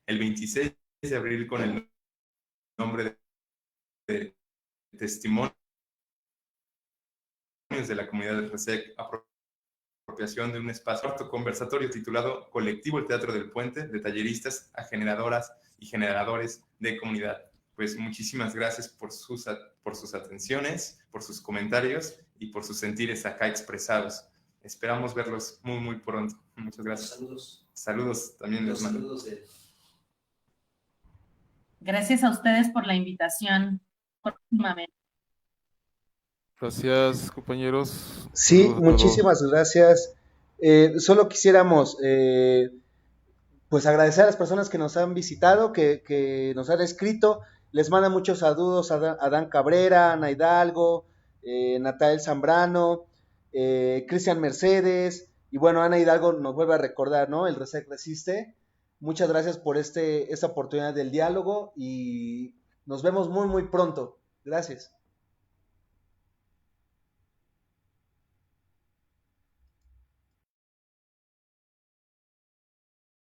el 26 de abril con el nombre de Testimonio de la comunidad de RESEC, apropiación de un espacio, cuarto conversatorio titulado Colectivo El Teatro del Puente, de talleristas a generadoras y generadores de comunidad. Pues muchísimas gracias por sus atenciones, por sus comentarios y por sus sentires acá expresados. Esperamos verlos muy, muy pronto. Muchas gracias. Saludos. Saludos también les mando. Gracias a ustedes por la invitación. Próximamente. Gracias, compañeros. Sí, Saludos a muchísimas todos. gracias. Solo quisiéramos pues agradecer a las personas que nos han visitado, que nos han escrito. Les manda muchos saludos a Dan Cabrera, Ana Hidalgo, Natael Zambrano, Cristian Mercedes. Y bueno, Ana Hidalgo nos vuelve a recordar, ¿no? El RESEC resiste. Muchas gracias por esta oportunidad del diálogo y nos vemos muy, muy pronto. Gracias.